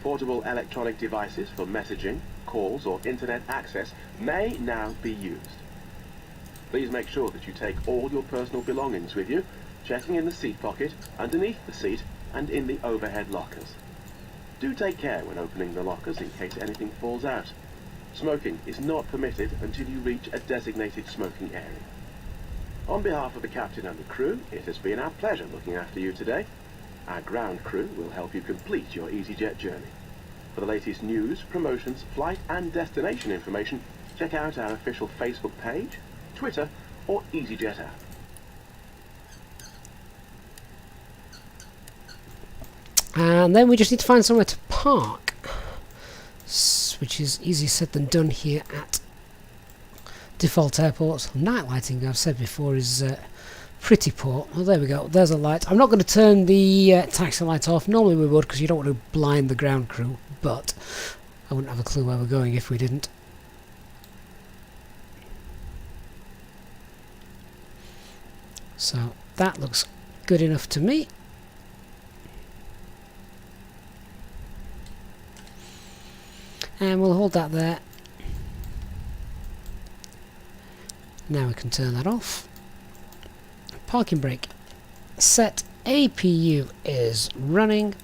Portable electronic devices for messaging, calls or internet access may now be used. Please make sure that you take all your personal belongings with you, checking in the seat pocket, underneath the seat and in the overhead lockers. Do take care when opening the lockers in case anything falls out. Smoking is not permitted until you reach a designated smoking area. On behalf of the captain and the crew, it has been our pleasure looking after you today. Our ground crew will help you complete your Easyjet journey. For the latest news, promotions, flight and destination information, check out our official Facebook page, Twitter or Easyjet app. And then we just need to find somewhere to park, which is easier said than done here at default airports. Night lighting, I've said before, is pretty poor. Oh, there we go, there's a light. I'm not going to turn the taxi light off. Normally we would, because you don't want to blind the ground crew, but I wouldn't have a clue where we're going if we didn't. So that looks good enough to me. And we'll hold that there. Now we can turn that off. Parking brake set. APU is running.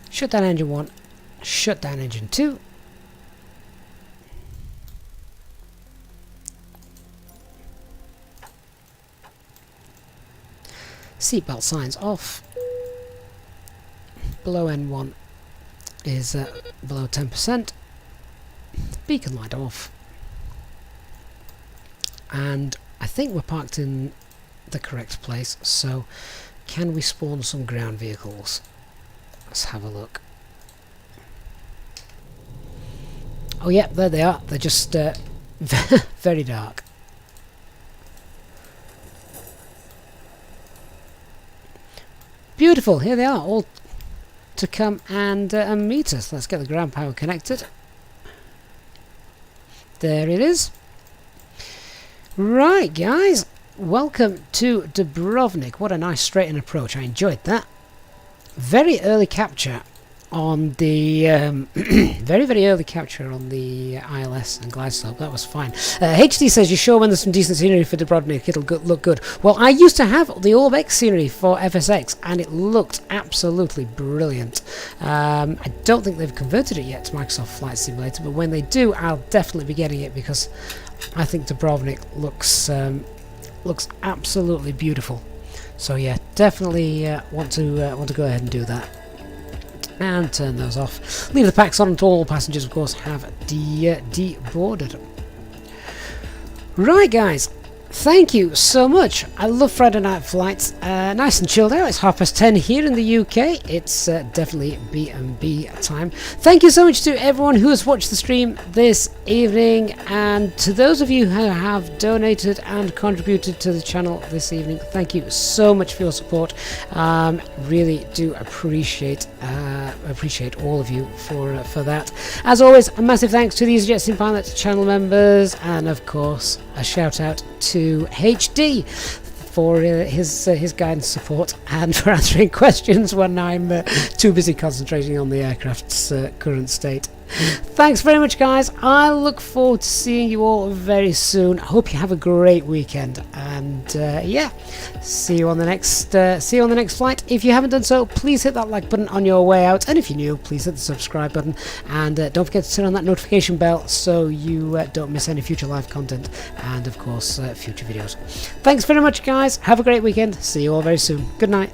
Shut down engine 1. Shut down engine 2. Seatbelt signs off. Below N1 is below 10%. Beacon light off. And I think we're parked in the correct place, so can we spawn some ground vehicles? Let's have a look. Oh yeah, there they are. They're just very dark. Beautiful, here they are, all to come and meet us. Let's get the ground power connected. There it is. Right, guys, welcome to Dubrovnik. What a nice straight-in approach. I enjoyed that. Very early capture on the very early capture on the ILS and glide slope. That was fine. HD says, "You sure when there's some decent scenery for Dubrovnik it'll look good?" Well, I used to have the Orbeck scenery for FSX and it looked absolutely brilliant. I don't think they've converted it yet to Microsoft Flight Simulator, but when they do, I'll definitely be getting it because I think Dubrovnik looks absolutely beautiful. So yeah, definitely want to go ahead and do that. And turn those off. Leave the packs on until all passengers, of course, have deboarded. Right, guys. Thank you so much. I love Friday night flights. Nice and chilled out. It's 10:30 here in the UK. It's definitely B&B time. Thank you so much to everyone who has watched the stream this evening, and to those of you who have donated and contributed to the channel this evening. Thank you so much for your support. Really do appreciate all of you for that. As always, a massive thanks to the Easyjetsimpilot channel members, and of course a shout out to HD for his guidance, support, and for answering questions when I'm too busy concentrating on the aircraft's current state. Thanks very much, guys. I look forward to seeing you all very soon. I hope you have a great weekend, and yeah, see you on the next flight. If you haven't done so, please hit that like button on your way out, and if you're new, please hit the subscribe button, and don't forget to turn on that notification bell so you don't miss any future live content, and of course future videos. Thanks very much, guys. Have a great weekend. See you all very soon. Good night.